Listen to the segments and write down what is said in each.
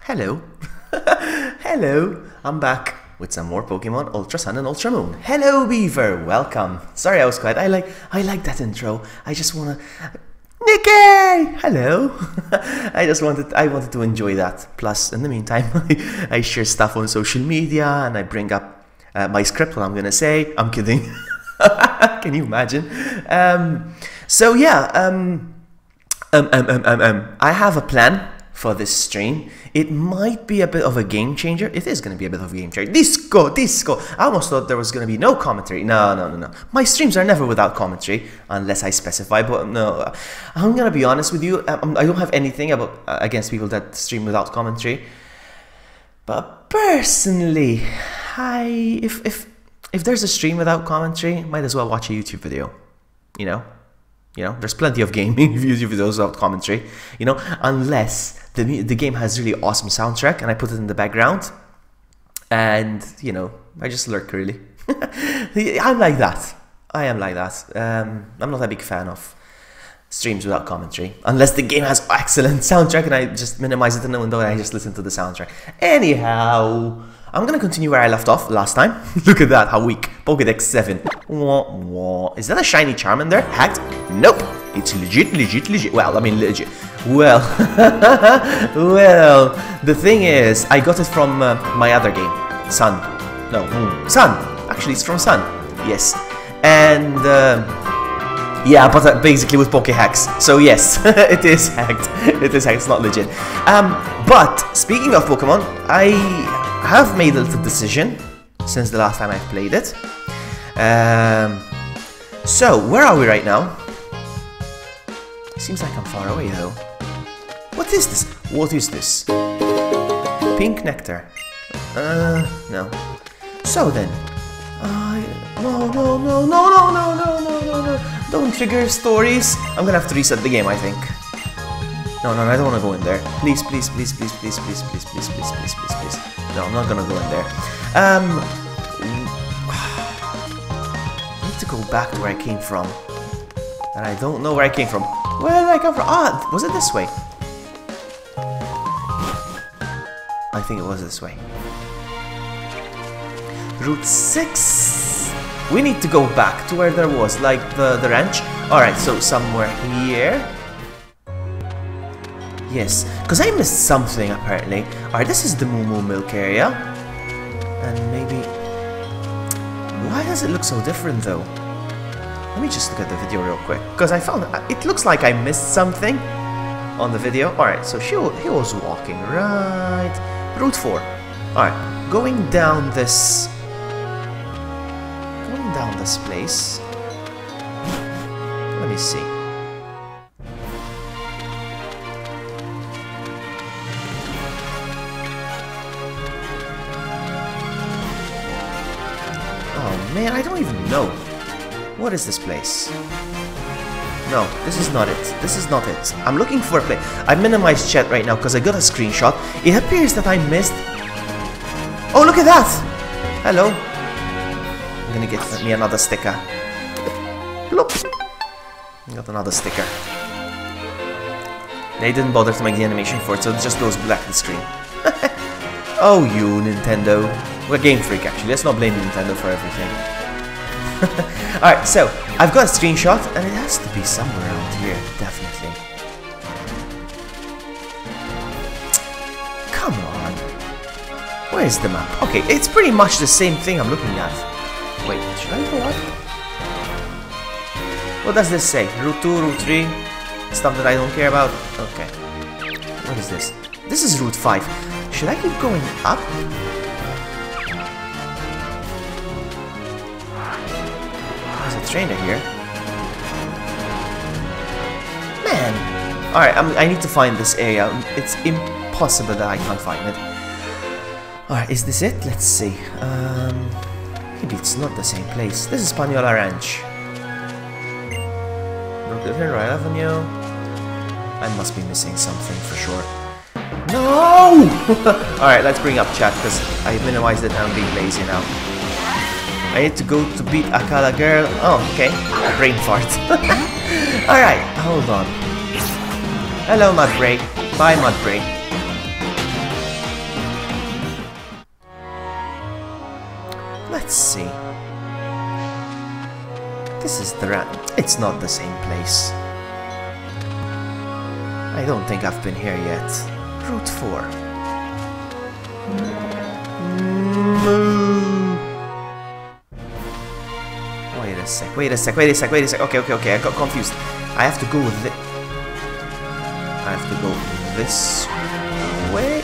Hello. Hello. I'm back with some more Pokemon Ultra Sun and Ultra Moon. Hello, Beaver. Welcome. Sorry I was quiet. I like that intro. I just wanna... Nikki! Hello. I wanted to enjoy that. Plus, in the meantime, I share stuff on social media and I bring up my script, what I'm gonna say. I'm kidding. Can you imagine? So yeah, I have a plan for this stream. It might be a bit of a game changer. It is going to be a bit of a game changer. Disco. I almost thought there was going to be no commentary. No. My streams are never without commentary, unless I specify. But no, I'm going to be honest with you. I don't have anything against people that stream without commentary. But personally, if there's a stream without commentary, might as well watch a YouTube video. You know, there's plenty of gaming YouTube videos without commentary. Unless the game has really awesome soundtrack and I put it in the background, and I just lurk really. I'm like that. I am like that. I'm not a big fan of streams without commentary, unless the game has excellent soundtrack and I just minimize it in the window and I just listen to the soundtrack. Anyhow, I'm gonna continue where I left off last time. Look at that, how weak. Pokédex 7. Wah, wah. Is that a shiny Charmander? Hacked? Nope. It's legit. Well, I mean legit. Well, the thing is, I got it from my other game, Sun. No, Sun. Actually, it's from Sun. Yes. And yeah, but basically with Poké Hacks. So yes, it is hacked. It is hacked. It's not legit. But speaking of Pokemon, I have made a little decision since the last time I played it. So where are we right now? Seems like I'm far away though. What is this? What is this? Pink nectar. No. So then, no. Don't trigger stories. I'm gonna have to reset the game, I think. No, I don't want to go in there. Please. No, I'm not gonna go in there. I need to go back to where I came from. And I don't know where I came from. Where did I come from? Ah, was it this way? I think it was this way. Route 6. We need to go back to where there was, like, the ranch. Alright, so somewhere here. Yes, because I missed something apparently. Alright, this is the Moo Milk area. And maybe... Why does it look so different though? Let me just look at the video real quick. Because I found... It looks like I missed something on the video. Alright, so he was walking right... Route 4. Alright, going down this place. Let me see. Oh man, I don't even know. What is this place? No, this is not it. This is not it. I'm looking for a place. I minimized chat right now because I got a screenshot. It appears that I missed... Oh, look at that! Hello. I'm gonna get me another sticker. Bloop. Got another sticker. They didn't bother to make the animation for it, so it just goes black the screen. Oh, you, Nintendo. We're Game Freak, actually. Let's not blame Nintendo for everything. Alright, so I've got a screenshot, and it has to be somewhere around here, definitely. Come on. Where is the map? Okay, it's pretty much the same thing I'm looking at. Wait, should I go up? What does this say? Route 2, Route 3? Stuff that I don't care about? Okay. What is this? This is Route 5. Should I keep going up? There's a trainer here. Man! Alright, I need to find this area. It's impossible that I can't find it. Alright, is this it? Let's see. Maybe it's not the same place. This is Paniola Ranch. Brooklyn Hill, Royal Avenue. I must be missing something for sure. No! Alright, let's bring up chat because I minimized it and I'm being lazy now. I need to go to beat Akala girl. Oh, okay. Brain fart. Alright, hold on. Hello, Mudbray. Bye, Mudbray. Let's see. This is the it's not the same place. I don't think I've been here yet. Route 4. Wait a sec, wait a sec, wait a sec, wait a sec. Okay, I got confused. I have to go with it. I have to go this way.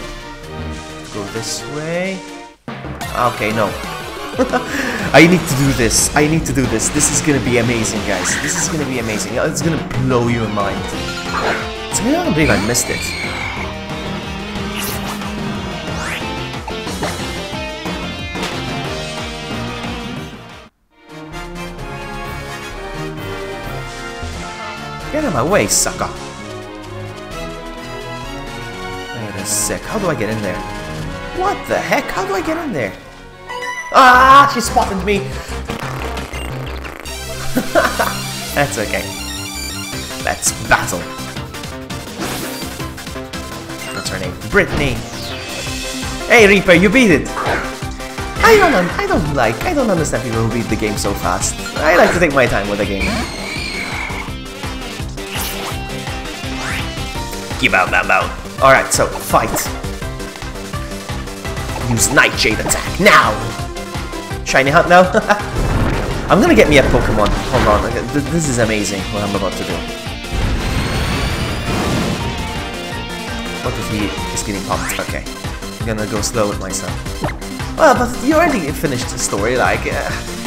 Go this way. Okay, no. I need to do this. I need to do this. This is gonna be amazing, guys. This is gonna be amazing. It's gonna blow your mind. I can't believe I missed it. Get out of my way, sucker. Wait a sec. How do I get in there? What the heck? How do I get in there? Ah! She spotted me! That's okay. Let's battle. What's her name? Brittany. Hey Reaper, you beat it! I don't understand people who beat the game so fast. I like to take my time with the game. Give out that bow. Alright, so fight. Use Nightshade attack now! Shiny Hunt now? I'm gonna get me a Pokemon. Hold on, this is amazing what I'm about to do. What if he is getting popped? Okay. I'm gonna go slow with myself. Well, but you already finished the story, like,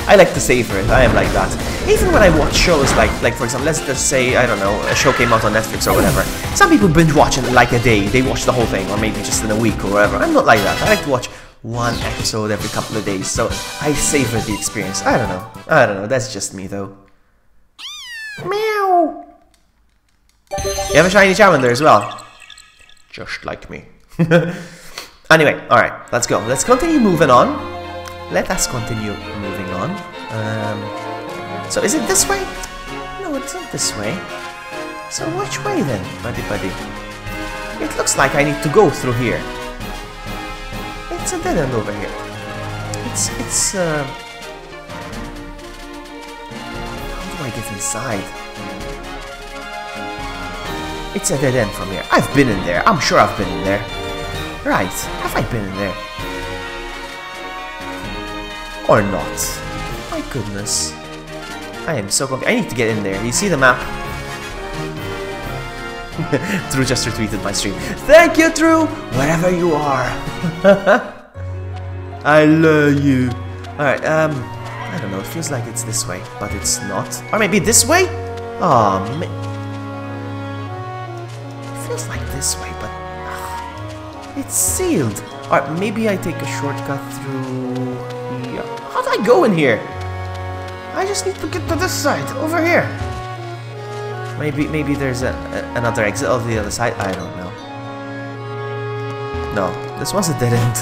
I like to savor it, I am like that. Even when I watch shows like for example, let's just say, I don't know, a show came out on Netflix or whatever. Some people binge watch it like a day, they watch the whole thing, or maybe just in a week or whatever. I'm not like that, I like to watch one episode every couple of days, so I savor the experience. I don't know, that's just me though. Meow! You have a shiny Charmander as well. Just like me. Anyway, alright, let's go. Let's continue moving on. Let us continue moving on. So is it this way? No, it's not this way. So which way then, buddy? It looks like I need to go through here. It's a dead end over here. How do I get inside? It's a dead end from here. I've been in there. I'm sure I've been in there. Right. Have I been in there? Or not? My goodness. I am so confused. I need to get in there. You see the map? Drew just retweeted my stream. Thank you, Drew! Wherever you are. I love you. Alright, I don't know. It feels like it's this way, but it's not. Or maybe this way? Oh, man. It feels like this way, but it's sealed. Alright, maybe I take a shortcut through here. How do I go in here? I just need to get to this side, over here. Maybe there's another exit of the other side. I don't know. No, this one's a dead end.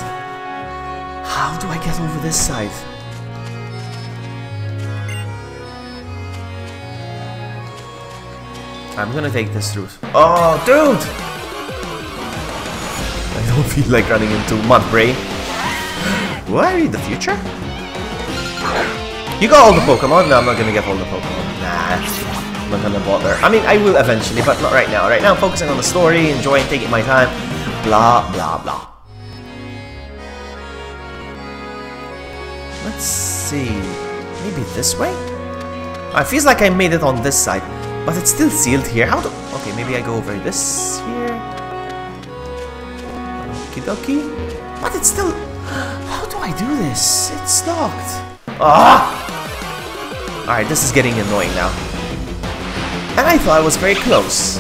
How do I get over this side? I'm gonna take this route. Oh, dude! I don't feel like running into Mudbray. Will I read the future? You got all the Pokemon? No, I'm not gonna get all the Pokemon. Nah, I'm not gonna bother. I mean, I will eventually, but not right now. Right now, I'm focusing on the story, enjoying, taking my time. Blah, blah, blah. Let's see. Maybe this way? Oh, it feels like I made it on this side, but it's still sealed here. How do... Okay, maybe I go over this here. Okie dokie. But it's still... How do I do this? It's locked. Ah! Alright, this is getting annoying now. And I thought I was very close.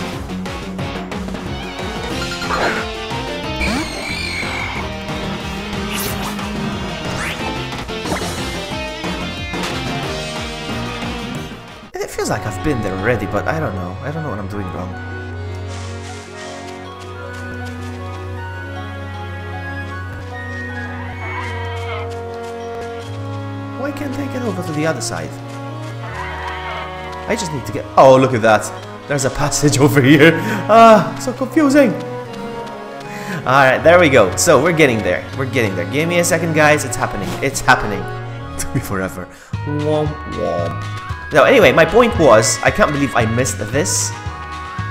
It feels like I've been there already, but I don't know. I don't know what I'm doing wrong. Why can't I get over to the other side? I just need to get... Oh, look at that. There's a passage over here. Ah, so confusing. Alright, there we go. So, we're getting there. We're getting there. Give me a second, guys. It's happening. It's happening. to be forever. Womp womp. No, anyway, my point was, I can't believe I missed this.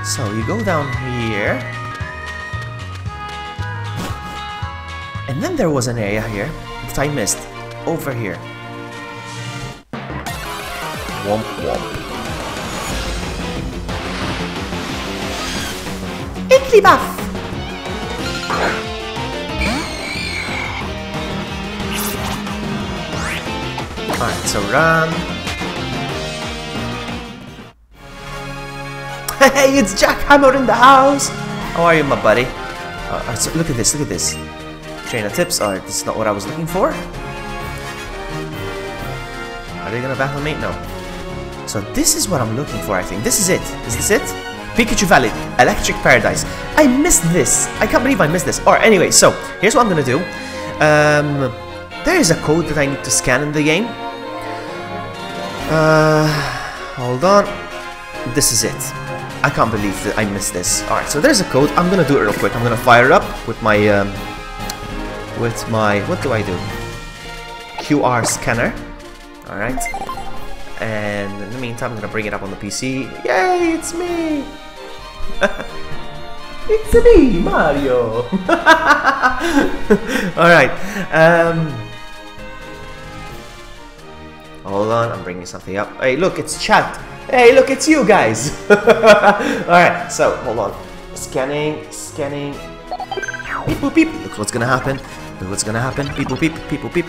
So you go down here. And then there was an area here that I missed. Over here. Womp womp. Igglybuff! Alright, so run. Hey, it's Jackhammer in the house! How are you, my buddy? So look at this, look at this. Trainer tips. Alright, this is not what I was looking for. Are they gonna battle me? No. So this is what I'm looking for, I think. This is it. Is this it? Pikachu Valley, Electric Paradise. I missed this. I can't believe I missed this. Alright, anyway, so here's what I'm gonna do. There is a code that I need to scan in the game. Hold on. This is it. I can't believe that I missed this. Alright, so there's a code. I'm gonna do it real quick. I'm gonna fire it up with my what do I do? QR scanner. Alright. And in the meantime, I'm gonna bring it up on the PC. Yay, it's me! It's me, Mario! Alright. Hold on, I'm bringing something up. Hey, look, it's chat. Hey, look, it's you guys! Alright, so, hold on. Scanning. Beep boop beep. Look what's gonna happen. Look what's gonna happen. Beep boop beep. Beep boop beep.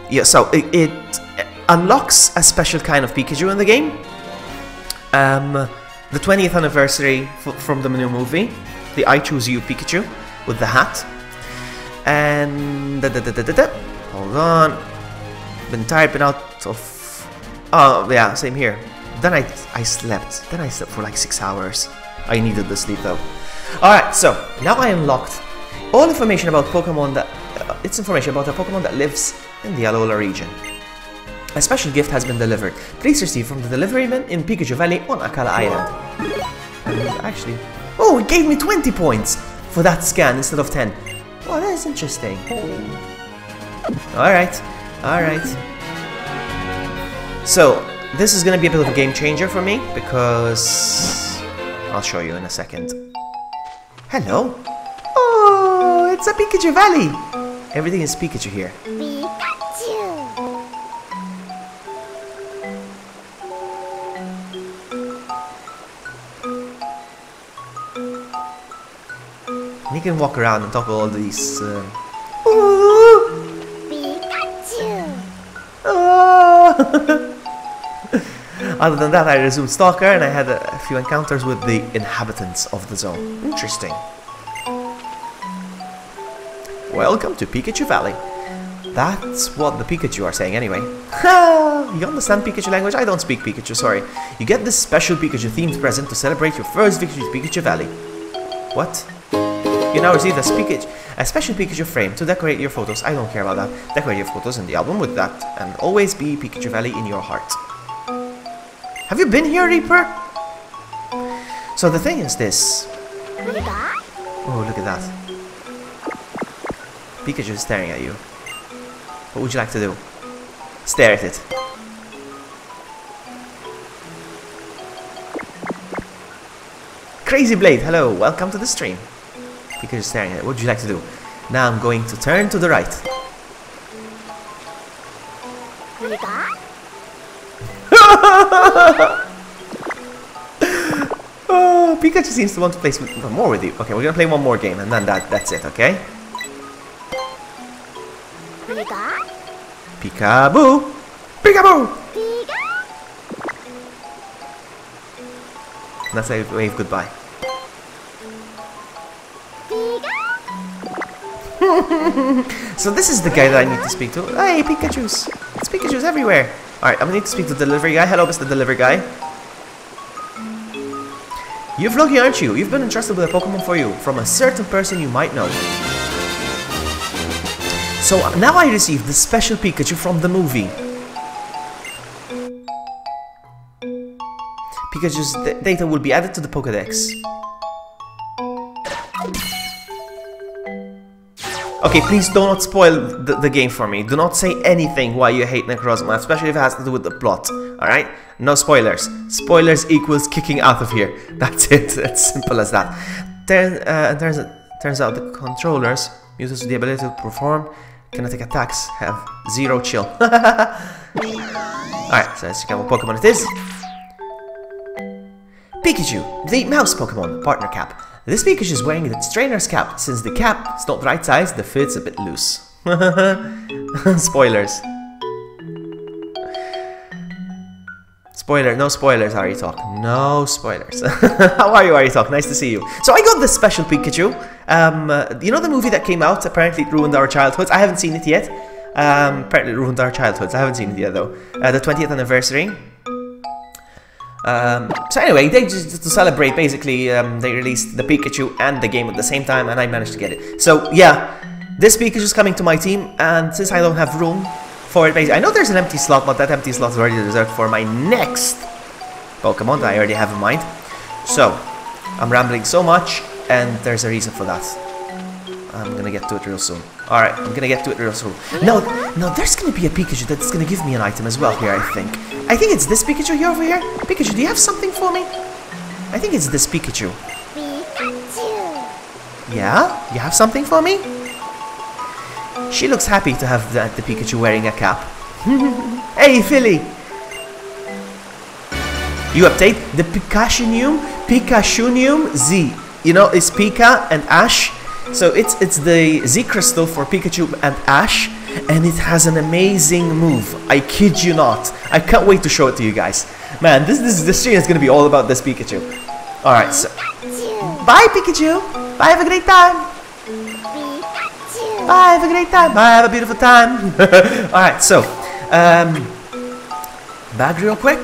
Yeah, so it unlocks a special kind of Pikachu in the game. The 20th anniversary from the new movie. The I Choose You Pikachu with the hat. And hold on. Been tired, been out of. Oh yeah, same here. Then I slept. Then I slept for like 6 hours. I needed the sleep though. Alright, so now I unlocked all information about Pokemon that it's information about a Pokemon that lives in the Alola region. A special gift has been delivered. Please receive from the delivery man in Pikachu Valley on Akala Island. And actually, oh, it gave me 20 points for that scan instead of 10. Oh, that is interesting. Alright. So, this is gonna be a bit of a game changer for me because I'll show you in a second. Hello. Oh, it's a Pikachu Valley. Everything is Pikachu here. Pikachu. And you can walk around and talk to all these. Pikachu. Oh. Other than that, I resumed Stalker and I had a few encounters with the inhabitants of the zone. Interesting. Welcome to Pikachu Valley. That's what the Pikachu are saying anyway. You understand Pikachu language? I don't speak Pikachu, sorry. You get this special Pikachu themed present to celebrate your first victory at Pikachu Valley. What? You now receive a special Pikachu frame to decorate your photos. I don't care about that. Decorate your photos in the album with that and always be Pikachu Valley in your heart. Have you been here, Reaper? So the thing is this. Oh, look at that. Pikachu is staring at you. What would you like to do? Stare at it. Crazy Blade, hello, welcome to the stream. Pikachu is staring at it. What would you like to do? Now I'm going to turn to the right. Oh, Pikachu seems to want to play more with you. Okay, we're gonna play one more game and then that's it, okay? Peekaboo! Peekaboo! That's a wave goodbye. So this is the guy that I need to speak to. Hey, Pikachu's! It's Pikachu's everywhere! Alright, I'm gonna need to speak to the delivery guy. Hello, Mr. Delivery Guy. You're lucky, aren't you? You've been entrusted with a Pokemon for you from a certain person you might know. So now I received the special Pikachu from the movie. Pikachu's data will be added to the Pokédex. Okay, please do not spoil the game for me. Do not say anything why you hate Necrozma, especially if it has to do with the plot. Alright? No spoilers. Spoilers equals kicking out of here. That's it. It's simple as that. Turns out the controllers, users with the ability to perform kinetic attacks, have 0 chill. Alright, so let's check out what Pokemon it is. Pikachu, the mouse Pokemon, partner cap. This Pikachu is wearing its trainer's cap. Since the cap is not the right size, the fit's a bit loose. Spoilers. Spoiler, no spoilers, Aritok. No spoilers. How are you, Aritok? Nice to see you. So I got this special Pikachu. You know the movie that came out? Apparently it ruined our childhoods. I haven't seen it yet. Apparently it ruined our childhoods. I haven't seen it yet though. The 20th anniversary. So anyway, they just to celebrate, basically, they released the Pikachu and the game at the same time, and I managed to get it. So yeah, this Pikachu is coming to my team, and since I don't have room for it, basically, I know there's an empty slot, but that empty slot is already reserved for my next Pokemon that I already have in mind. So I'm rambling so much, and there's a reason for that. I'm gonna get to it real soon. Alright, I'm gonna get to it real soon. No, there's gonna be a Pikachu that's gonna give me an item as well here, I think. I think it's this Pikachu here over here. Pikachu, do you have something for me? I think it's this Pikachu. Pikachu. Yeah? You have something for me? She looks happy to have the Pikachu wearing a cap. Hey, Philly! You update the Pikachunium Z. You know, it's Pika and Ash. So it's the Z Crystal for Pikachu and Ash, and it has an amazing move. I kid you not. I can't wait to show it to you guys. Man, this stream is gonna be all about this Pikachu. Alright, so bye Pikachu! Bye, have a great time! Pikachu. Bye, have a great time! Bye, have a beautiful time! Alright, so bag real quick.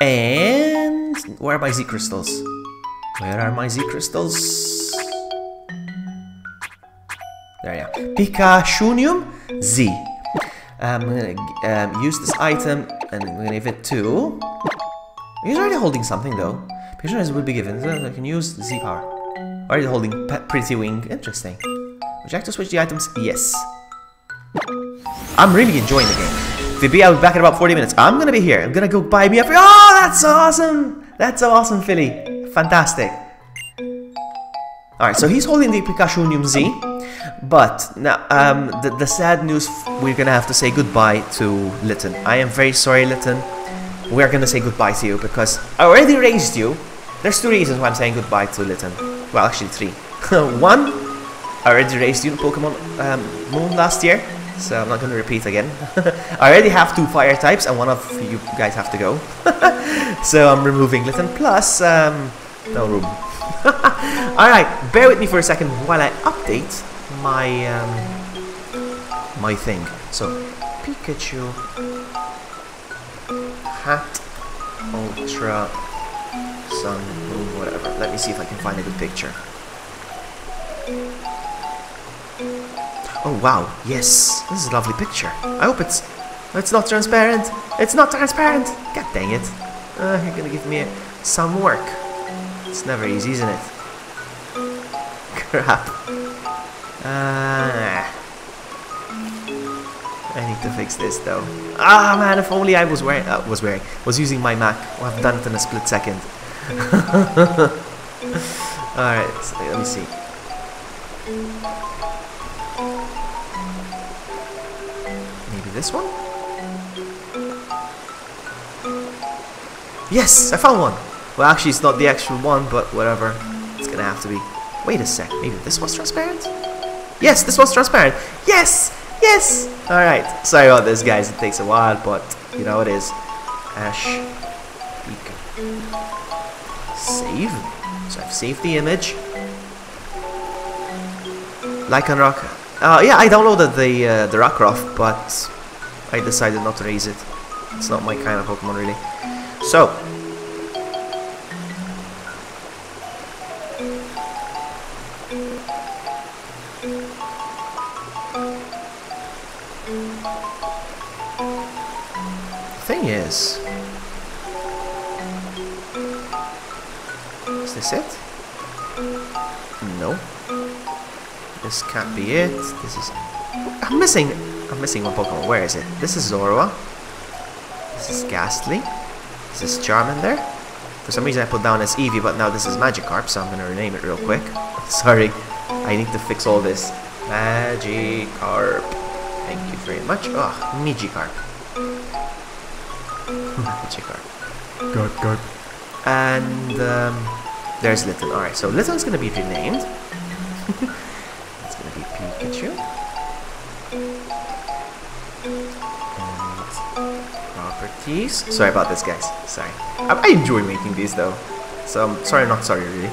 And where are my Z Crystals? Where are my Z Crystals? There you are. Pikachunium Z. I'm gonna use this item and I'm gonna give it to... He's already holding something though. Pikachunium will be given. So I can use the Z power. Already holding Pretty Wing. Interesting. Would you like to switch the items? Yes. I'm really enjoying the game. Phoebe, I'll be back in about 40 minutes. I'm gonna be here. I'm gonna go buy me a... Oh, that's so awesome! That's so awesome, Philly. Fantastic. Alright, so he's holding the Pikachunium Z, but now the sad news, we're gonna have to say goodbye to Litten. I am very sorry, Litten. We're gonna say goodbye to you because I already raised you. There's 2 reasons why I'm saying goodbye to Litten. Well, actually 3. One, I already raised you in Pokemon Moon last year, so I'm not gonna repeat again. I already have 2 fire types, and one of you guys have to go. So I'm removing Litten, plus no room. Alright, bear with me for a second while I update my my thing. So Pikachu hat Ultra Sun Moon, whatever. Let me see if I can find a good picture. Oh wow, yes, this is a lovely picture. I hope it's not transparent. It's not transparent. God dang it. You're gonna give me some work. It's never easy, isn't it? Crap. I need to fix this though. Ah man, if only I was using my Mac. Well, I've done it in a split second. Alright, so let me see. Maybe this one? Yes, I found one! Well, actually, it's not the actual one, but whatever. It's gonna have to be. Wait a sec, maybe this was transparent? Yes, this was transparent! Yes! Yes! Alright, sorry about this, guys. It takes a while, but you know it is. Ash. Pika. Save. So I've saved the image. Lycanroc. Yeah, I downloaded the Rockruff, but I decided not to raise it. It's not my kind of Pokemon, really. So. Thing is this it? No. This can't be it. This is... I'm missing one Pokemon. Where is it? This is Zorua. This is Ghastly. This is Charmander. For some reason I put down as Eevee, but now this is Magikarp, so I'm gonna rename it real quick. Sorry, I need to fix all this. Magikarp. Thank you very much. Oh, Magikarp. Magikarp. Garp. And there's Litten. Alright, so Litten's gonna be renamed. It's gonna be Pikachu. Properties. Sorry about this, guys. Sorry. I enjoy making these though. So I'm sorry, not sorry, really.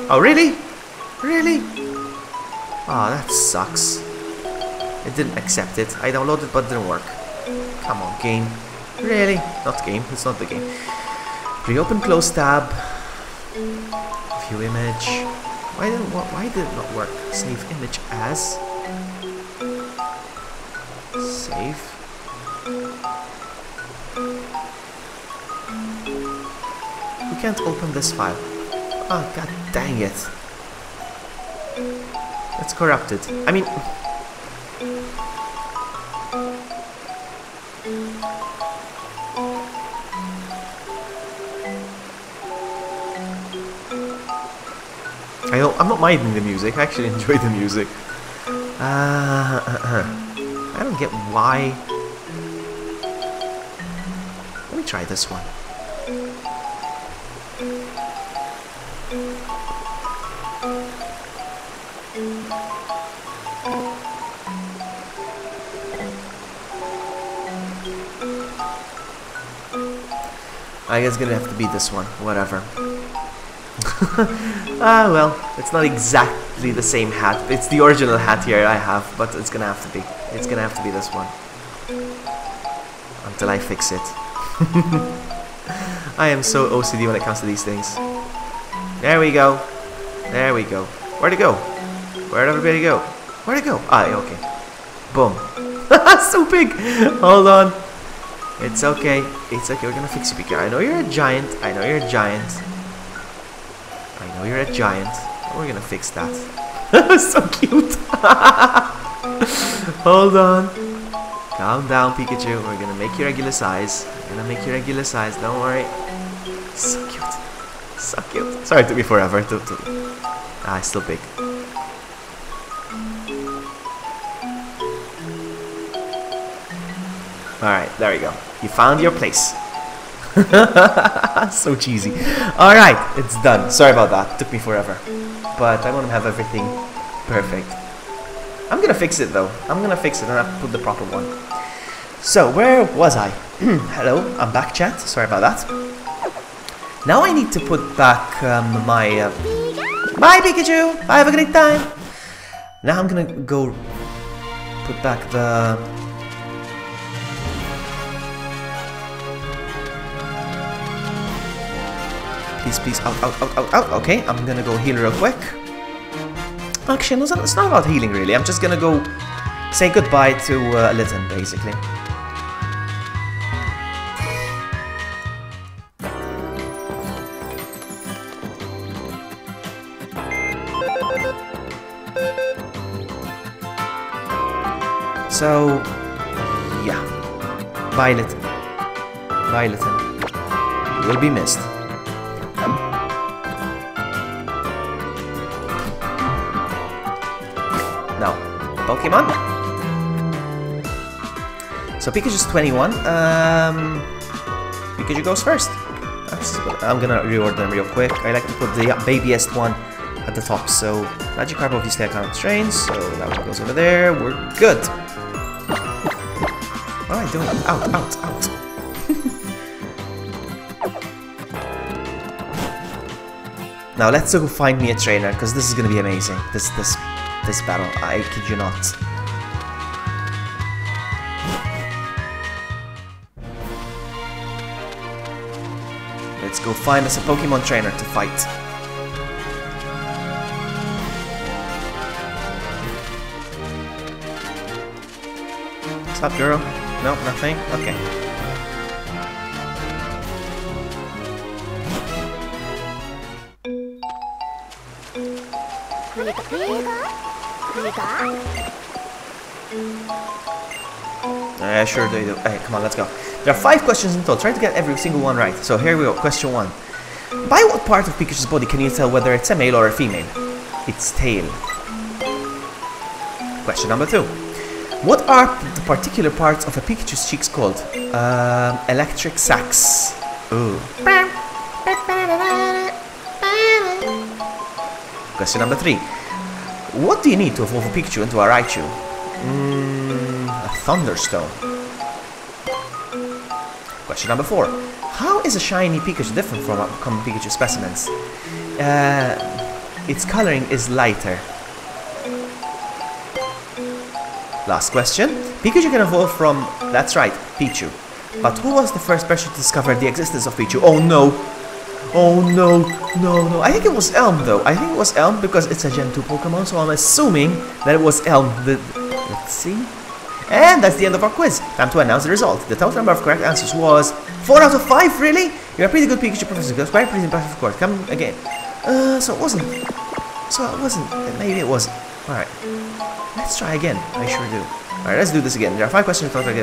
Oh, really? Really? Oh, that sucks. It didn't accept it. I downloaded, but it didn't work. Come on, game. Really? Not game. It's not the game. Reopen close tab. View image. Why did it not work? Save image as. Save. We can't open this file. Oh, god dang it. It's corrupted. I mean... I'm not minding the music, I actually enjoy the music. I don't get why... Let me try this one. I guess it's gonna have to be this one, whatever. Ah, well, it's not exactly the same hat. It's the original hat here I have, but it's gonna have to be. It's gonna have to be this one. Until I fix it. I am so OCD when it comes to these things. There we go. There we go. Where'd it go? Where'd everybody go? Where'd it go? Ah, okay. Boom. So big! Hold on. It's okay. It's okay. We're gonna fix you, Pika. I know you're a giant. I know you're a giant. I know you're a giant. We're gonna fix that. So cute. Hold on. Calm down, Pikachu. We're gonna make you regular size. We're gonna make you regular size. Don't worry. So cute. So cute. Sorry, it took me forever. Ah, it's still big. Alright, there we go. You found your place. So cheesy. Alright, it's done. Sorry about that. Took me forever. But I want to have everything perfect. I'm gonna fix it though. I'm gonna fix it and I'll put the proper one. So, where was I? Hello, I'm back, chat. Sorry about that. Now I need to put back my... Bye, Pikachu! Bye, have a great time! Now I'm gonna go put back the... Please, out. Okay, I'm gonna go heal real quick. Actually, no, it's not about healing, really. I'm just gonna go say goodbye to Litten, basically. So, yeah. Bye, Litten. Bye, Litten. You will be missed. Now, Pokemon. So Pikachu's 21. Pikachu goes first. I'm gonna reorder them real quick. I like to put the babyest one at the top. So Magikarp obviously I can't train, so that one goes over there. We're good. What am I doing? Out. Now let's go find me a trainer, because this is gonna be amazing. This battle, I kid you not. Let's go find us a Pokemon trainer to fight. What's up, girl? No, nothing? Okay. Sure they do. Hey, come on, let's go. There are 5 questions in total. Try to get every single one right. So here we go. Question 1. By what part of Pikachu's body can you tell whether it's a male or a female? Its tail. Question number 2. What are the particular parts of a Pikachu's cheeks called? Electric sacs. Ooh. Question number 3. What do you need to evolve a Pikachu into a Raichu? A Thunderstone. Question number 4. How is a shiny Pikachu different from common Pikachu specimens? Its coloring is lighter. Last question. Pikachu can evolve from, that's right, Pichu. But who was the first person to discover the existence of Pichu? Oh no! Oh no, no, no. I think it was Elm though. I think it was Elm because it's a Gen 2 Pokemon, so I'm assuming that it was Elm. Let's see. And that's the end of our quiz. Time to announce the result. The total number of correct answers was 4 out of 5, really? You're a pretty good Pikachu professor. That's quite pretty impressive, of course. Come again. So it wasn't. Maybe it wasn't. Alright. Let's try again. I sure do. Alright, let's do this again. There are 5 questions total.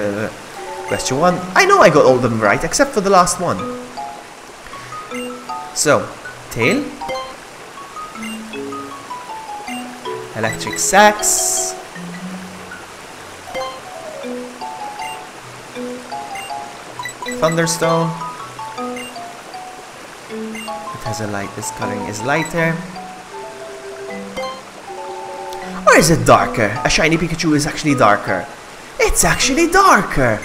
Question 1. I know I got all of them right, except for the last one. So, tail. Electric sacs. Thunderstone. It has a light, this coloring is lighter. Or is it darker? A shiny Pikachu is actually darker. It's actually darker.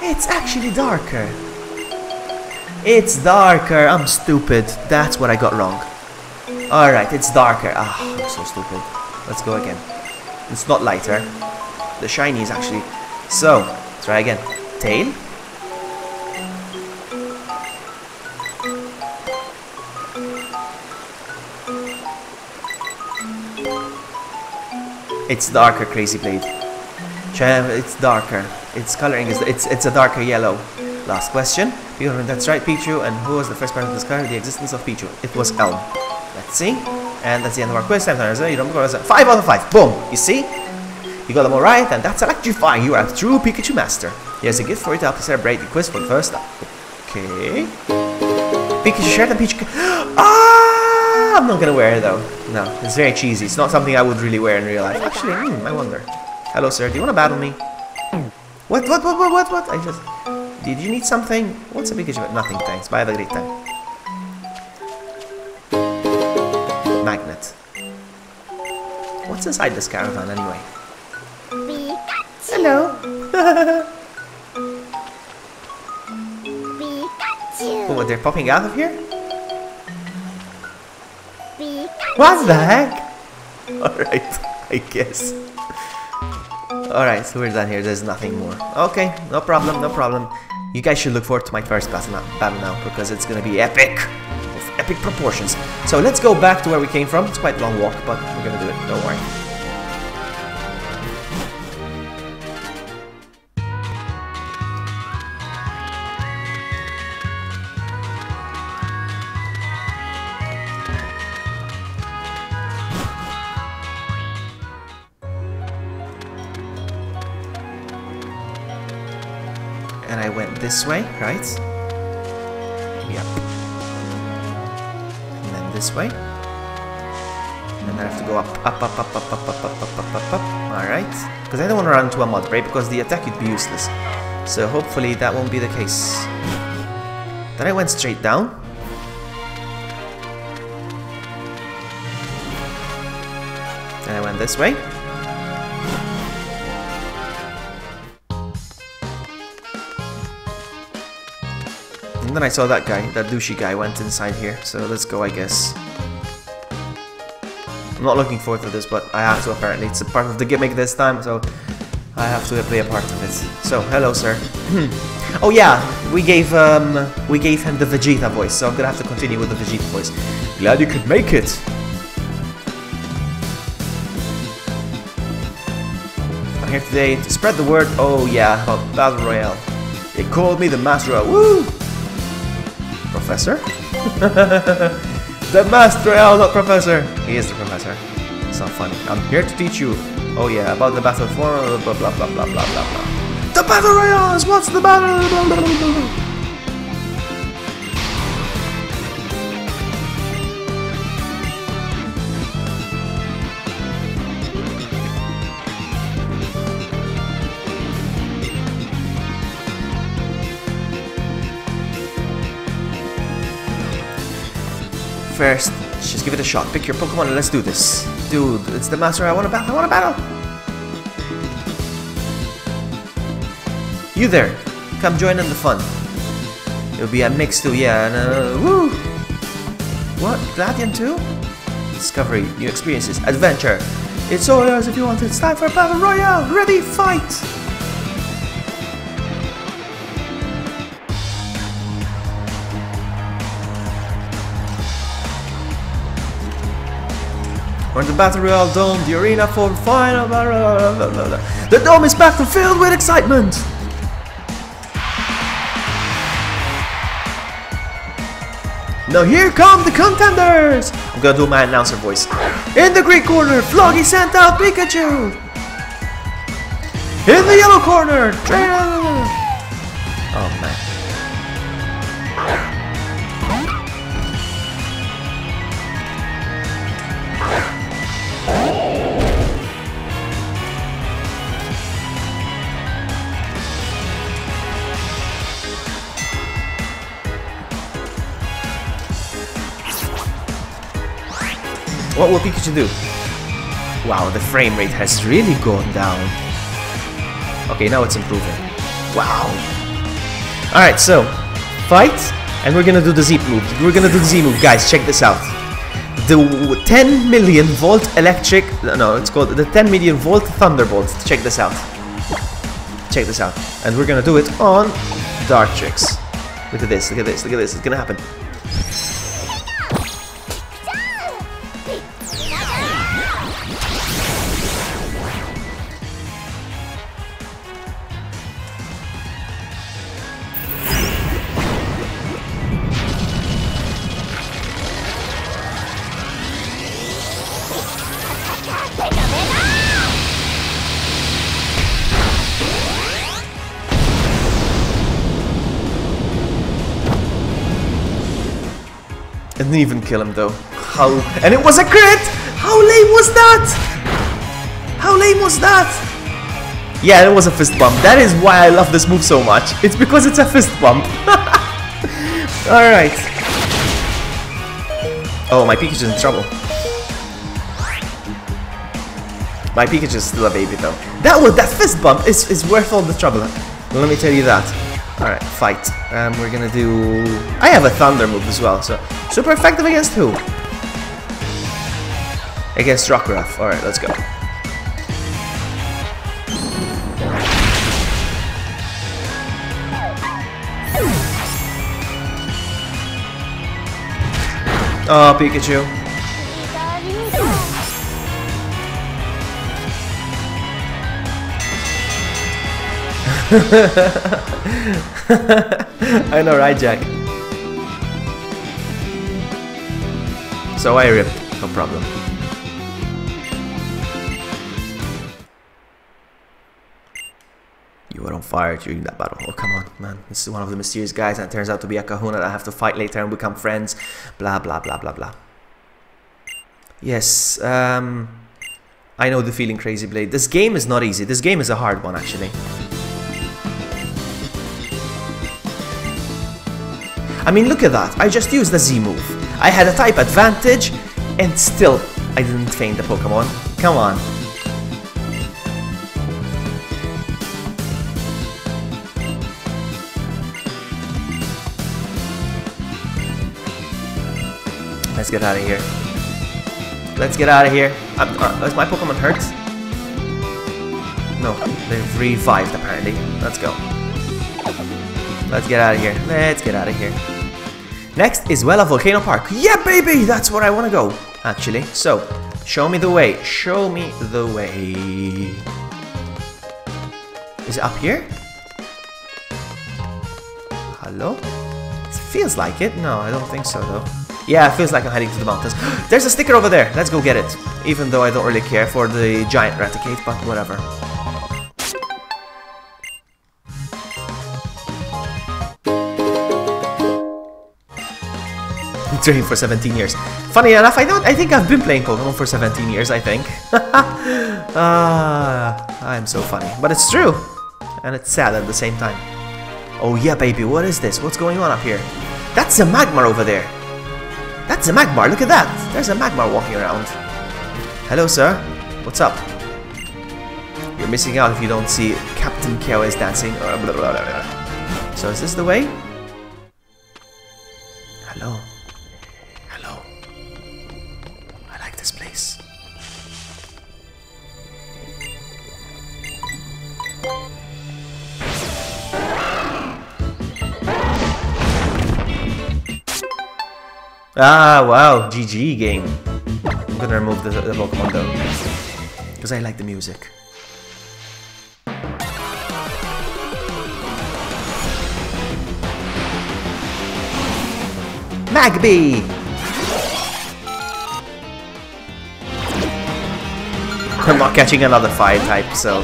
It's actually darker. It's darker. I'm stupid. That's what I got wrong. Alright, it's darker. Ah, I'm so stupid. Let's go again. It's not lighter. The shiny is actually... So, let's try again. Tail. It's darker, Crazy Blade. It's darker. Its coloring is... It's a darker yellow. Last question. That's right, Pichu. And who was the first person to discover the existence of Pichu? It was Elm. Let's see. And that's the end of our quiz. 5 out of 5. Boom. You see? You got them all right, and that's electrifying. You are a true Pikachu master. Here's a gift for you to help you celebrate the quiz for the first time. Okay. Pikachu shirt and Pikachu... Ah! I'm not gonna wear it though. No, it's very cheesy. It's not something I would really wear in real life. Actually, I wonder. Hello, sir. Do you want to battle me? What? I just... Did you need something? What's a Pikachu? Nothing, thanks. Bye, have a great time. Magnet. What's inside this caravan anyway? Hello. Oh, they're popping out of here? What the heck? Alright, I guess. Alright, so we're done here. There's nothing more. Okay, no problem, no problem. You guys should look forward to my first battle now because it's gonna be epic. Of epic proportions. So let's go back to where we came from. It's quite a long walk, but we're gonna do it. Don't worry. And I went this way, right? Yep. And then this way. And then I have to go up. Alright. Because I don't want to run into a mud break because the attack would be useless. So hopefully that won't be the case. Then I went straight down. And I went this way. And then I saw that guy, that douchey guy went inside here, so let's go I guess. I'm not looking forward to this, but I have to apparently. It's a part of the gimmick this time, so I have to play a part of it. So, hello sir. Oh yeah, we gave him the Vegeta voice, so I'm gonna have to continue with the Vegeta voice. Glad you could make it! I'm here today to spread the word, oh yeah, about Battle Royale. They called me the Master of Woo! Professor? the Master Royale, not Professor. He is the Professor. It's not funny. I'm here to teach you. Oh yeah, about the battle for blah blah blah blah blah blah blah. The Battle Royale is what's the battle? Blah, blah, blah, blah. First, just give it a shot. Pick your Pokemon and let's do this. Dude, it's the Master. I want to battle. I want to battle. You there. Come join in the fun. It'll be a mix too, yeah. And, woo! What? Gladian too? Discovery, new experiences, adventure. It's all yours if you want it. It's time for a battle royale. Ready, fight! We're in the Battle Royale Dome, the arena for final. The dome is packed and filled with excitement. Now here come the contenders. I'm gonna do my announcer voice. In the green corner, Floggy sent out Pikachu. In the yellow corner, Trainer. Oh man. What will Pikachu do? Wow, the frame rate has really gone down. Okay, now it's improving. Wow. Alright, so, fight, and we're gonna do the Z move. We're gonna do the Z move. Guys, check this out. The 10 million volt electric... No, it's called the 10 million volt Thunderbolt. Check this out. Check this out. And we're gonna do it on Dartrix. Look at this, look at this, look at this. It's gonna happen. I didn't even kill him though. How? And it was a crit! How lame was that? How lame was that? Yeah, it was a fist bump. That is why I love this move so much. It's because it's a fist bump. Alright. Oh, my Pikachu's in trouble. My Pikachu's still a baby though. That fist bump is worth all the trouble. Let me tell you that. Alright, fight. We're gonna do... I have a Thunder move as well, so... Super effective against who? Against Rockruff. Alright, let's go. Oh, Pikachu. I know, right, Jack? So I ripped, no problem. You were on fire during that battle. Oh, come on, man. This is one of the mysterious guys, and it turns out to be a kahuna that I have to fight later and become friends. Blah, blah, blah, blah, blah. Yes, I know the feeling, Crazy Blade. This game is not easy. This game is a hard one, actually. I mean, look at that. I just used the Z move. I had a type advantage, and still, I didn't feint the Pokemon. Come on. Let's get out of here. Let's get out of here. Is my Pokemon hurt? No, they've revived apparently. Let's go. Let's get out of here. Let's get out of here. Next is Wela Volcano Park. Yeah, baby! That's where I want to go, actually. So, show me the way. Show me the way. Is it up here? Hello? It feels like it. No, I don't think so, though. Yeah, it feels like I'm heading to the mountains. There's a sticker over there. Let's go get it. Even though I don't really care for the giant Raticate, but whatever. Training for 17 years. Funny enough, I think I've been playing Pokemon for 17 years, I think. I'm so funny. But it's true. And it's sad at the same time. Oh yeah, baby, what is this? What's going on up here? That's a Magmar over there. That's a Magmar, look at that. There's a Magmar walking around. Hello, sir. What's up? You're missing out if you don't see Captain Kyo is dancing. Blah, blah, blah, blah. So is this the way? Hello. Hello. I like this place. Ah, wow, GG game. I'm gonna remove the Pokemon though, because I like the music. Magby! I'm not catching another fire type, so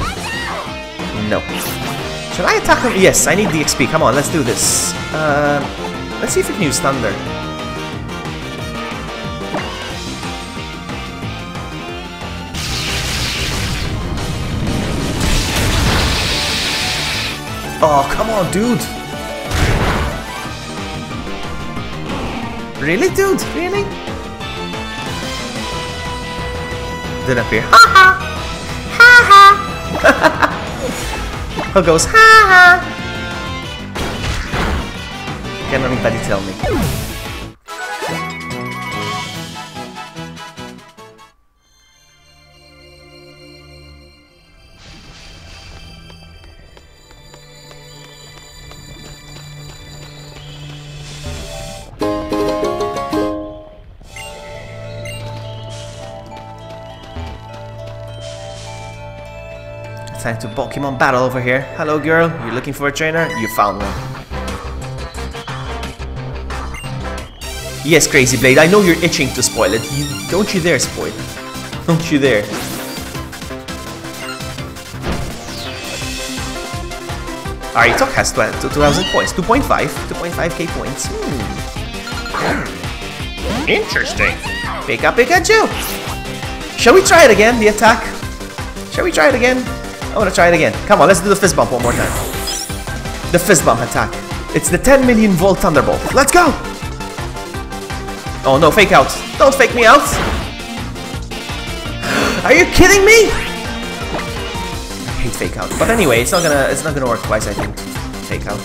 no. Should I attack him? Yes, I need the XP. Come on, let's do this. Let's see if we can use Thunder. Oh, come on, dude! Really, dude? Really? Didn't appear. Ha ha! Ha ha! Who goes ha ha? Can anybody tell me? Time to Pokemon battle over here. Hello girl, you're looking for a trainer? You found one. Yes, Crazy Blade, I know you're itching to spoil it. Don't you dare spoil it. Don't you dare. Aritok has 2,000 points. 2.5k points. Interesting. Pikachu! Shall we try it again, the attack? Shall we try it again? I want to try it again. Come on, let's do the fist bump one more time. The fist bump attack. It's the 10 million volt Thunderbolt. Let's go! Oh no, fake out. Don't fake me out. Are you kidding me? I hate fake out. But anyway, it's not gonna work twice, I think. Fake out.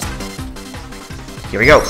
Here we go.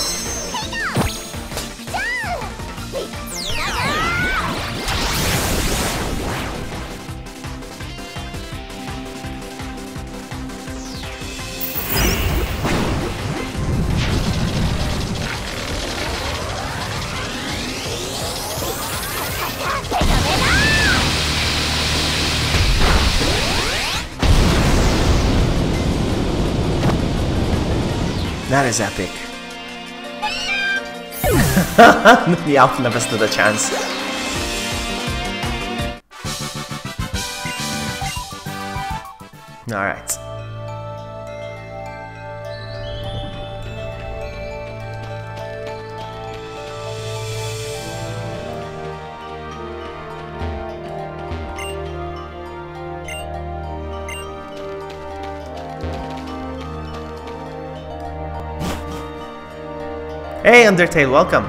That is epic. The Alpha never stood a chance. Alright. Hey Undertale, welcome.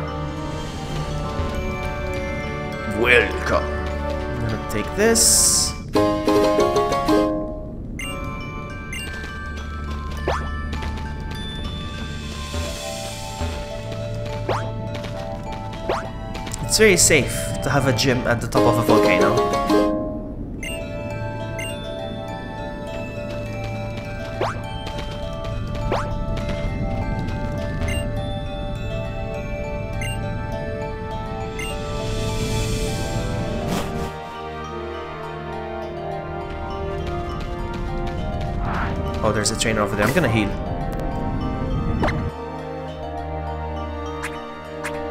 Welcome. I'm gonna take this. It's very safe to have a gym at the top of a volcano. Oh, there's a trainer over there. I'm gonna heal.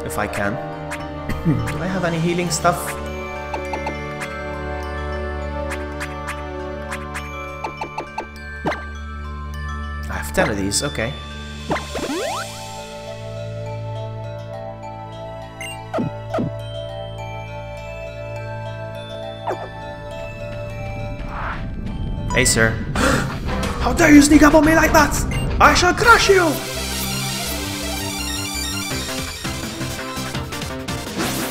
If I can. Do I have any healing stuff? I have 10 of these, okay. Hey, sir. How dare you sneak up on me like that? I shall crush you!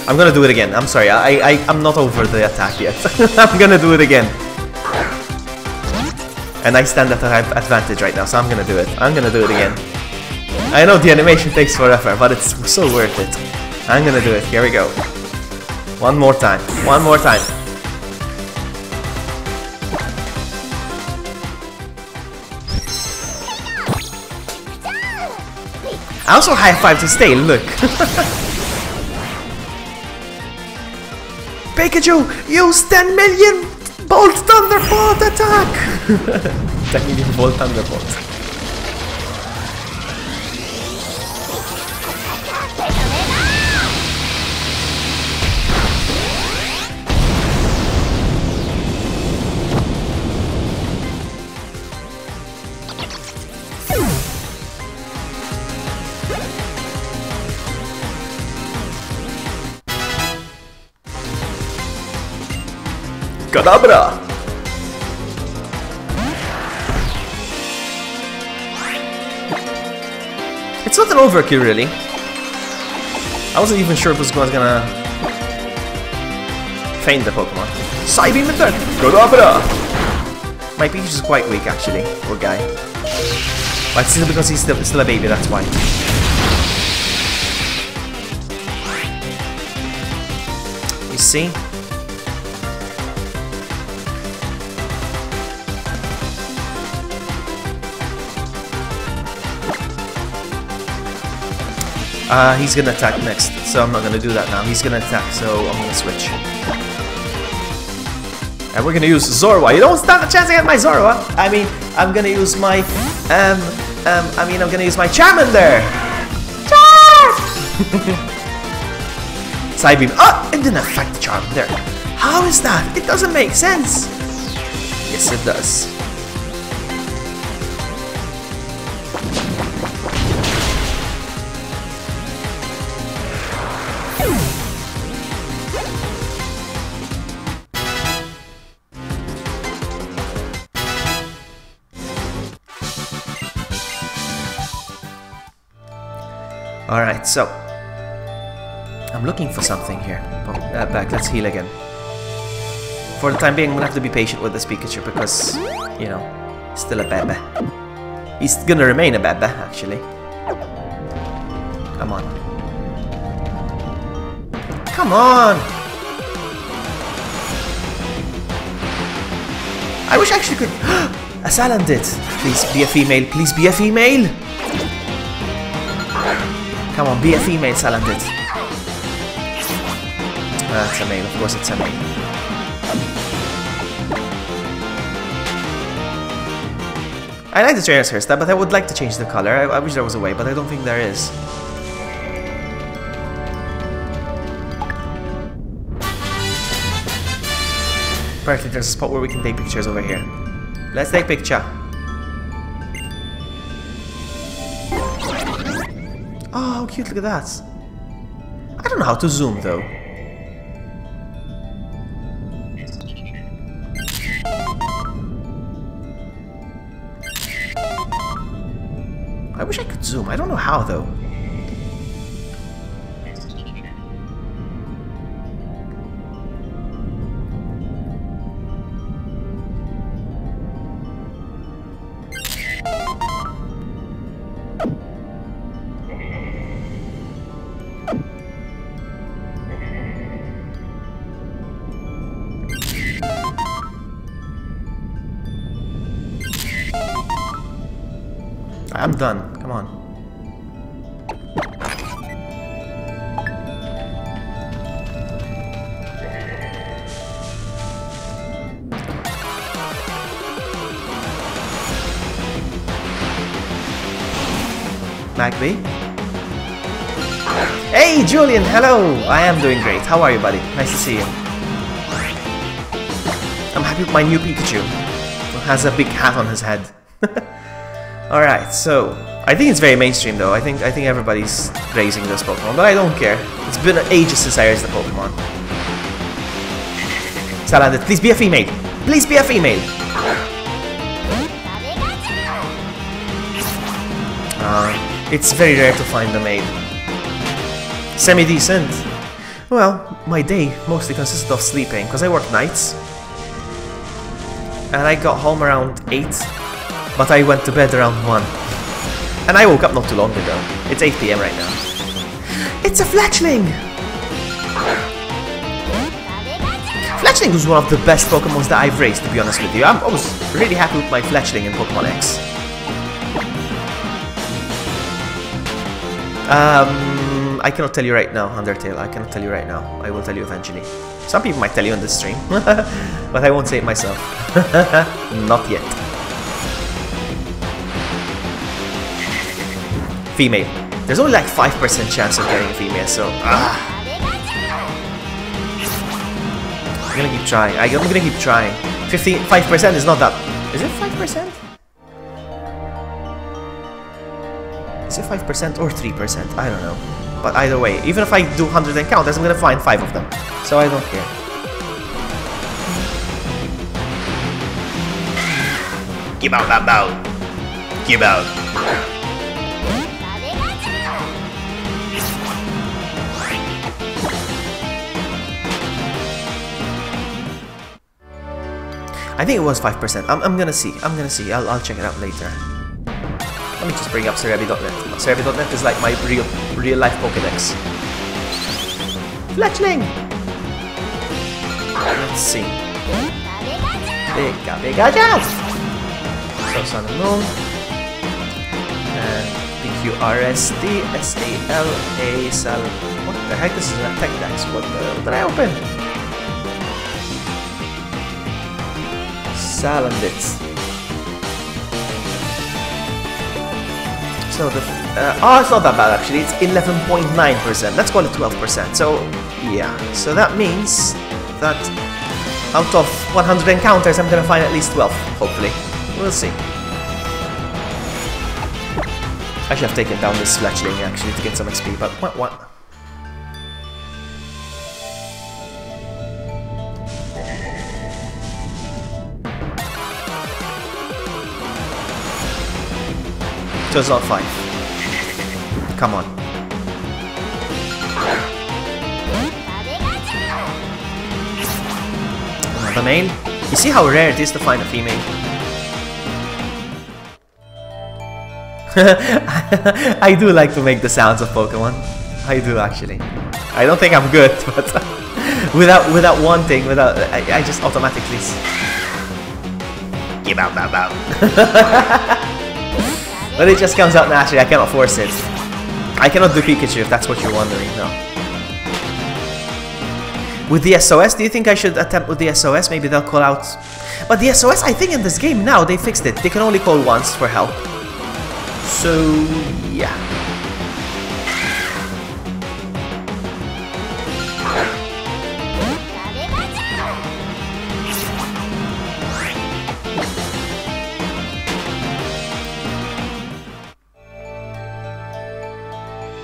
I'm gonna do it again. I'm sorry. I'm not over the attack yet. I'm gonna do it again. And I stand at an advantage right now, so I'm gonna do it. I'm gonna do it again. I know the animation takes forever, but it's so worth it. I'm gonna do it. Here we go. One more time. One more time. I also high-five to stay, look. Pikachu, use 10 million Bolt Thunderbolt attack! 10 million Bolt Thunderbolt. Kadabra! It's not an overkill, really. I wasn't even sure if it was gonna feign the Pokemon. Psybeam attack! Kadabra! My Peach is quite weak, actually. Poor guy. But it's still because he's still a baby, that's why. You see? He's gonna attack next, so I'm not gonna do that now. He's gonna attack, so I'm gonna switch. And we're gonna use Zorua. You don't stand a chance against my Zorua! I mean, I'm gonna use my, I'm gonna use my Charmander! Charm! Psybeam. Oh! It didn't affect the Charmander. How is that? It doesn't make sense! Yes, it does. Alright, so I'm looking for something here. Oh, back, let's heal again. For the time being, I'm gonna have to be patient with this Pikachu because, you know, he's still a bebe. He's gonna remain a bebe, actually. Come on. Come on! I wish I actually could... A Salandit! Please be a female, please be a female! Come on, be a female, Salandit. It's a male, of course it's a male. I like the trainer's hairstyle, but I would like to change the color. I wish there was a way, but I don't think there is. Apparently there's a spot where we can take pictures over here. Let's take picture. Oh, how cute, look at that. I don't know how to zoom though. I wish I could zoom, I don't know how though. I'm done. Come on. Magby? Hey, Julian, hello! I am doing great. How are you, buddy? Nice to see you. I'm happy with my new Pikachu. Who has a big hat on his head. Alright, so... I think it's very mainstream though. I think everybody's raising this Pokemon, but I don't care. It's been ages since I raised the Pokemon. Salandit, please be a female! Please be a female! It's very rare to find a male. Semi-decent. Well, my day mostly consisted of sleeping, because I work nights. And I got home around 8, but I went to bed around 1. And I woke up not too long ago. It's 8 PM right now. It's a Fletchling! Fletchling was one of the best Pokemons that I've raised, to be honest with you. I was really happy with my Fletchling in Pokemon X. I cannot tell you right now, Undertale. I cannot tell you right now. I will tell you eventually. Some people might tell you on this stream, but I won't say it myself. Not yet. Female. There's only like 5% chance of getting a female, so I'm gonna keep trying. I'm gonna keep trying. 5% is not that. Is it 5%? Is it 5% or 3%? I don't know. But either way, even if I do 100 encounters, I'm gonna find 5 of them. So I don't care. Give out that bow. Give out. I think it was 5%. I'm gonna see. I'll check it out later. Let me just bring up Serebii.net. Serebii.net is like my real life Pokédex. Fletchling! Let's see. Pikachu! So Sun and Moon. And PQRST Sal. What the heck? This is an attack dex. What the hell did I open? Salandit. So the oh, it's not that bad actually. It's 11.9%. Let's call it 12%. So yeah. So that means that out of 100 encounters, I'm gonna find at least 12. Hopefully, we'll see. I should have taken down this Fletchling actually to get some XP, but what? So it's not 5. Come on. Another male. You see how rare it is to find a female? I do like to make the sounds of Pokemon. I do actually. I don't think I'm good, but without wanting, I just automatically give out that bow. But it just comes out naturally, I cannot force it. I cannot do Pikachu if that's what you're wondering, no. With the SOS, do you think I should attempt with the SOS? Maybe they'll call out... But the SOS, I think in this game now, they fixed it. They can only call once for help. So, yeah.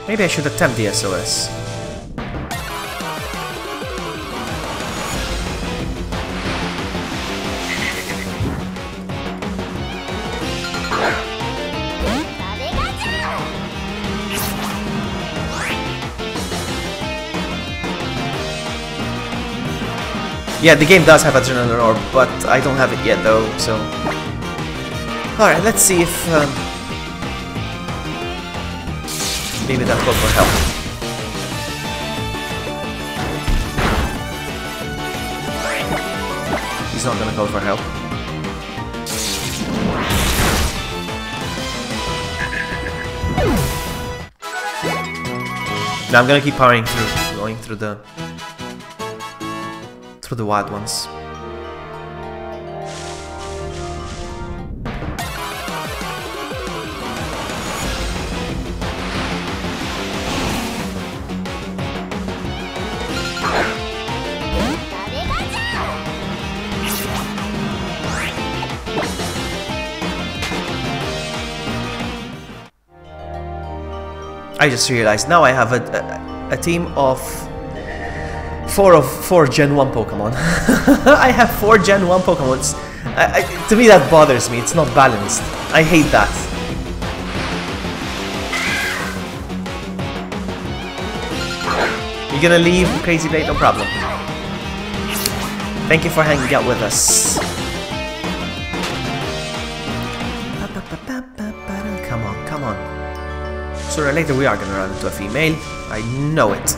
Maybe I should attempt the SOS. Yeah, the game does have Adrenaline Orb, but I don't have it yet though, so... Alright, let's see if... maybe they'll call for help. He's not gonna call for help. Now I'm gonna keep powering through, going through the wild ones. I just realized now I have a team of four Gen 1 Pokemon. I have 4 Gen 1 Pokemons. To me that bothers me, it's not balanced. I hate that. You're gonna leave, Crazy Blade? No problem. Thank you for hanging out with us. Come on, come on. Sooner or later we are gonna run into a female. I know it.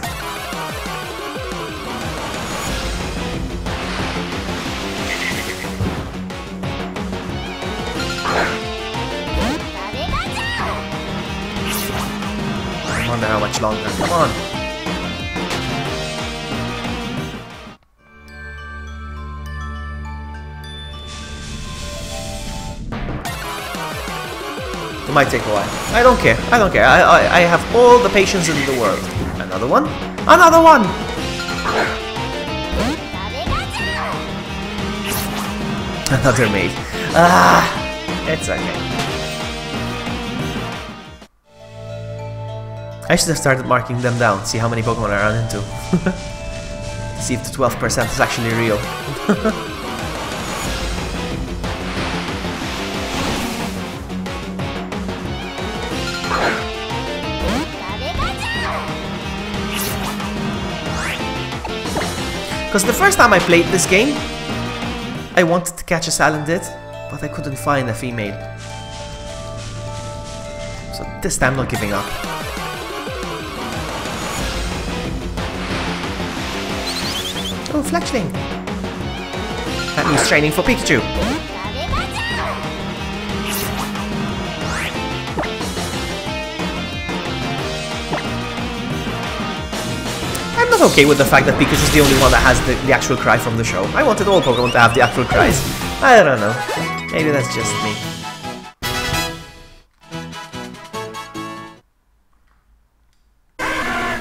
I wonder how much longer. Come on. It might take a while. I don't care. I don't care. I have all the patience in the world. Another one. Another one! Another mate. Ah! It's okay. I should have started marking them down. See how many Pokemon I run into. See if the 12% is actually real. Because the first time I played this game, I wanted to catch a Salandit, but I couldn't find a female. So this time, not giving up. Oh, Fletchling! That means training for Pikachu. I'm not okay with the fact that Pikachu is the only one that has the actual cry from the show. I wanted all Pokemon to have the actual cries. I don't know. Maybe that's just me.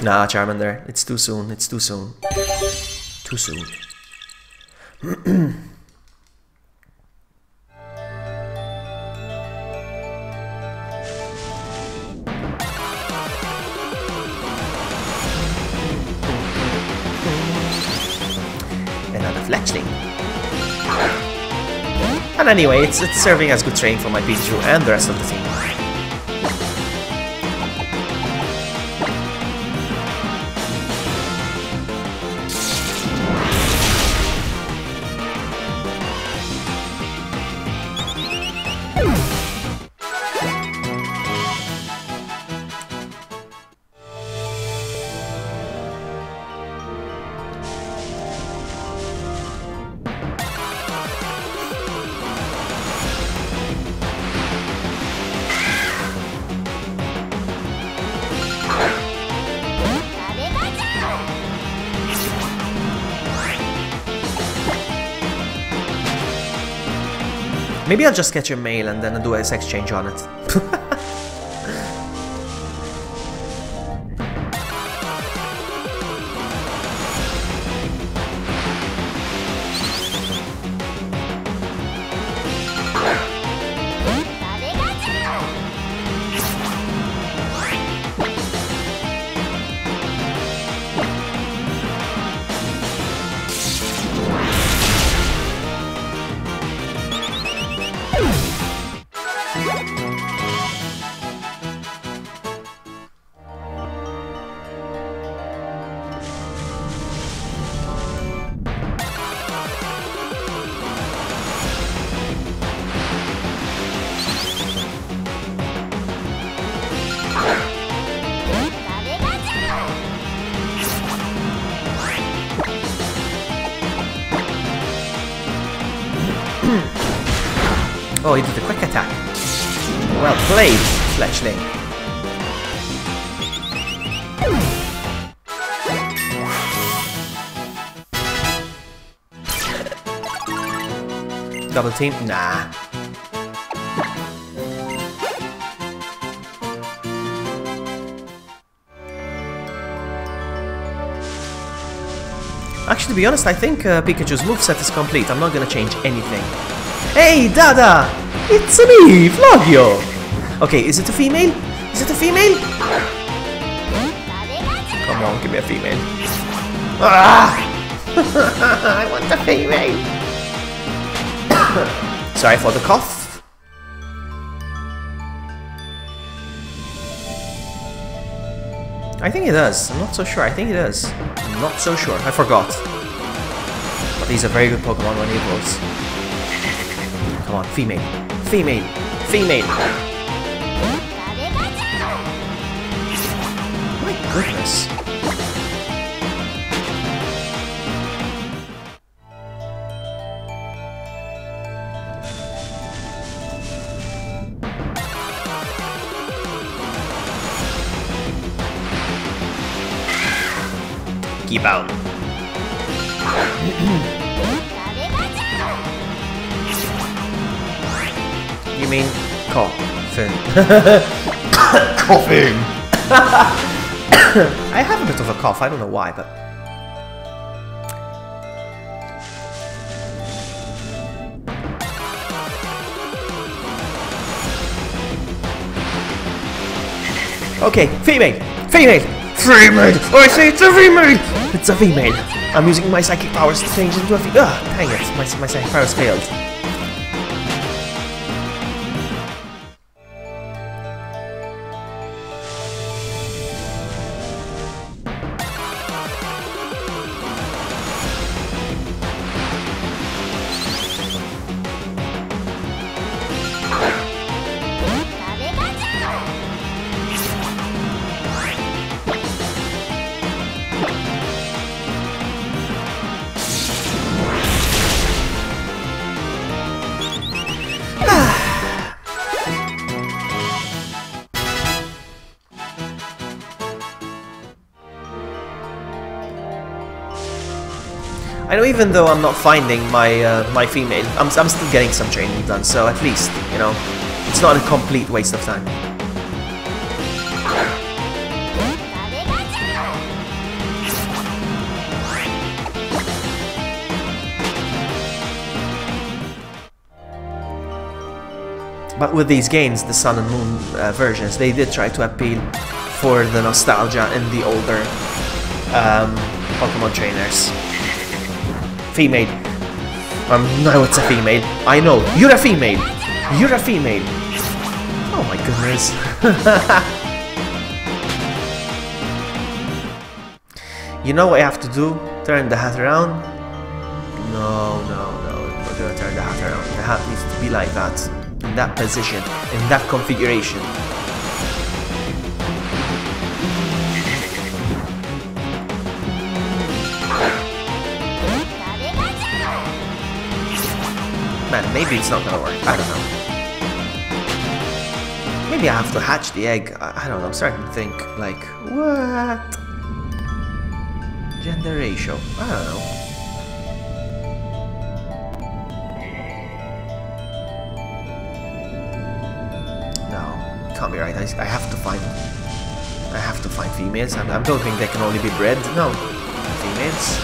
Nah, Charmander. It's too soon. It's too soon. Too soon. Fletchling. And anyway, it's serving as good training for my Pikachu and the rest of the team. Maybe I'll just catch a mail and then do a sex change on it. Oh, he did a quick attack. Well played, Fletchling. Double team? Nah. Actually, to be honest, I think Pikachu's moveset is complete. I'm not gonna change anything. Hey, Dada! It's me, Flogio! Okay, is it a female? Is it a female? Come on, give me a female. Ah! I want the female. Sorry for the cough. I think it does. I'm not so sure. I think it does. I'm not so sure. I forgot. But these are very good Pokemon when he evolves. Come on, female. Female. Female. My goodness. Keep out. You mean coffin? Coughing. I have a bit of a cough. I don't know why, but okay, female, female, female. I say it's a female. It's a female. I'm using my psychic powers to change into a female. Dang it, my psychic powers failed. I know even though I'm not finding my my female, I'm still getting some training done, so at least, you know, it's not a complete waste of time. But with these games, the Sun and Moon versions, they did try to appeal for the nostalgia in the older Pokemon trainers. Female. Now it's a female. I know. You're a female. You're a female. Oh my goodness. You know what I have to do? Turn the hat around? No, no, no. I'm not gonna turn the hat around. The hat needs to be like that. In that position. In that configuration. Man, maybe it's not gonna work. I don't know. Maybe I have to hatch the egg. I don't know. I'm starting to think, like, what? Gender ratio. I don't know. No, it can't be right. I have to find. I have to find females. I don't think they can only be bred. No, females.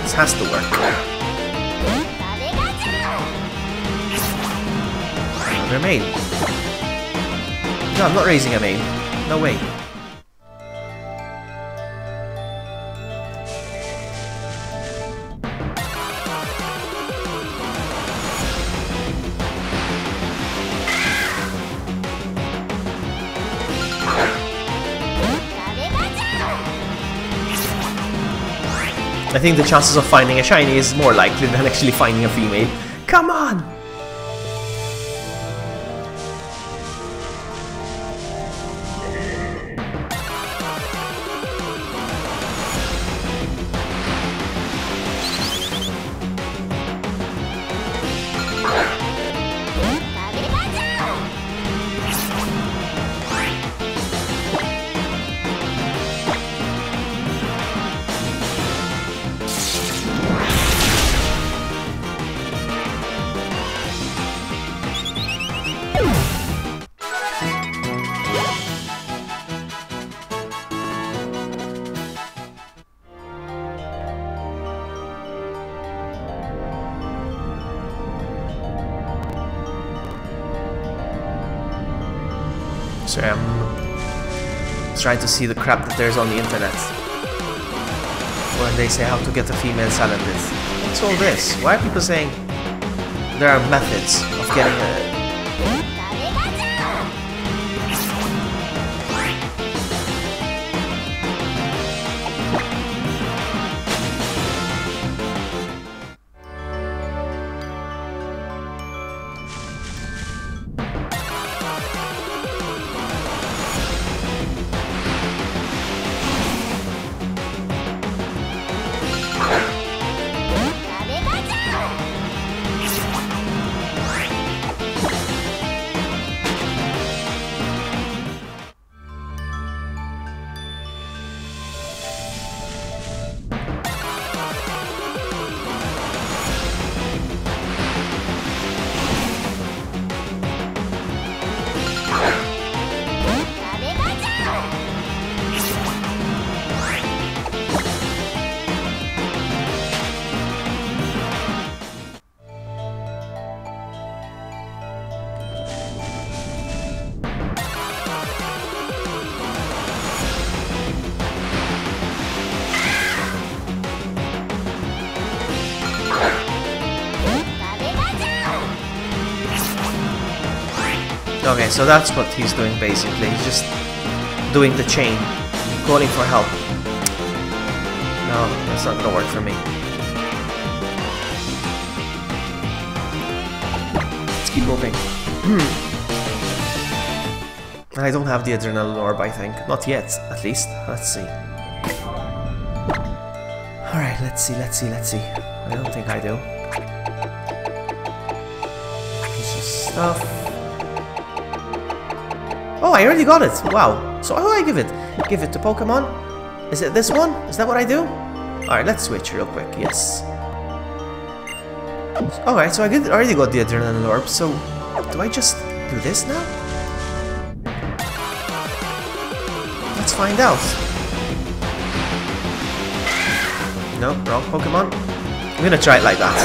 This has to work. Another male. No, I'm not raising a male. No way. I think the chances of finding a shiny is more likely than actually finding a female. Come on! Sorry, I'm trying to see the crap that there's on the internet. When they say how to get a female Salandit. What's all this? Why are people saying there are methods of getting a... Okay, so that's what he's doing basically. He's just doing the chain, calling for help. No, that's not gonna work for me. Let's keep moving. I don't have the adrenaline orb, I think. Not yet, at least. Let's see. Alright, let's see. I don't think I do. It's just stuff. Oh, I already got it! Wow. So how do I give it? Give it to Pokemon? Is it this one? Is that what I do? Alright, let's switch real quick. Yes. Alright, so I already got the Adrenaline Orb, so do I just do this now? Let's find out. No, wrong Pokemon. I'm gonna try it like that.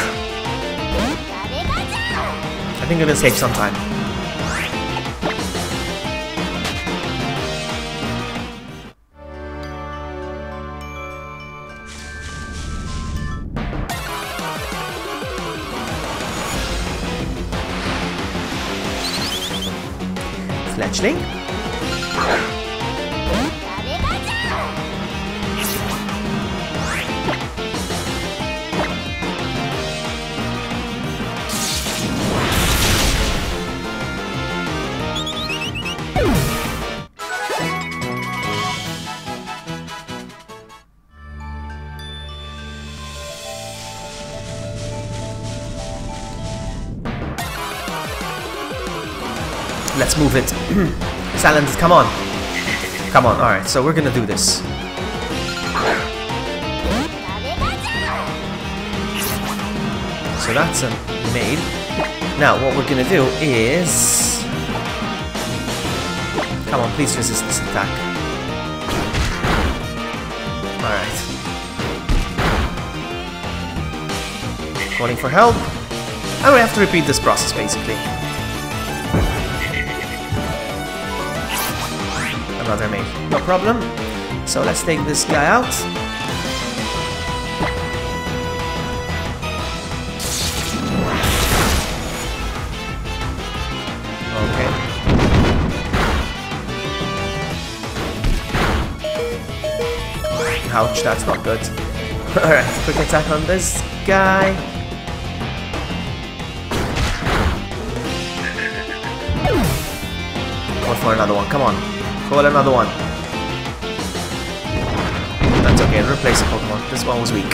I think it'll take some time. Fletchling. Let's move it. Salandit, come on. Come on, alright, so we're gonna do this. So that's a made. Now, what we're gonna do is... Come on, please resist this attack. Alright. Calling for help. And we have to repeat this process, basically. Another mate, no problem. So let's take this guy out. Okay. Ouch, that's not good. Alright, quick attack on this guy. Go for another one, come on. Call another one. That's okay, replace a Pokemon. This one was weak.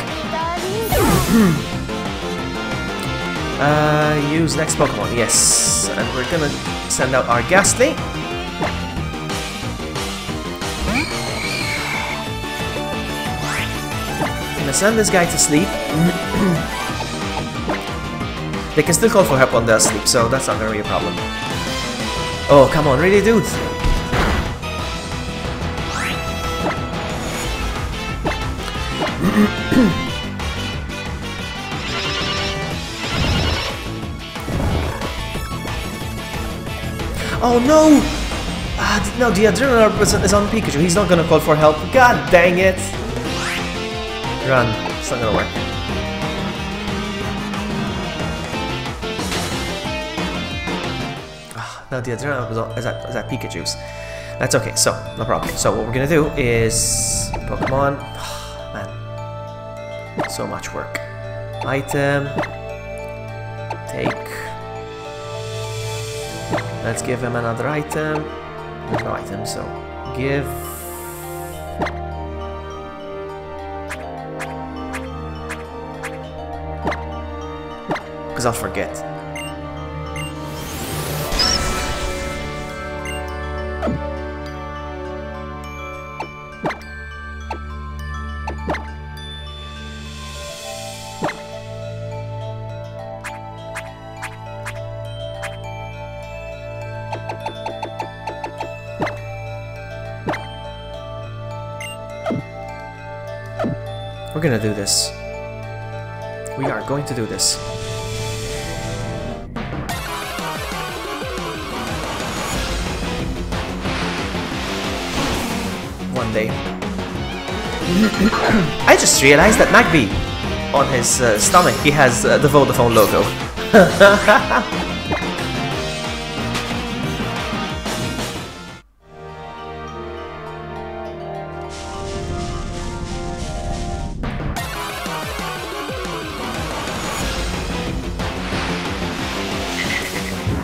Use next Pokemon, yes. And we're gonna send out our Ghastly. Gonna send this guy to sleep. They can still call for help on their sleep, so that's not gonna be a problem. Oh, come on, really, dude? Oh no! No, the Adrenaline Orb is on Pikachu. He's not gonna call for help. God dang it! Run. It's not gonna work. No, the Adrenaline Orb is at Pikachu's. That's okay, so, no problem. So what we're gonna do is... Pokemon... man. So much work. Item... Take... Let's give him another item. There's no item, so... Give... Because I'll forget. We're gonna do this. We are going to do this. One day. I just realized that Magby, on his stomach, he has the Vodafone logo.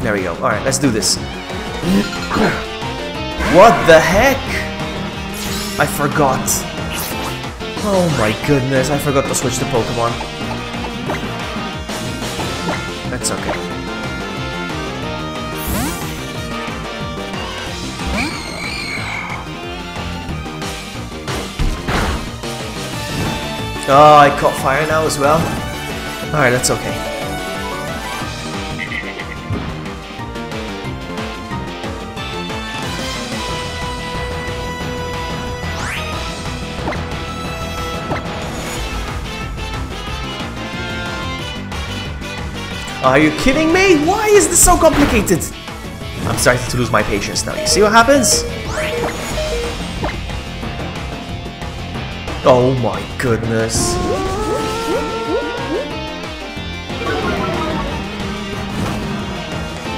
There we go. Alright, let's do this. What the heck? I forgot. Oh my goodness, I forgot to switch to Pokemon. That's okay. Oh, I caught fire now as well. Alright, that's okay. Are you kidding me? Why is this so complicated? I'm starting to lose my patience now. You see what happens? Oh my goodness.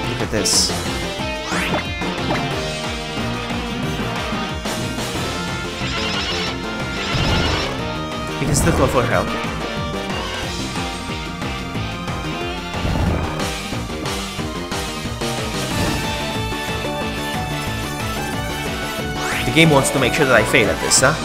Look at this. He can still call for help. The game wants to make sure that I fail at this, huh?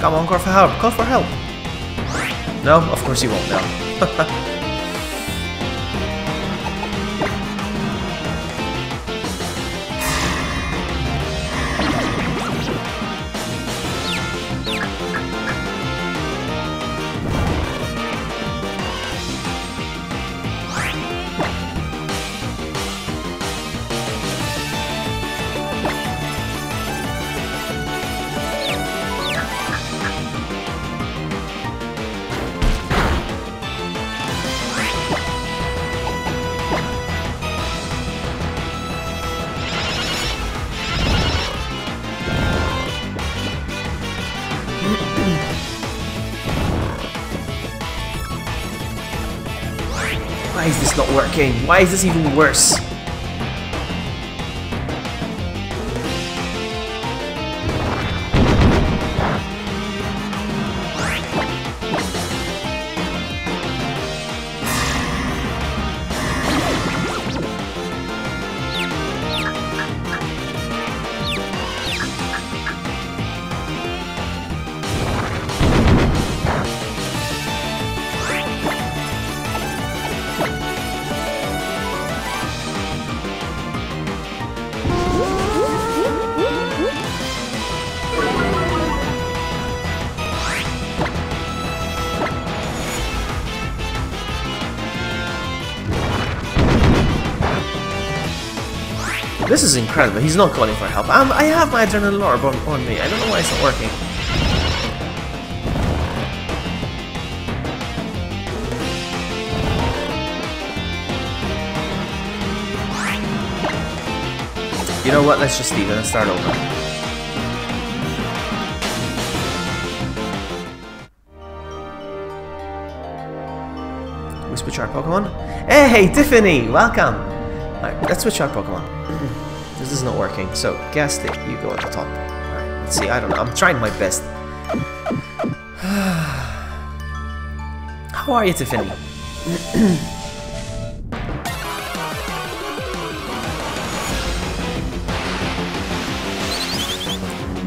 Come on, call for help! Call for help! No? Of course you won't now. Why is this not working? Why is this even worse? This is incredible. He's not calling for help. I have my adrenaline orb on me. I don't know why it's not working. You know what? Let's just leave it and start over. We switch our Pokemon. Hey, Tiffany! Welcome! Alright, let's switch our Pokemon. This is not working, so Ghastly, you go at the top. Alright, let's see, I don't know, I'm trying my best. How are you, Tiffany?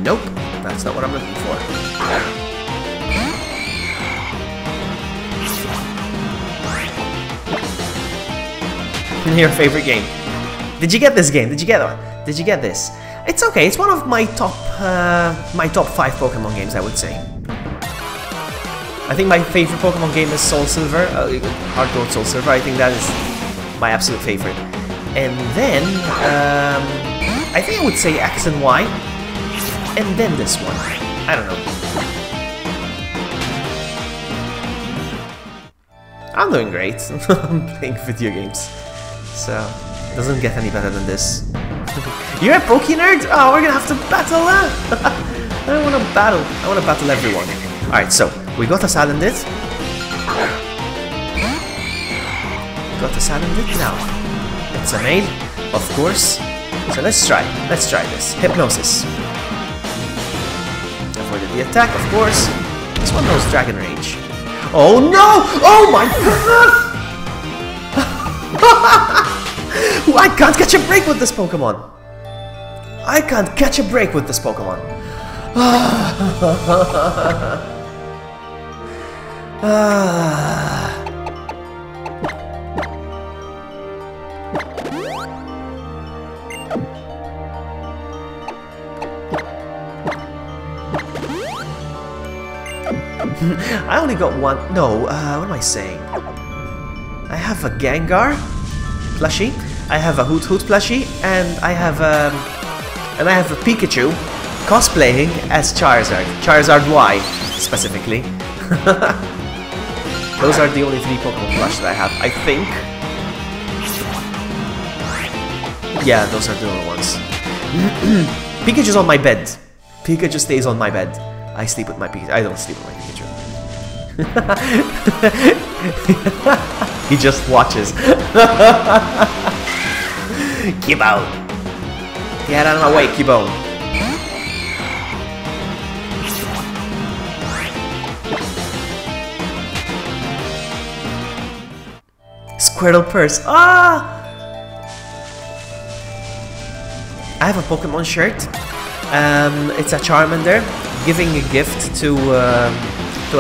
Nope, that's not what I'm looking for. Your favorite game. Did you get this game? Did you get it? Did you get this? It's okay. It's one of my top 5 Pokemon games, I would say. I think my favorite Pokemon game is Soul Silver, Heart Gold Soul Silver. I think that is my absolute favorite. And then I think I would say X and Y, and then this one. I don't know. I'm doing great. I'm playing video games. So, it doesn't get any better than this. You're a Poké-Nerd? Oh, we're gonna have to battle, huh? I don't wanna battle. I wanna battle everyone. Alright, so, we got a Salandit. Got a Salandit now. It's a male, of course. So let's try this. Hypnosis. Avoided the attack, of course. This one knows Dragon Rage. Oh no! Oh my goodness! I can't catch a break with this Pokemon! I can't catch a break with this Pokemon! I only got one. No, what am I saying? I have a Gengar plushie. I have a Hoot Hoot plushie, and I have a Pikachu cosplaying as Charizard. Charizard Y, specifically. Those are the only 3 Pokemon plush that I have, I think. Yeah, those are the only ones. Pikachu's on my bed. Pikachu stays on my bed. I sleep with my Pikachu. I don't sleep with my Pikachu. He just watches. Cubone! Get out of my way, Cubone! Squirtle Purse! Ah! I have a Pokemon shirt. It's a Charmander giving a gift to a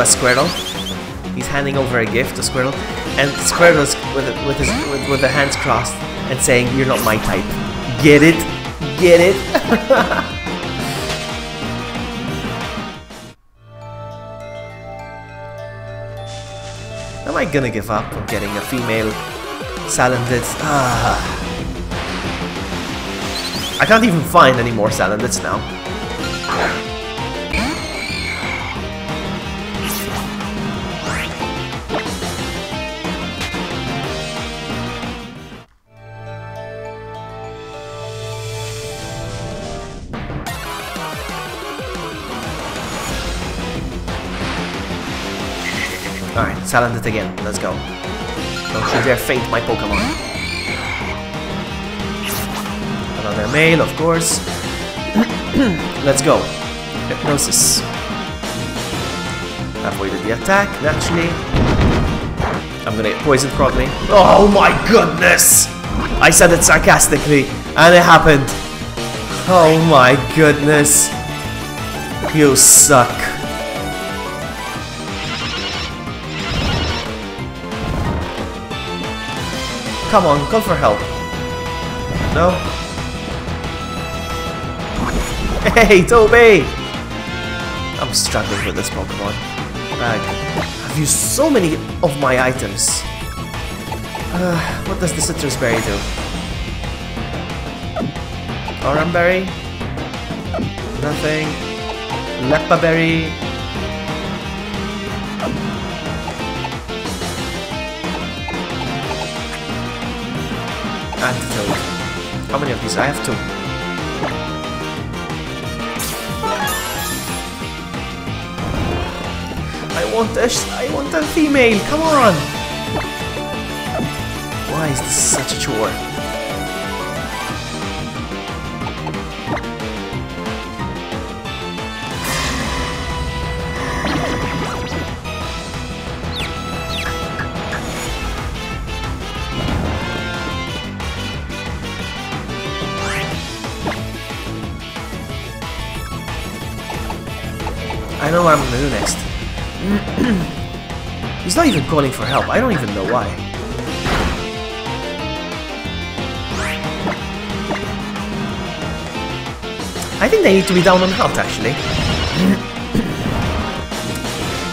Squirtle. He's handing over a gift to Squirtle, and Squirtle's with the hands crossed and saying, "You're not my type." Get it? Get it? Am I gonna give up on getting a female Salandit? I can't even find any more Salandits now. Alright, Salandit again. Let's go. Don't you dare faint my Pokemon. Another male, of course. Let's go. Hypnosis. Avoided the attack, naturally. I'm gonna get poisoned probably. Oh my goodness! I said it sarcastically, and it happened. Oh my goodness. You suck. Come on, call for help. No? Hey, Toby! I'm struggling with this Pokemon. I've used so many of my items. What does the Citrus Berry do? Oranberry. Nothing. Leppa berry. Antidote. How many of these? I have 2. I want a female. Come on. Why is this such a chore? I know what I'm gonna do next. He's not even calling for help. I don't even know why. I think they need to be down on health, actually.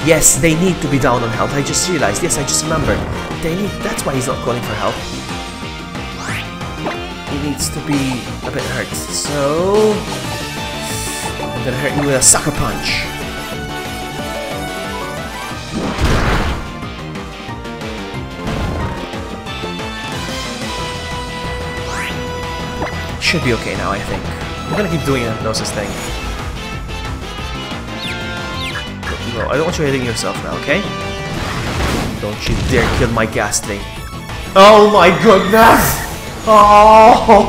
Yes, they need to be down on health. I just realized. Yes, I just remembered. They need. That's why he's not calling for help. He needs to be a bit hurt. So I'm gonna hurt you with a sucker punch. Should be okay now, I think. I'm gonna keep doing a hypnosis thing. No, I don't want you hitting yourself now, okay? Don't you dare kill my Ghastly. Oh my goodness! Oh,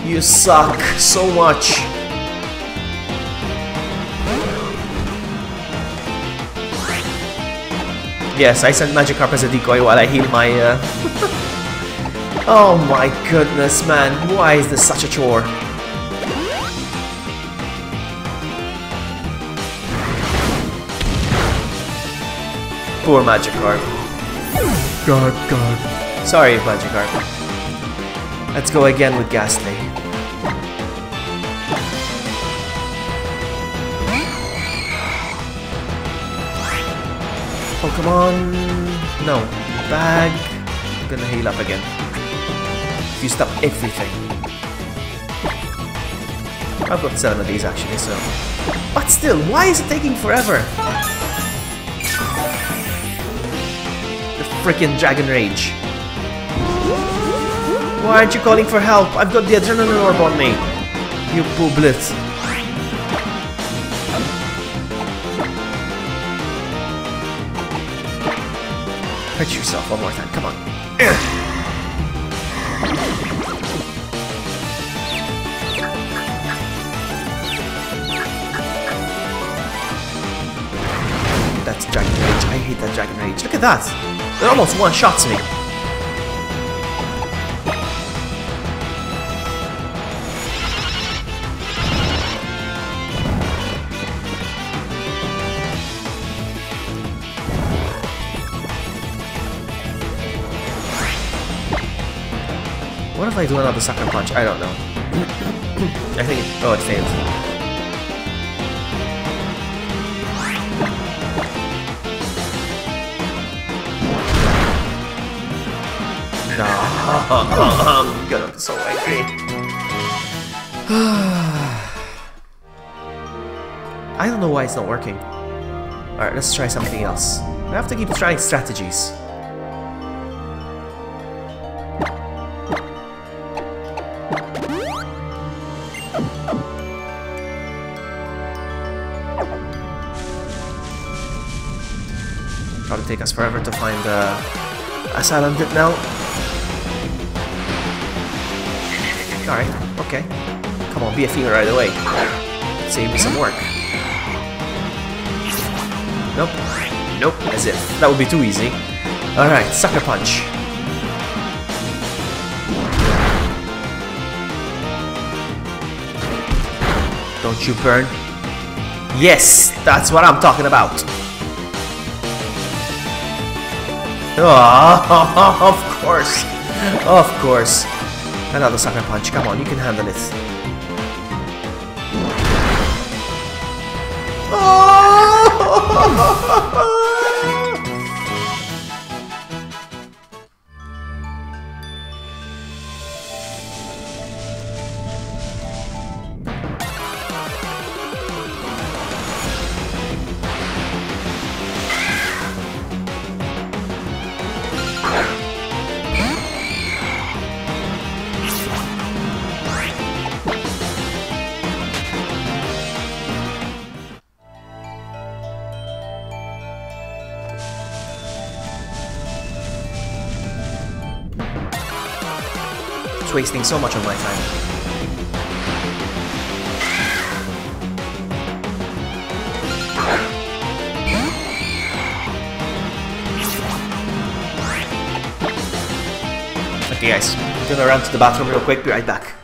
you suck so much. Yes, I sent Magikarp as a decoy while I heal my Oh my goodness, man. Why is this such a chore? Poor Magikarp. God. Sorry, Magikarp. Let's go again with Ghastly. Oh, come on. No. Bag. I'm gonna heal up again. If you stop everything. I've got 7 of these actually, so. But still, why is it taking forever? The freaking Dragon Rage. Why aren't you calling for help? I've got the Adrenaline Orb on me. You booblet. Hurt yourself one more time, come on. That's Dragon Rage. I hate that Dragon Rage. Look at that! It almost one-shots me. What if I do another Sucker Punch? I don't know. I think it... Oh, it failed. I'm gonna be so angry. I don't know why it's not working. Alright, let's try something else. I have to keep trying strategies. Probably take us forever to find a silent dip now. Alright, okay. Come on, be a female right away. Save me some work. Nope. Nope, as if. That would be too easy. Alright, Sucker Punch. Don't you burn? Yes, that's what I'm talking about. Oh, of course. Of course. Another Sucker Punch. Come on, you can handle it. Oh! It's wasting so much of my time. Okay guys, I'm gonna run to the bathroom real quick, be right back.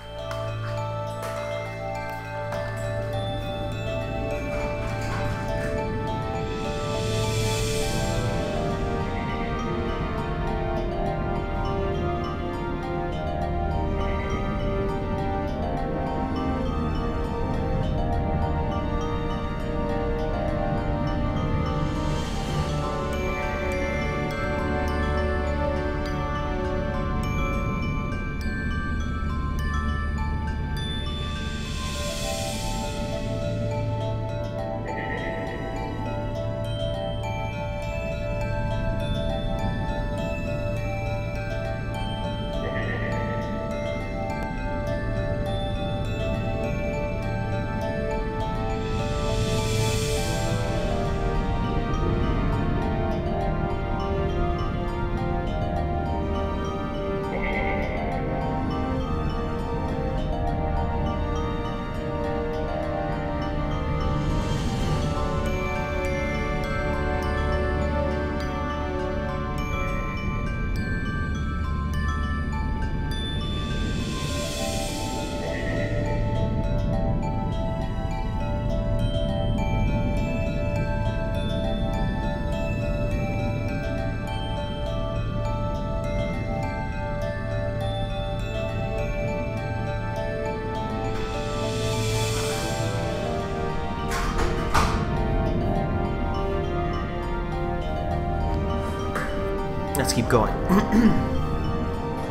Let's keep going.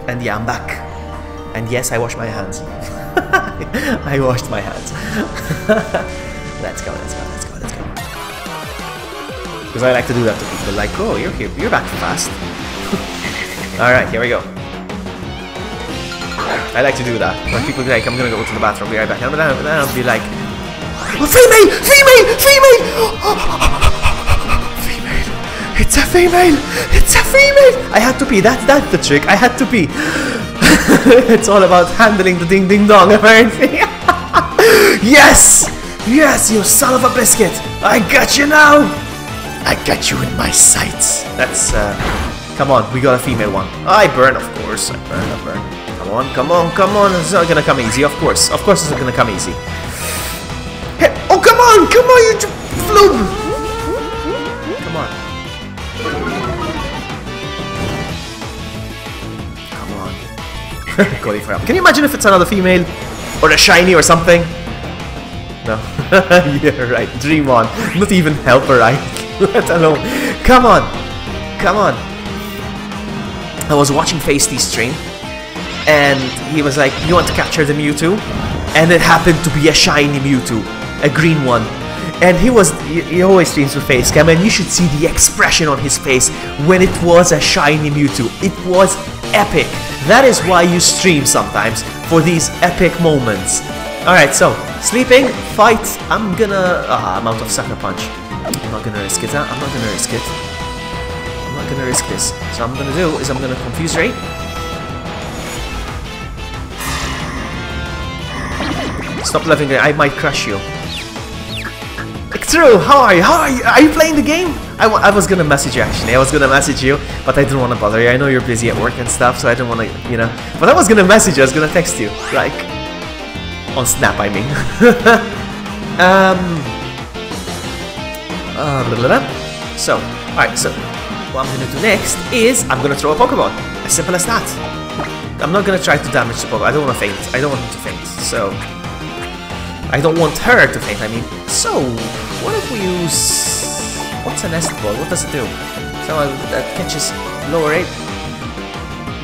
And yeah, I'm back. And yes, I washed my hands. I washed my hands. Let's go, let's go, let's go, let's go. Because I like to do that to people, like, oh, you're here, you're back fast. Alright, here we go. I like to do that. When people be like, I'm gonna go to the bathroom, be right back. And then I'll be like, oh, female! Female! Female! It's a female! It's a female! I had to pee. That's the trick. I had to pee. It's all about handling the ding ding dong, apparently. Yes! Yes, you son of a biscuit! I got you now! I got you in my sights. That's, come on, we got a female one. I burn, of course. I burn, I burn. Come on, come on, come on. It's not gonna come easy, of course. Of course it's not gonna come easy. Hey, oh, come on! Come on, you flew! Come on. Going for help. Can you imagine if it's another female? Or a shiny or something? No. Yeah, right. Dream on. Not even help her, right? Let alone. Come on. Come on. I was watching Feisty's stream. And he was like, you want to capture the Mewtwo? And it happened to be a shiny Mewtwo. A green one. And he always streams with Facecam, and you should see the expression on his face when it was a shiny Mewtwo. It was epic. That is why you stream sometimes, for these epic moments. Alright, so, sleeping, fight, I'm out of Sucker Punch. I'm not gonna risk it, huh? I'm not gonna risk it. I'm not gonna risk this. So what I'm gonna do is I'm gonna Confuse Ray. Stop loving it, I might crush you. True, how are you? How are you? Are you playing the game? I was gonna message you actually. I was gonna message you, but I didn't want to bother you. I know you're busy at work and stuff, so I didn't want to, you know. But I was gonna message you. I was gonna text you, like on Snap, I mean. So, alright. So, what I'm gonna do next is I'm gonna throw a Pokeball. As simple as that. I'm not gonna try to damage the Pokeball. I don't want to faint. I don't want him to faint. So. I don't want her to faint, I mean. So, what if we use... What's a Nest Ball? What does it do? So that catches lower rate.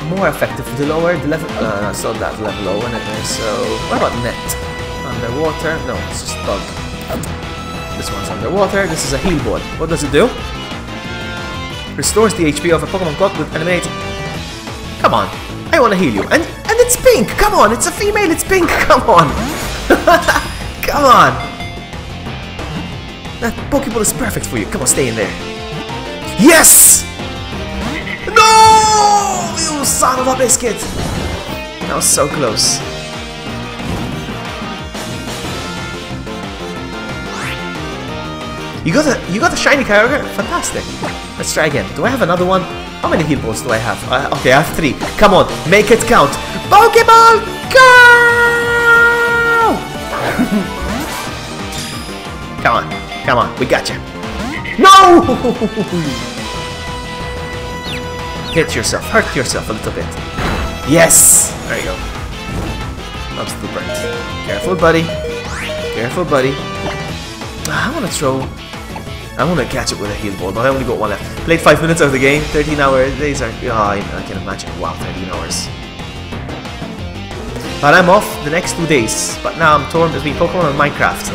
More effective the lower the level... it's not that level low anyway, so... What about Net? Underwater? No, it's just Bug. This one's underwater. This is a Heal Ball. What does it do? Restores the HP of a Pokemon caught with animated... Come on. I want to heal you. And it's pink! Come on! It's a female! It's pink! Come on! Come on! That Pokeball is perfect for you. Come on, stay in there. Yes! No! You son of a biscuit! That was so close. You got the shiny Kyogre? Fantastic. Let's try again. Do I have another one? How many heal balls do I have? Okay, I have 3. Come on, make it count. Pokeball, go! Come on, we got you. No! Hit yourself, hurt yourself a little bit. Yes! There you go. I'm still burnt. Careful, buddy. Careful, buddy. I want to catch it with a heal ball, but I only got 1 left. Played 5 minutes of the game, 13-hour days are... Oh, I can imagine. Wow, 13 hours. But I'm off the next 2 days. But now I'm torn between Pokemon and Minecraft.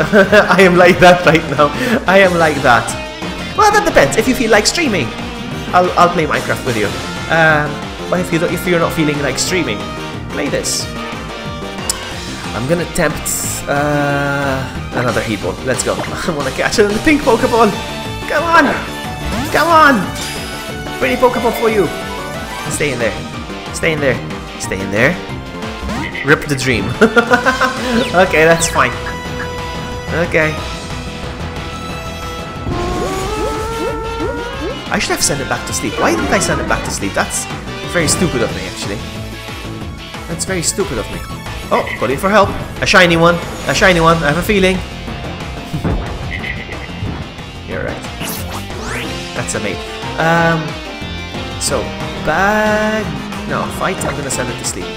I am like that right now. I am like that. Well, that depends. If you feel like streaming, I'll play Minecraft with you. But if you're not feeling like streaming, play this. I'm gonna attempt another heat ball. Let's go. I wanna catch it in the pink Pokeball. Come on! Come on! Pretty Pokeball for you. Stay in there. Stay in there. Stay in there. Rip the dream. Okay, that's fine. Okay. I should have sent it back to sleep. Why didn't I send it back to sleep? That's very stupid of me, actually. That's very stupid of me. Oh, calling for help. A shiny one. A shiny one. I have a feeling. You're right. That's a mate. So, bag... No, fight. I'm gonna send it to sleep.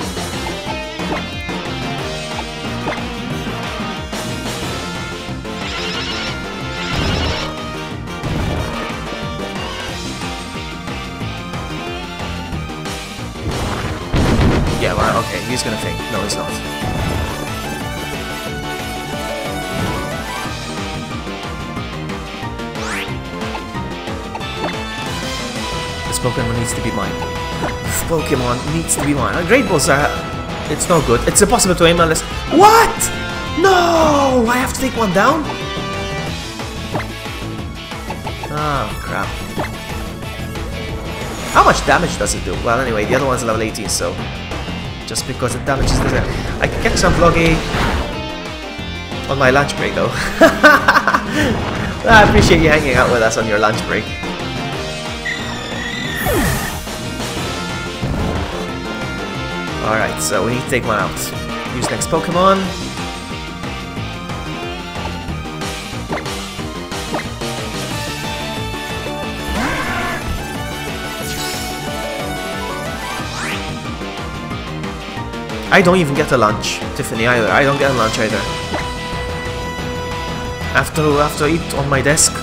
Yeah, well, okay, he's gonna faint. No, he's not. This Pokemon needs to be mine. This Pokemon needs to be mine. Great Balls are... It's no good. It's impossible to aim unless... What? No! I have to take one down? Oh, crap. How much damage does it do? Well, anyway, the other one's level 18, so... Just because it damages the... I can catch some Vloggy on my lunch break, though. Well, I appreciate you hanging out with us on your lunch break. Alright, so we need to take one out. Use next Pokemon. I don't even get a lunch, Tiffany, either. I don't get a lunch either. I have to eat on my desk.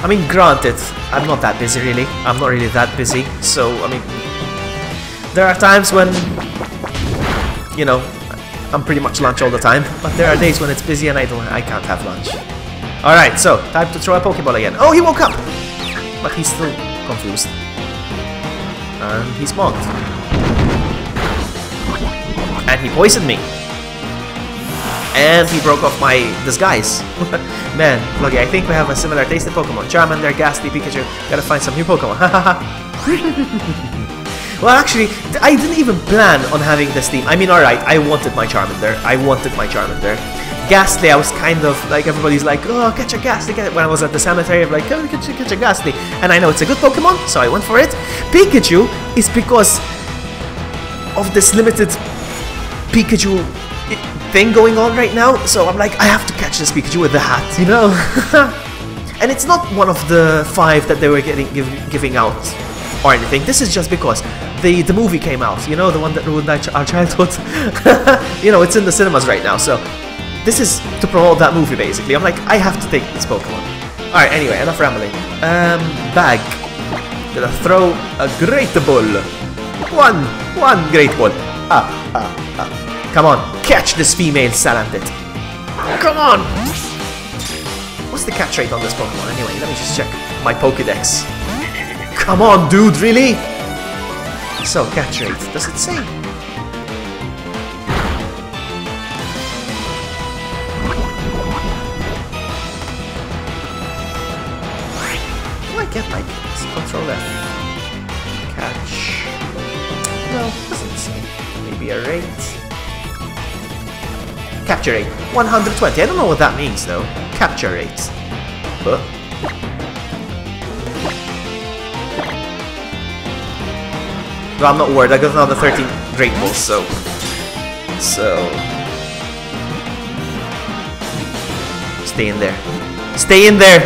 I mean, granted, I'm not that busy, really. I'm not really that busy, so, I mean... There are times when, you know, I'm pretty much lunch all the time, but there are days when it's busy and I can't have lunch. Alright, so, time to throw a Pokeball again. Oh, he woke up! But he's still confused. And he's mocked. And he poisoned me. And he broke off my disguise. Man, Vloggy, I think we have a similar taste in Pokemon. Charmander, Ghastly, Pikachu. Gotta find some new Pokemon. Well, actually, I didn't even plan on having this team. I mean, alright, I wanted my Charmander. Ghastly, I was kind of like, everybody's like, oh, catch a Ghastly. When I was at the cemetery, I'm like, oh, catch a Ghastly. And I know it's a good Pokemon, so I went for it. Pikachu is because of this limited Pikachu thing going on right now. So I'm like, I have to catch this Pikachu with the hat, you know? And it's not one of the 5 that they were giving out or anything. This is just because the movie came out, you know, the one that ruined our childhood. You know, it's in the cinemas right now, so this is to promote that movie, basically. I'm like, I have to take this Pokemon. Alright, anyway, enough rambling. Bag. Gonna throw a Great Ball. One Great Ball. Come on, catch this female Salandit. Come on! What's the catch rate on this Pokemon anyway? Let me just check my Pokedex. Come on, dude, really? So, catch rate, does it say? Do I get like Control F? Catch. No, doesn't say. Maybe a rate. Capture rate 120. I don't know what that means though. Capture rate. Huh? No, I'm not worried. I got another 13 Great Balls, so. Stay in there. Stay in there!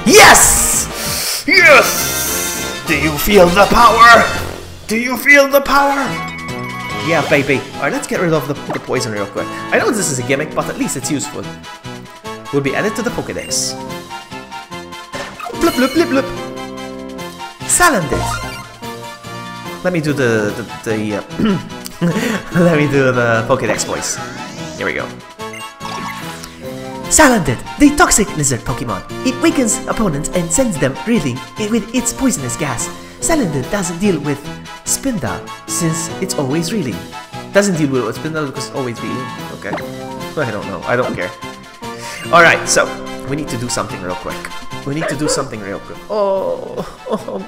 Yes! Yes! Do you feel the power? Do you feel the power? Yeah, baby. Alright, let's get rid of the poison real quick. I know this is a gimmick, but at least it's useful. Will be added to the Pokédex. Bloop, bloop, bloop, bloop. Salandit. Let me do the let me do the Pokédex voice. Here we go. Salandit, the toxic lizard Pokemon. It weakens opponents and sends them reeling with its poisonous gas. Salandit doesn't deal with Spinda since it's always reeling. Doesn't deal with Spinda because it's always reeling. Okay. I don't know. I don't care. Alright, so we need to do something real quick. We need to do something real quick. Oh,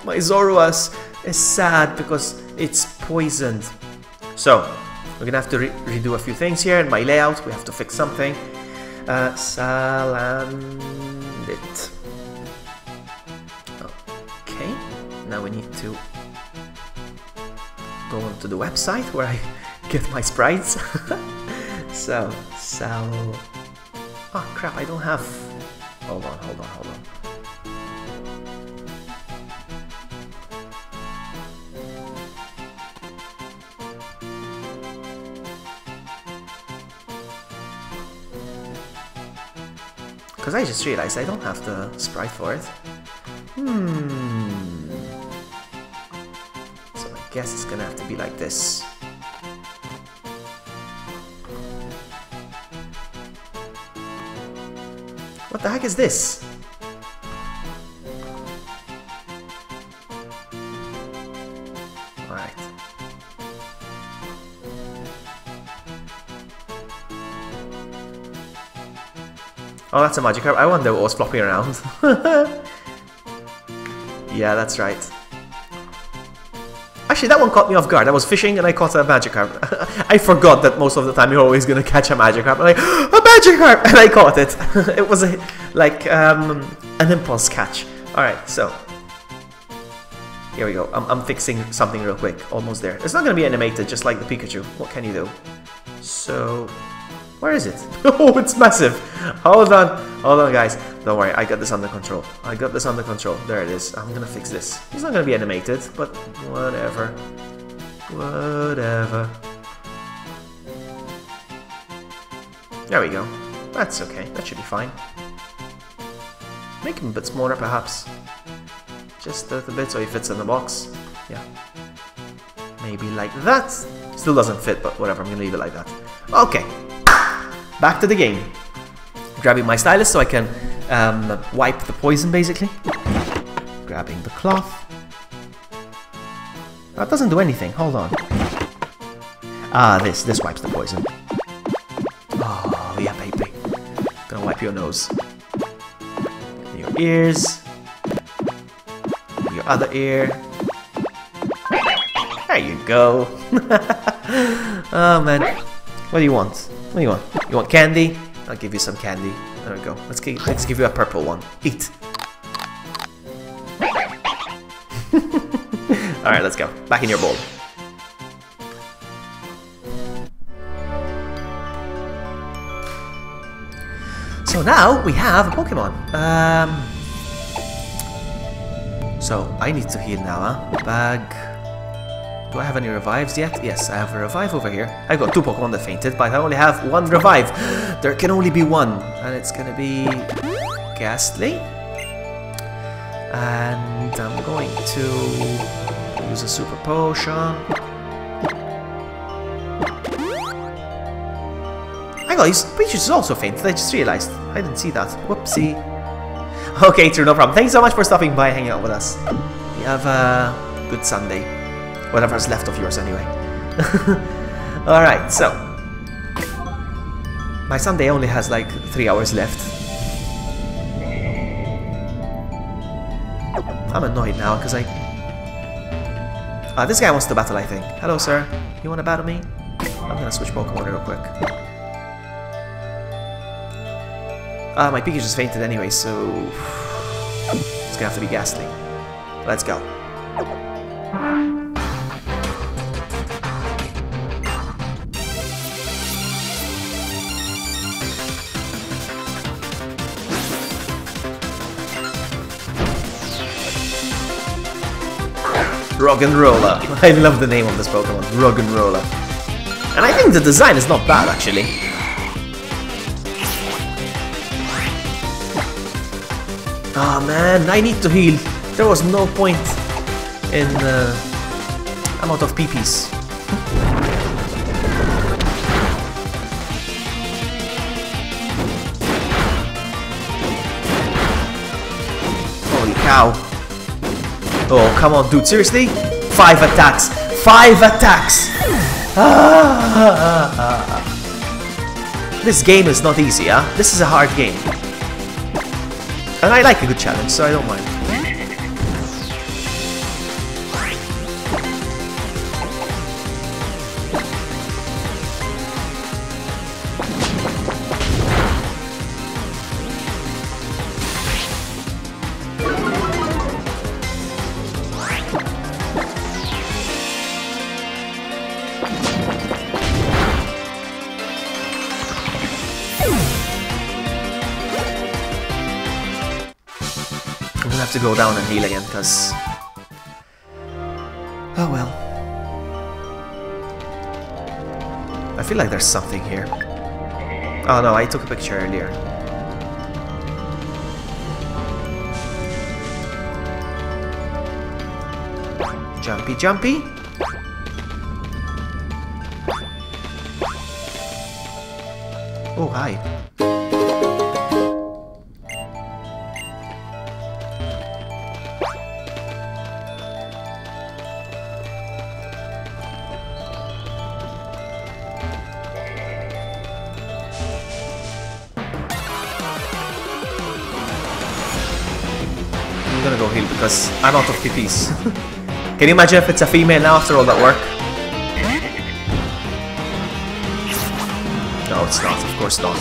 my Zoroark is sad because it's poisoned. So, we're gonna have to redo a few things here in my layout. We have to fix something. Salandit. Okay, now we need to go onto the website where I get my sprites. So, oh crap, I don't have... Hold on. Because I just realized I don't have the sprite for it. So I guess it's gonna have to be like this. What the heck is this? Alright. Oh, that's a Magikarp. I wonder what was flopping around. Yeah, that's right. Actually, that one caught me off guard. I was fishing and I caught a Magikarp. I forgot that most of the time you're always going to catch a Magikarp. I'm like, a Magikarp! And I caught it. It was like an impulse catch. Alright, so. Here we go. I'm fixing something real quick. Almost there. It's not going to be animated just like the Pikachu. What can you do? So... Where is it? Oh, it's massive! Hold on guys. Don't worry, I got this under control. There it is. I'm gonna fix this. It's not gonna be animated, but whatever. There we go. That's okay, that should be fine. Make him a bit smaller perhaps. Just a little bit so he fits in the box. Yeah. Maybe like that. Still doesn't fit, but whatever, I'm gonna leave it like that. Okay. Back to the game. Grabbing my stylus so I can wipe the poison, basically. Grabbing the cloth. That doesn't do anything. Hold on. Ah, this wipes the poison. Oh, yeah, baby. Gonna wipe your nose. Your ears. Your other ear. There you go. Oh, man. What do you want? What do you want? You want candy? I'll give you some candy. There we go. Let's give you a purple one. Eat. Alright, let's go. Back in your bowl. So now we have a Pokemon. So I need to heal now, huh? Bag. Do I have any revives yet? Yes, I have a revive over here. I've got 2 Pokemon that fainted, but I only have 1 revive. There can only be 1, and it's gonna be Ghastly. And I'm going to use a Super Potion. I got these Peaches is also fainted. I just realized. I didn't see that. Whoopsie. Okay, true, no problem. Thanks so much for stopping by, hanging out with us. You have a good Sunday. Whatever's left of yours, anyway. Alright, so. My Sunday only has like 3 hours left. I'm annoyed now because This guy wants to battle, I think. Hello, sir. You want to battle me? I'm gonna switch Pokemon real quick. My Pikachu just fainted anyway, so... it's gonna have to be Ghastly. Let's go. Roggenrola. I love the name of this Pokemon, Roggenrola. And I think the design is not bad, actually. Ah, man, I need to heal. There was no point in... I'm out of PPs. Holy cow. Oh, come on, dude. Seriously? 5 attacks. 5 attacks! This game is not easy, huh? This is a hard game. And I like a good challenge, so I don't mind. I'm gonna have to go down and heal again, because... oh well. I feel like there's something here. Oh no, I took a picture earlier. Jumpy, jumpy. Oh, hi. I'm gonna go heal because I'm out of PPs. Can you imagine if it's a female now after all that work? No, it's not. Of course not.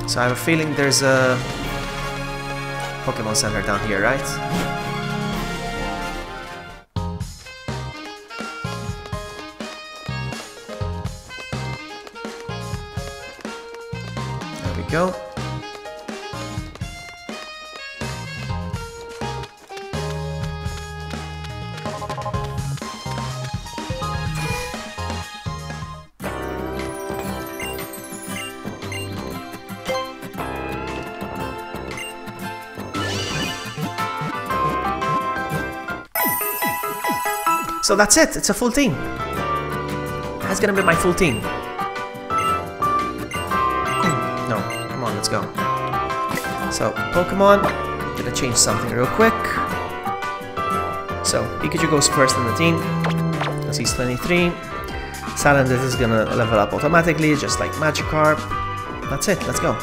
So I have a feeling there's a Pokemon Center down here, right? There we go. So that's it, it's a full team. That's gonna be my full team. No, come on, let's go. So, Pokemon, I'm gonna change something real quick. So, Pikachu goes first in the team, because he's 23. Salandit is gonna level up automatically, just like Magikarp. That's it, let's go.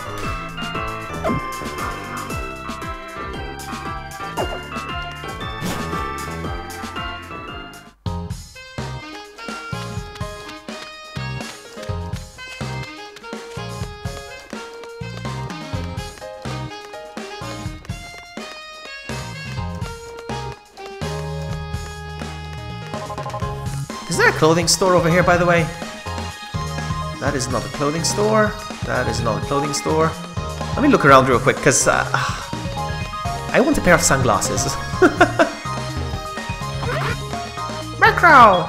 Is there a clothing store over here, by the way? That is not a clothing store. That is not a clothing store. Let me look around real quick, because I want a pair of sunglasses. Macro!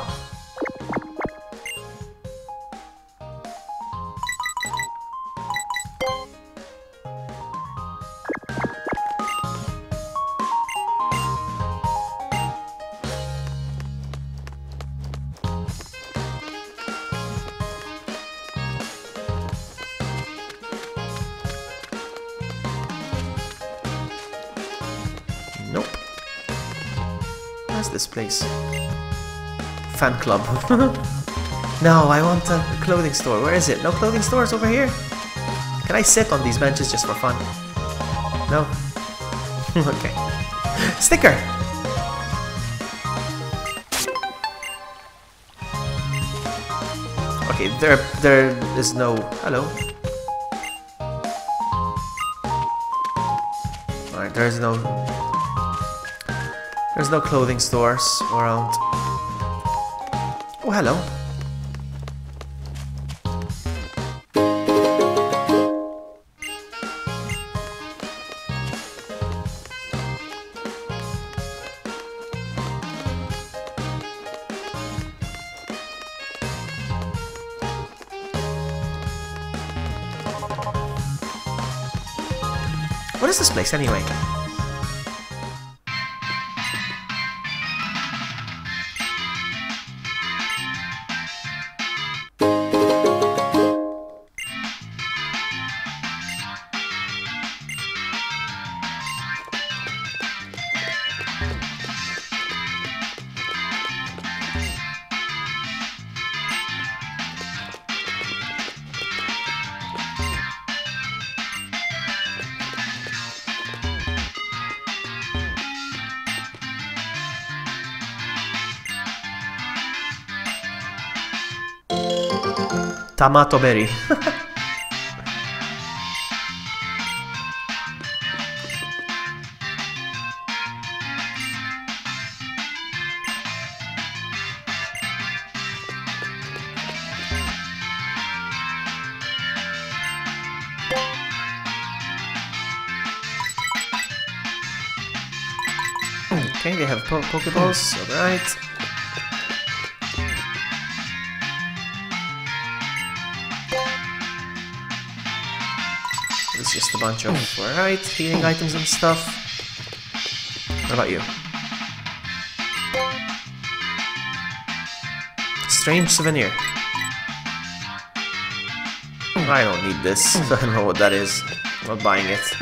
Nope. is this place? Fan club. No, I want a clothing store. Where is it? No clothing stores over here? Can I sit on these benches just for fun? No? Okay. Sticker! Okay, there is no... Hello. Alright, there's no clothing stores around. Oh, hello. What is this place anyway? Tomato berry. Okay, they have Pokeballs, alright. It's just a bunch of, alright, healing items and stuff. What about you? Strange souvenir. I don't need this. I don't know what that is. I'm not buying it.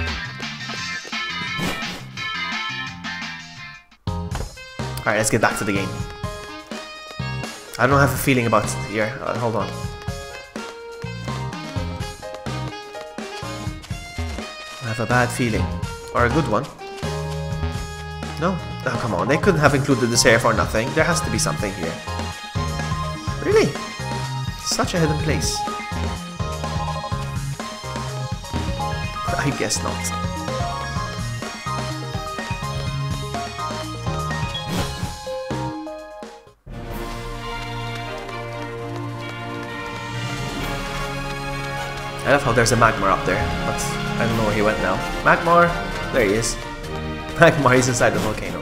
Alright, let's get back to the game. I don't have a feeling about it here. Hold on. I have a bad feeling. Or a good one. No? Oh, come on. They couldn't have included this here for nothing. There has to be something here. Really? Such a hidden place. I guess not. I love how there's a Magmar up there, but I don't know where he went now. Magmar! There he is. Magmar is inside the volcano.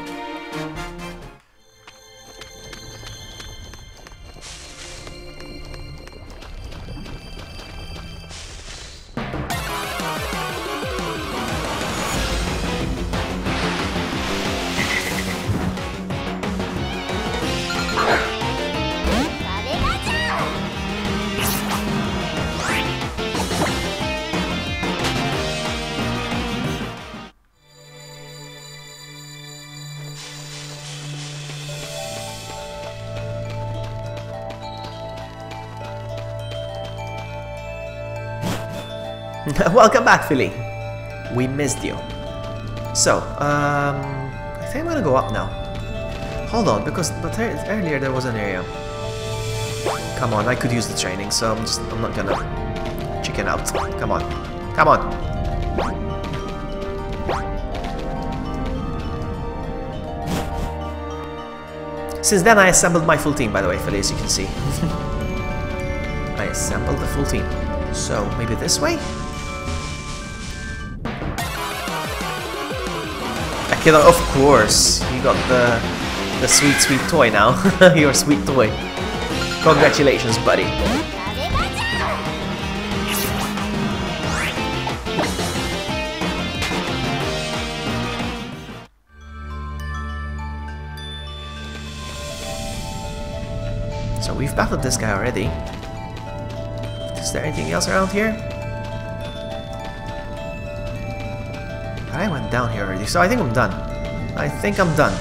Welcome back, Philly. We missed you. So, I think I'm gonna go up now. Hold on, but earlier there was an area. Come on, I could use the training, so I'm not gonna chicken out. Come on, come on. Since then, I assembled my full team, by the way, Philly, as you can see. I assembled the full team. So, maybe this way? Akira, of course, you got the sweet, sweet toy now. Your sweet toy. Congratulations, buddy. So we've battled this guy already. Is there anything else around here? I went down here already, so I think I'm done. I think I'm done.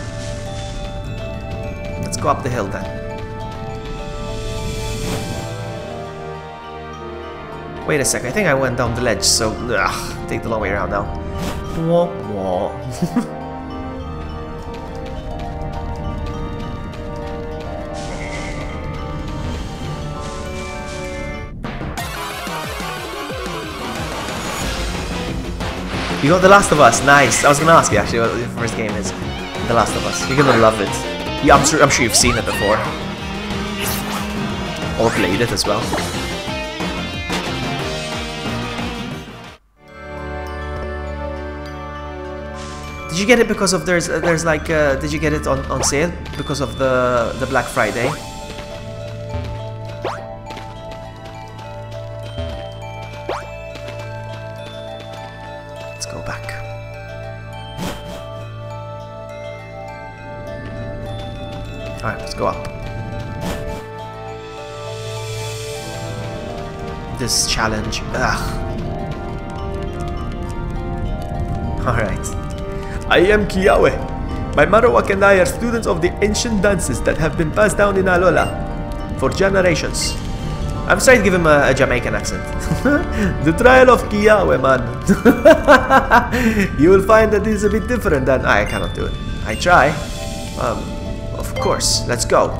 go up the hill then. Wait a sec, I think I went down the ledge, so take the long way around now. Wah, wah. You got The Last of Us, nice. I was gonna ask you actually what your first game is. The Last of Us. You're gonna love it. Yeah, I'm sure you've seen it before. Or played it as well. Did you get it because of there's like did you get it on sale because of the Black Friday? Let's go back. All right, let's go up. This challenge. All right. I am Kiawe. My Marowak and I are students of the ancient dances that have been passed down in Alola for generations. I'm starting to give him a Jamaican accent. The trial of Kiawe, man. You will find that it is a bit different than... I cannot do it. I try. Of course. Let's go.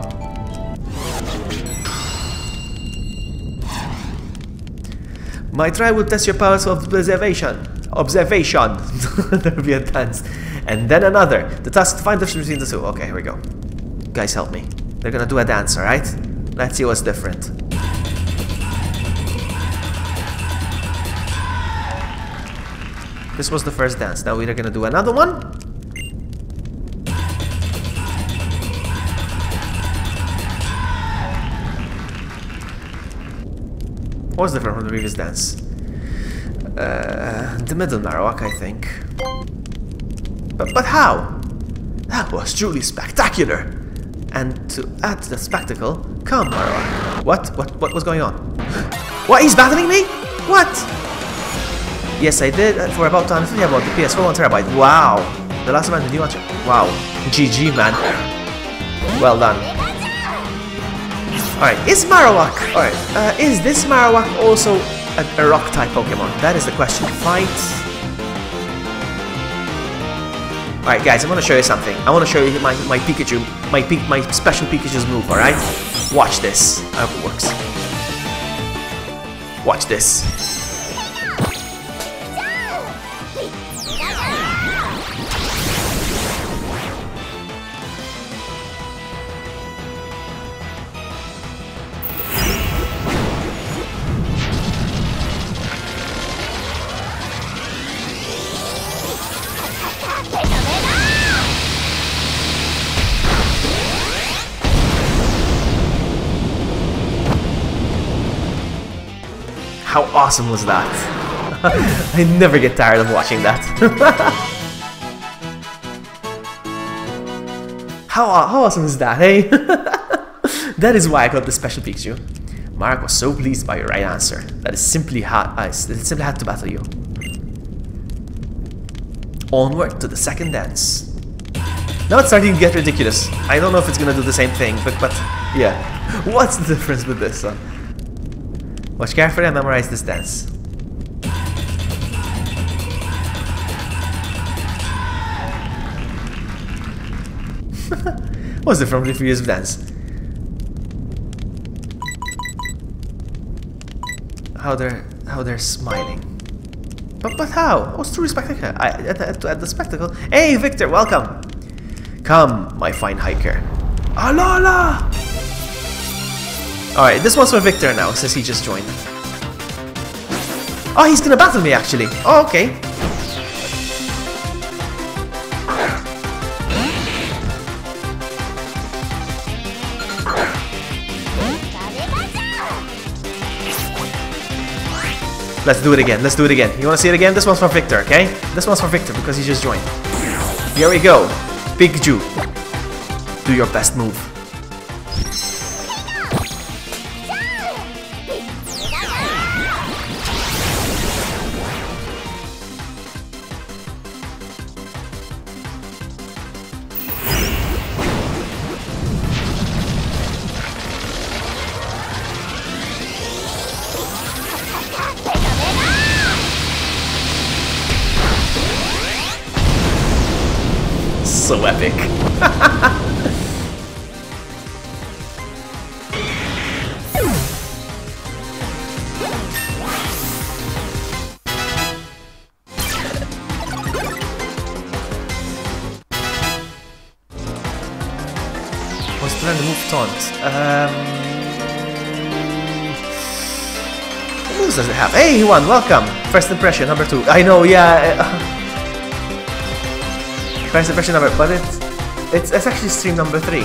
My trial will test your powers of observation. There will be a dance. And then another. The task to find the difference between the two. Okay, here we go. Guys, help me. They're gonna do a dance, alright? Let's see what's different. This was the first dance. Now we're gonna do another one. What was different from the previous dance? The middle Marowak, I think. But how? That was truly spectacular! And to add to the spectacle, come Marowak. What was going on? What? He's battling me? What? Yes, I did for about 250 about the PS4 1TB. Wow! The last man, the new one. Wow. GG, man. Well done. Alright, is Marowak... Alright, is this Marowak also a rock-type Pokemon? That is the question. Fight... Alright guys, I want to show you something. I want to show you my Pikachu, my special Pikachu's move, alright? Watch this. I hope it works. Watch this. How awesome was that? I never get tired of watching that. How awesome is that, hey? That is why I got the special Pikachu. Mark was so pleased by your right answer that it simply had to battle you. Onward to the second dance. Now it's starting to get ridiculous. I don't know if it's gonna do the same thing, but yeah. What's the difference with this one? Watch carefully and memorize this dance. What's different from the previous dance? How they're smiling. But how? What's truly spectacular? At the spectacle. Hey Victor, welcome. Come, my fine hiker. Alola! Alright, this one's for Victor now, since he just joined. Oh, he's gonna battle me actually. Oh, okay. Let's do it again. Let's do it again. You wanna see it again? This one's for Victor, okay? This one's for Victor because he just joined. Here we go. Pikachu. Do your best move. so epic. Was to learn the move taunt. What moves does it have? Hey, he won. Welcome. First impression number 2. I know, yeah. First impression number, but it's actually stream number 3.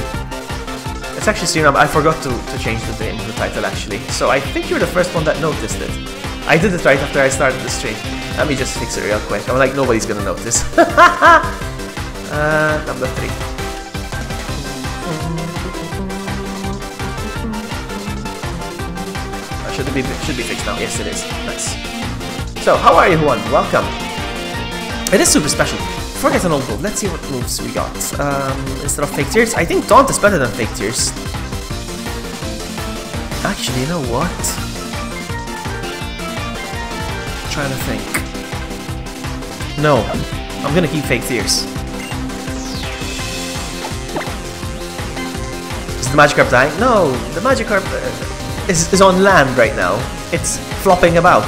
It's actually stream number. I forgot to change the name of the title actually. So I think you're the first one that noticed it. I did it right after I started the stream. Let me just fix it real quick. I'm like, nobody's gonna notice. Number 3. Should be fixed now. Yes, it is. Nice. So, how are you, everyone? Welcome. It is super special. Forget an old move. Let's see what moves we got. Instead of Fake Tears, I think Taunt is better than Fake Tears. Actually, you know what? I'm trying to think. No, I'm gonna keep Fake Tears. Is the Magikarp dying? No, the Magikarp is on land right now. It's flopping about.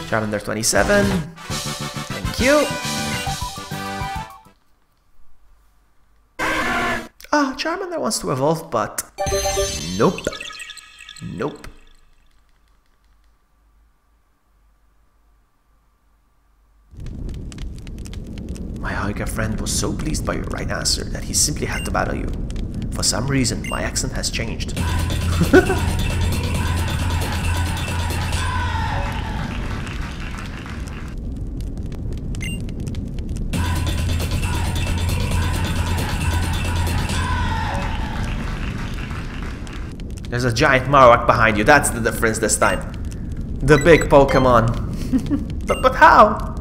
Charmander 27. Thank you. Ah, Charmander wants to evolve, but nope. Nope. My Hyga friend was so pleased by your right answer that he simply had to battle you. For some reason, my accent has changed. There's a giant Marowak behind you. That's the difference this time. The big Pokemon. but how?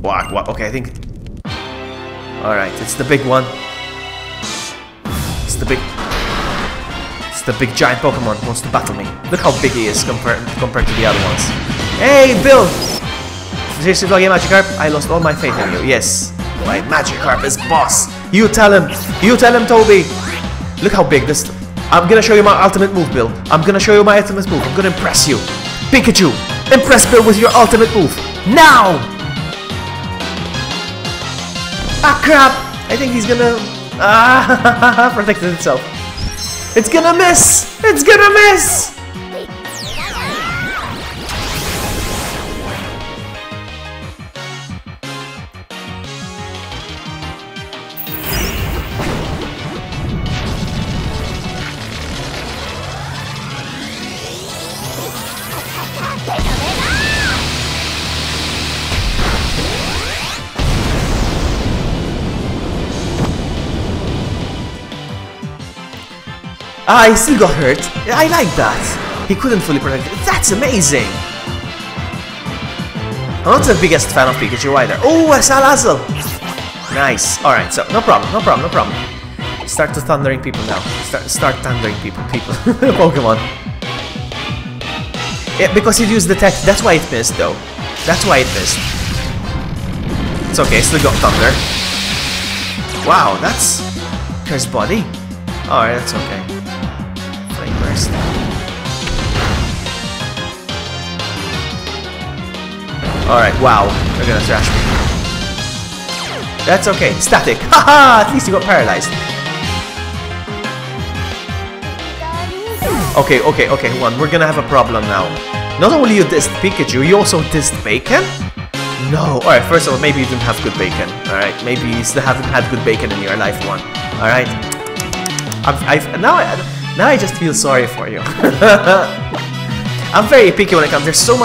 What? Okay, I think. Alright, it's the big one. It's the big giant Pokemon who wants to battle me. Look how big he is compared to the other ones. Hey, Bill! Seriously, vlogging Magikarp? I lost all my faith in you. Yes, my Magikarp is boss. You tell him, Toby. Look how big this. I'm gonna show you my ultimate move, Bill. I'm gonna show you my ultimate move. I'm gonna impress you. Pikachu, impress Bill with your ultimate move now. Ah, crap! I think he's gonna protected itself. It's gonna miss! It's gonna miss! Ah, he still got hurt. I like that. He couldn't fully protect it. That's amazing. I'm not the biggest fan of Pikachu either. Oh, a Salazzle. Nice. Alright, so no problem. Start to thundering people now. Start thundering people. Pokemon. Yeah, because he used the tech. That's why it missed, though. That's why it missed. It's okay, still got Thunder. Wow, that's Curse Body. Alright, that's okay. Flame Burst. Alright, wow. They're gonna trash me. That's okay. Static. Haha! At least you got paralyzed. Okay, one. We're gonna have a problem now. Not only you dissed Pikachu, you also dissed Bacon? No. Alright, first of all, maybe you didn't have good bacon. Alright, maybe you still haven't had good bacon in your life, one. Alright? Now I just feel sorry for you. I'm very picky when it comes. There's so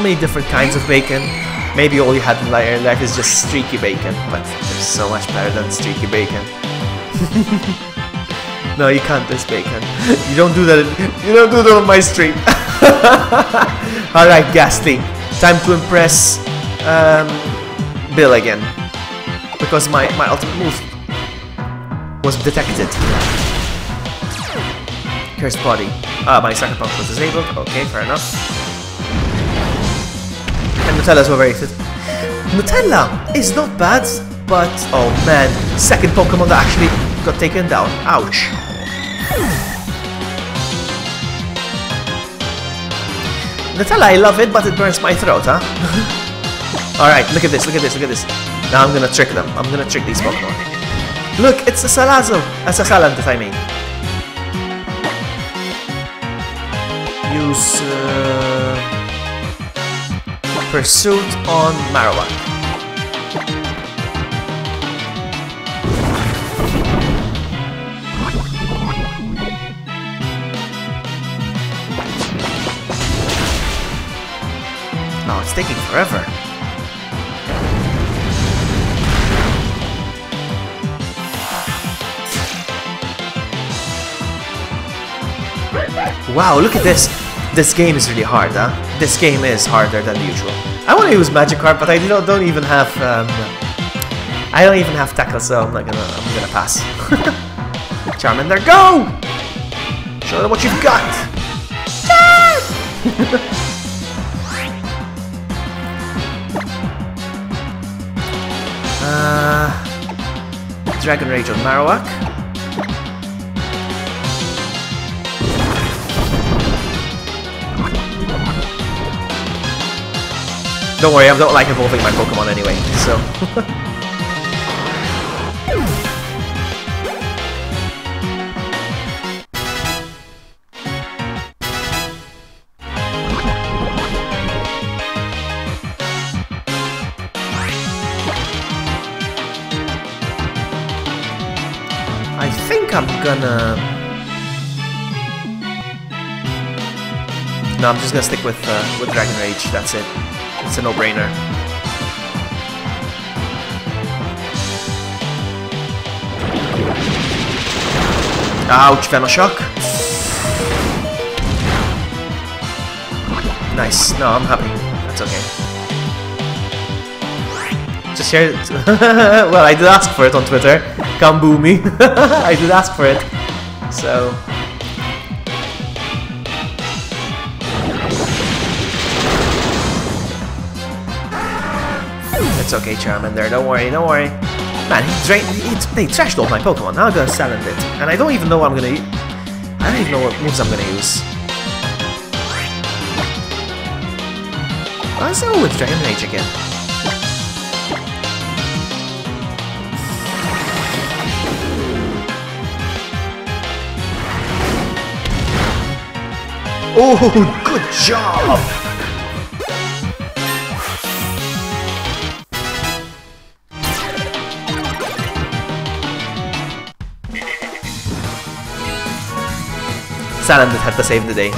many different kinds of bacon. Maybe all you had in life is just streaky bacon, but there's so much better than streaky bacon. No, you can't diss bacon. You don't do that. You don't do that on my stream. All right, Ghastly. Time to impress Bill again, because my ultimate move was detected. Cursed Body. My Sucker Punch was disabled. Okay, fair enough. And Nutella's overrated. Nutella is not bad, but oh man, second Pokemon that actually got taken down. Ouch. Nutella, I love it, but it burns my throat, huh? Alright, look at this, look at this, look at this. Now I'm gonna trick them. I'm gonna trick these Pokemon. Look, it's a Salazzle. That's a Salandit, I mean. Use Pursuit on Marowak. Oh, it's taking forever. Wow, look at this. This game is really hard, huh? This game is harder than usual. I want to use Magikarp, but I don't even have tackle, so I'm gonna pass. Charmander, go! Show them what you've got. Dragon Rage on Marowak. Don't worry, I don't like evolving my Pokemon anyway, so... I think I'm gonna... No, I'm just gonna stick with Dragon Rage, that's it. It's a no-brainer. Ouch, Venoshock. Nice. No, I'm happy. That's okay. Just share it. Well, I did ask for it on Twitter. Come boo me. I did ask for it. So... It's okay, Charmander, don't worry, don't worry. Man, they trashed all my Pokemon, now I'm gonna Salandit. And I don't even know what I'm gonna use. I don't even know what moves I'm gonna use. Let's go with Dragon Rage again. Oh, good job! Salandit had to save the day.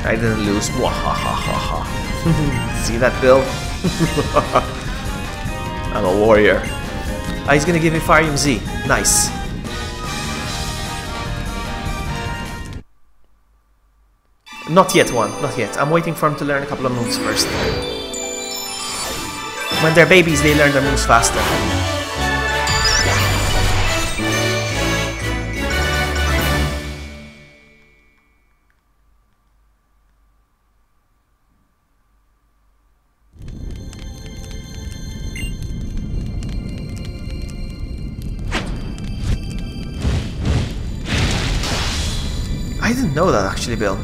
I didn't lose. Mwahahaha. See that, Bill? I'm a warrior. Ah, he's gonna give me Farium Z. Nice. Not yet one, not yet. I'm waiting for him to learn a couple of moves first. When they're babies, they learn their moves faster. I didn't know that actually, Bill.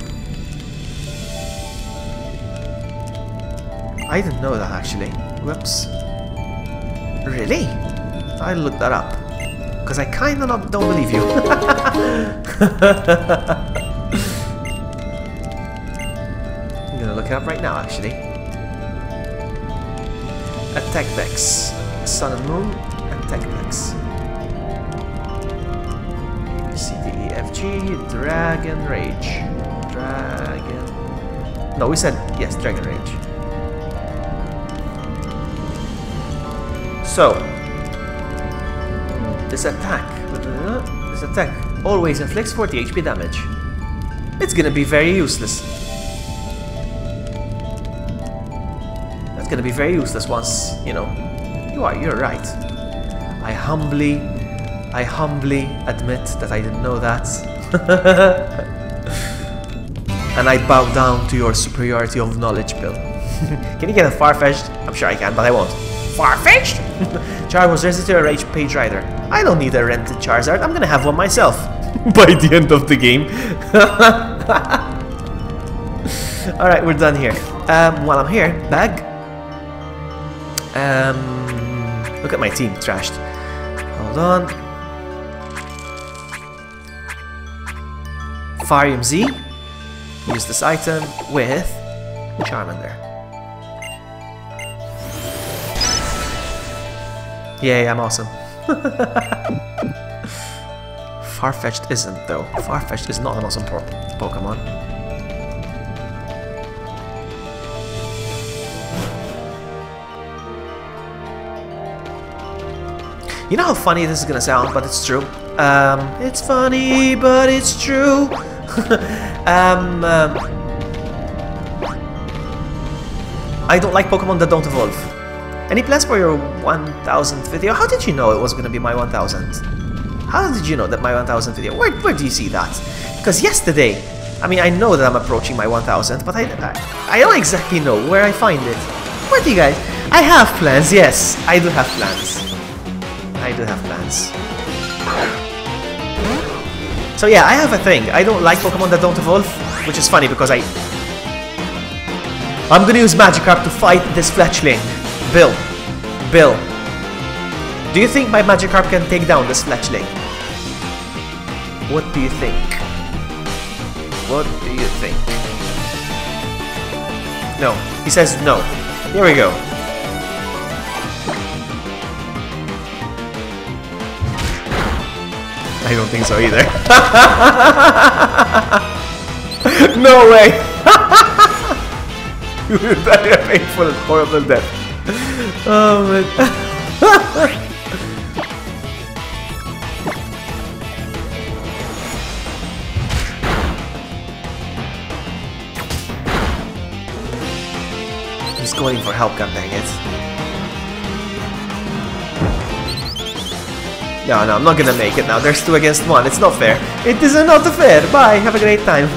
I didn't know that actually. Whoops. Really? I'll look that up. Because I kinda don't believe you. I'm gonna look it up right now actually. Attack Dex. Sun and Moon. Attack Dex. CDEFG. Dragon Rage. Dragon... No, we said yes, Dragon Rage. So, this attack always inflicts 40 HP damage. It's gonna be very useless. That's gonna be very useless once, you know. You're right. I humbly admit that I didn't know that. And I bow down to your superiority of knowledge, Bill. Can you get a Farfetch'd? I'm sure I can, but I won't. Farfetch'd? Char was ready to arrange Page Rider. I don't need a rented Charizard, I'm gonna have one myself. By the end of the game. Alright, we're done here. While I'm here, bag. Look at my team, trashed. Hold on. Farium Z. Use this item with Charmander. Yay, I'm awesome. Farfetch'd isn't though. Farfetch'd is not an awesome Pokemon. You know how funny this is gonna sound, but it's true. It's funny, but it's true. I don't like Pokemon that don't evolve. Any plans for your 1000th video? How did you know it was gonna be my 1000th? How did you know that my 1000th video? Where do you see that? Because yesterday, I mean, I know that I'm approaching my 1000th, but I don't exactly know where I find it. Where do you guys? I have plans, yes, I do have plans. I do have plans. So yeah, I have a thing. I don't like Pokemon that don't evolve, which is funny because I'm gonna use Magikarp to fight this Fletchling. Bill. Do you think my Magikarp can take down this Fletchling? What do you think? What do you think? No. He says no. Here we go. I don't think so either. No way! You will die a painful, horrible death. Oh man. He's going for help, god dang it. No, I'm not gonna make it now. There's 2 against 1. It's not fair. It is not fair. Bye. Have a great time.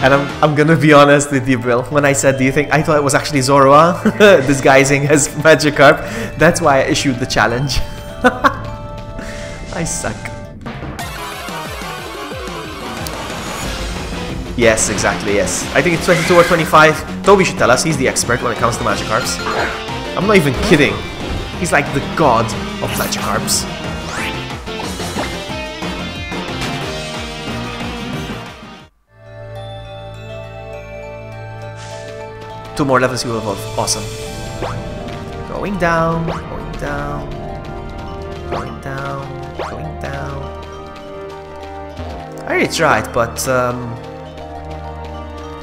And I'm gonna be honest with you, Bill. When I said, do you think I thought it was actually Zorua disguising as Magikarp? That's why I issued the challenge. I suck. Yes, exactly, yes. I think it's 22 or 25. Toby should tell us. He's the expert when it comes to Magikarps. I'm not even kidding. He's like the god of Magikarps. Two more levels, you will evolve. Awesome. Going down, going down, going down, going down. I already tried, but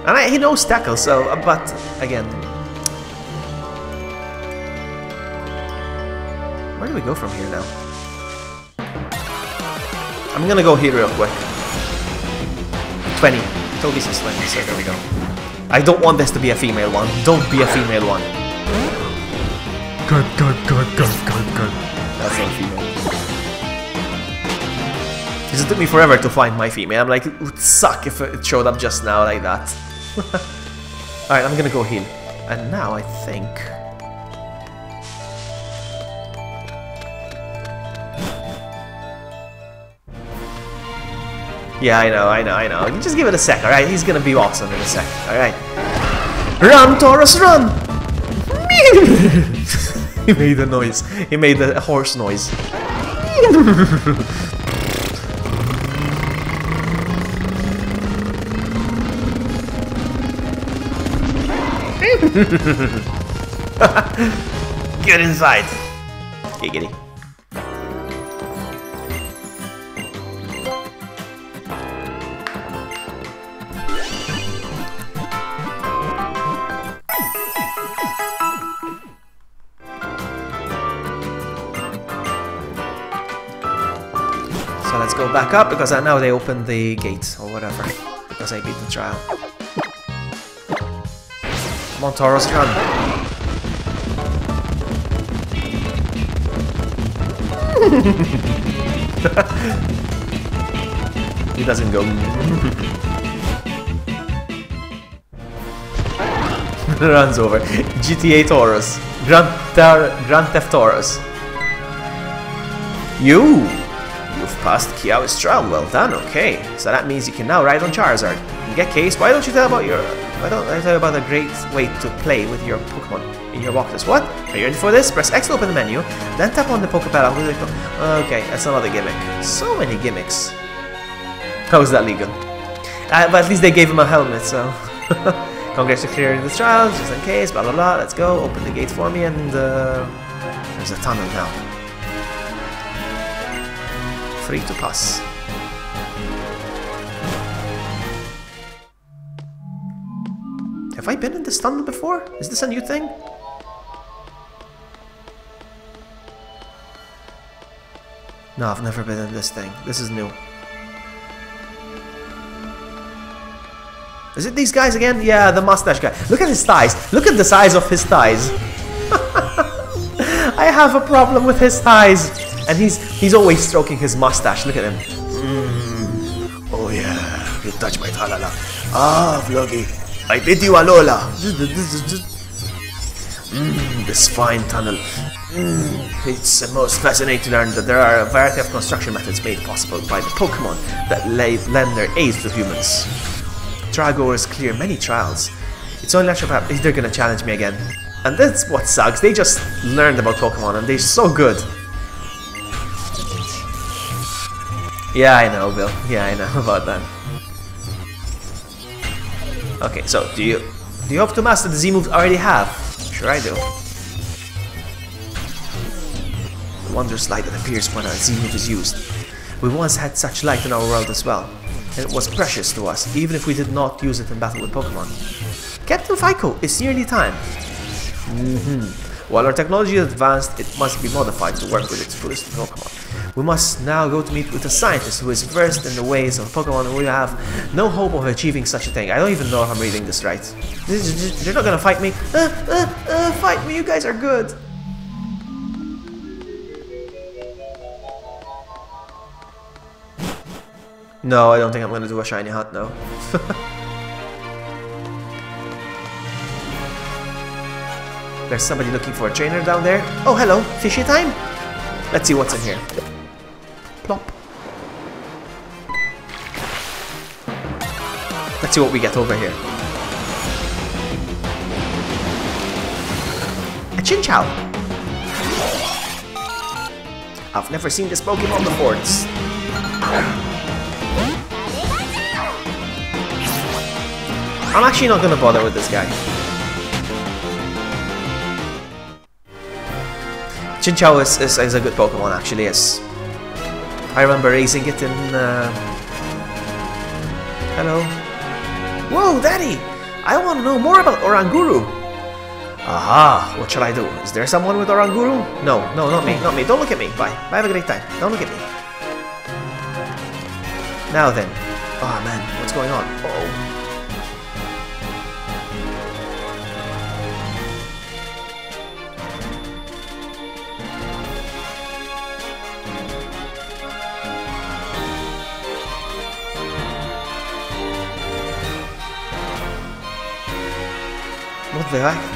and he knows tackle, so but again, where do we go from here now? I'm gonna go here real quick. 20. Toby says 20, so there we go. I don't want this to be a female one. Don't be a female one. Good. That's not female. It took me forever to find my female. I'm like, it would suck if it showed up just now like that. Alright, I'm gonna go heal. And now I think... Yeah, I know. You just give it a sec, alright? He's gonna be awesome in a sec, alright? Run, Taurus, run! He made a noise. He made a horse noise. Get inside. Giggity. So let's go back up because now they opened the gate or whatever. Because I beat the trial. Come on, Tauros, run. He doesn't go. runs over. GTA Taurus. Grand Theft Taurus. You've passed Kiawe's trial. Well done. Okay, so that means you can now ride on Charizard. In that case, why don't I tell you about a great way to play with your Pokemon in your walkthroughs? What? Are you ready for this? Press X to open the menu, then tap on the Pokeball. Okay, that's another gimmick. So many gimmicks. How is that legal? But at least they gave him a helmet, so... Congrats for clearing the trials, just in case, blah blah blah. Let's go, open the gate for me, and there's a tunnel now. Free to pass. Have I been in this tunnel before? Is this a new thing? No, I've never been in this thing. This is new. Is it these guys again? Yeah, the mustache guy. Look at his thighs. Look at the size of his thighs. I have a problem with his thighs. And he's always stroking his mustache. Look at him. Oh yeah, you touch my talala. Ah, Vloggy, I bid you alola. This fine tunnel. It's most fascinating to learn that there are a variety of construction methods made possible by the Pokemon that lend their aids to humans. Trialgoers clear many trials. It's only natural perhaps they're gonna challenge me again. And that's what sucks. They just learned about Pokemon and they're so good. Yeah, I know, Bill. Yeah, I know about that. Okay, so do you hope to master the Z moves I already have? Sure I do. The wondrous light that appears when a Z move is used. We once had such light in our world as well. And it was precious to us, even if we did not use it in battle with Pokemon. Captain Fico, it's nearly time. While our technology is advanced, it must be modified to work with its fullest Pokemon. We must now go to meet with a scientist who is versed in the ways of Pokemon, and we have no hope of achieving such a thing. I don't even know if I'm reading this right. You're not gonna fight me? Fight me, you guys are good. No, I don't think I'm gonna do a shiny hunt, no. There's somebody looking for a trainer down there. Oh, hello, fishy time? Let's see what's in here. Plop. Let's see what we get over here. A Chinchou. I've never seen this Pokemon before. I'm actually not gonna bother with this guy. Chinchou is a good Pokemon, actually, yes. I remember raising it in... Hello. Whoa, Daddy! I want to know more about Oranguru. Aha, what shall I do? Is there someone with Oranguru? No, not me, not me. Don't look at me. Bye. Bye, have a great time. Don't look at me. Now then. Oh man, what's going on? Uh-oh.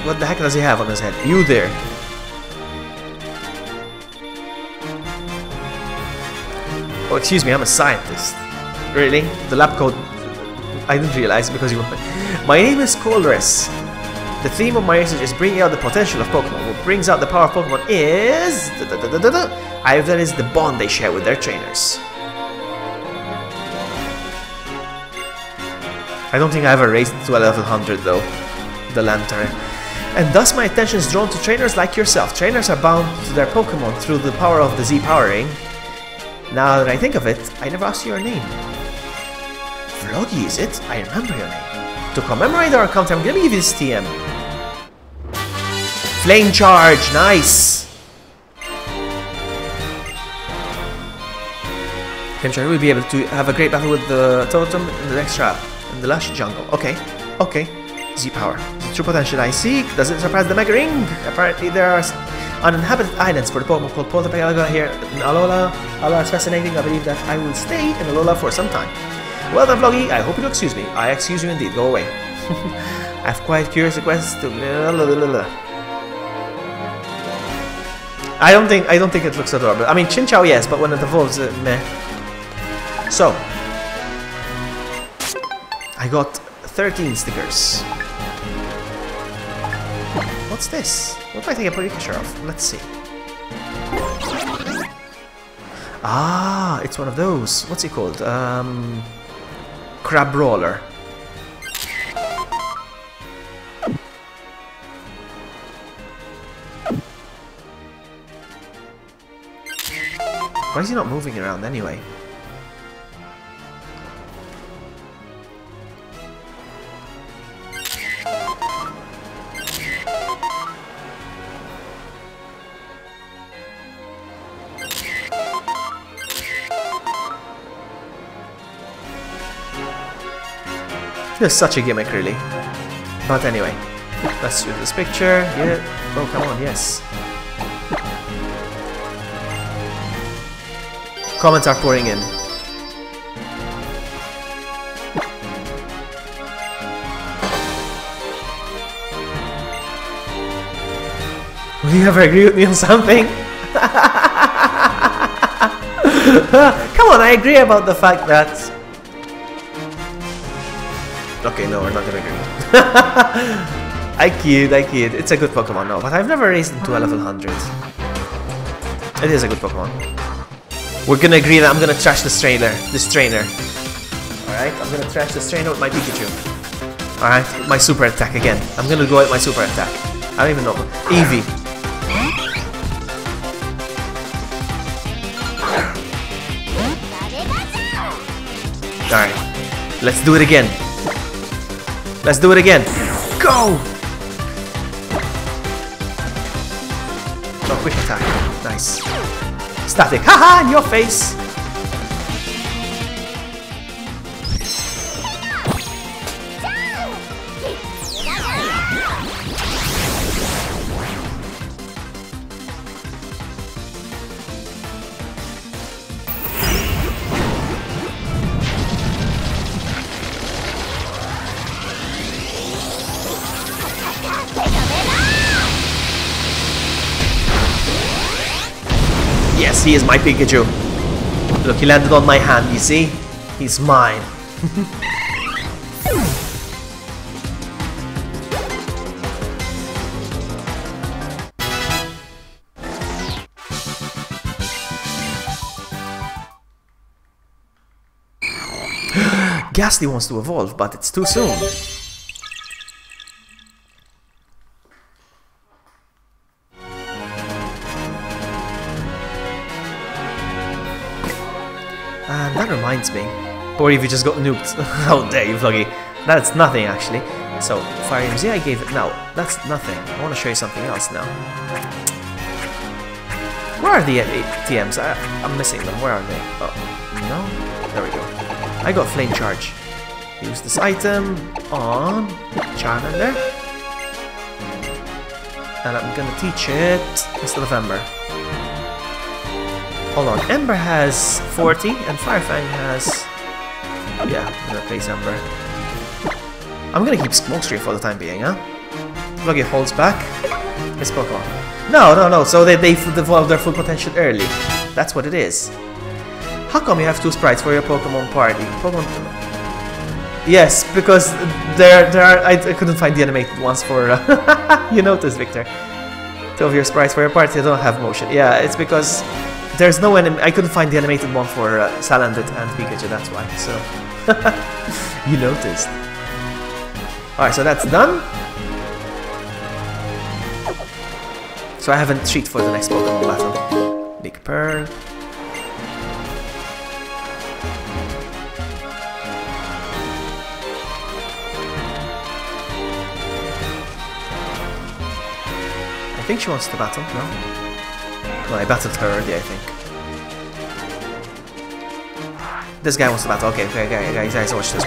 What the heck does he have on his head? You there. Oh, excuse me, I'm a scientist. Really? The lab coat... I didn't realize because you were... My name is Colress. The theme of my research is bringing out the potential of Pokemon. What brings out the power of Pokemon is... That is the bond they share with their trainers. I don't think I ever raised it to a level 100 though. The Lantern. And thus my attention is drawn to trainers like yourself. Trainers are bound to their Pokemon through the power of the Z powering. Now that I think of it, I never asked you your name. Vloggy, is it? I remember your name. To commemorate our encounter, I'm gonna give you this TM. Flame Charge, nice! Flame Charge will be able to have a great battle with the Totem in the next trial. In the lush jungle. Okay, okay. Z-Power. The true potential I seek. Does it surpass the Mega Ring? Apparently there are uninhabited islands for the Pokemon called Portapalaga here in Alola. Alola is fascinating. I believe that I will stay in Alola for some time. Well done, Vloggy. I hope you'll excuse me. I excuse you indeed. Go away. I have quite curious requests to. I don't think it looks adorable. I mean, Chinchou, yes, but when it evolves, meh. So, I got 13 stickers. What's this? What if I take a picture of? Let's see. Ah, it's one of those. What's it called? Crab Roller. Why is he not moving around anyway? It's such a gimmick, really. But anyway, let's shoot this picture. Yeah. Oh, come on, yes. Comments are pouring in. Will you ever agree with me on something? Come on, I agree about the fact that... Okay, no, we're not gonna agree. I kid. It's a good Pokemon, no, but I've never raised him to a level 100. It is a good Pokemon. We're gonna agree that I'm gonna trash this trainer. Alright, I'm gonna trash this trainer with my Pikachu. Alright, my super attack again. I'm gonna go at my super attack. I don't even know. Eevee. Alright, let's do it again. Let's do it again. Go! Oh, quick attack. Nice. Static. Haha, in your face! Yes, he is my Pikachu. Look, he landed on my hand, you see? He's mine. Ghastly wants to evolve, but it's too soon. And that reminds me. Or if you just got nuked. How dare you, Vloggy. That's nothing, actually. So, Fire Games, yeah, I gave it. Now, that's nothing. I want to show you something else now. Where are the ATMs? I'm missing them. Where are they? Oh, no? There we go. I got Flame Charge. Use this item on Charmander. And I'm gonna teach it Mr. November. Hold on, Ember has 40 and Firefang has... Yeah, I'm gonna place Ember. I'm gonna keep Smokescreen for the time being, huh? Vloggy holds back. It's Pokemon. No, so they develop their full potential early. That's what it is. How come you have 2 sprites for your Pokemon party? Yes, because there are... I couldn't find the animated ones for... You noticed, Victor. 2 of your sprites for your party don't have motion. Yeah, it's because... There's no I couldn't find the animated one for Salandit and Pikachu, that's why, so... You noticed. Alright, so that's done. So I haven't treat for the next Pokemon battle. Big Pearl. I think she wants to battle, no? No, I battled her already, I think. This guy wants to battle. Okay, guys, watch this.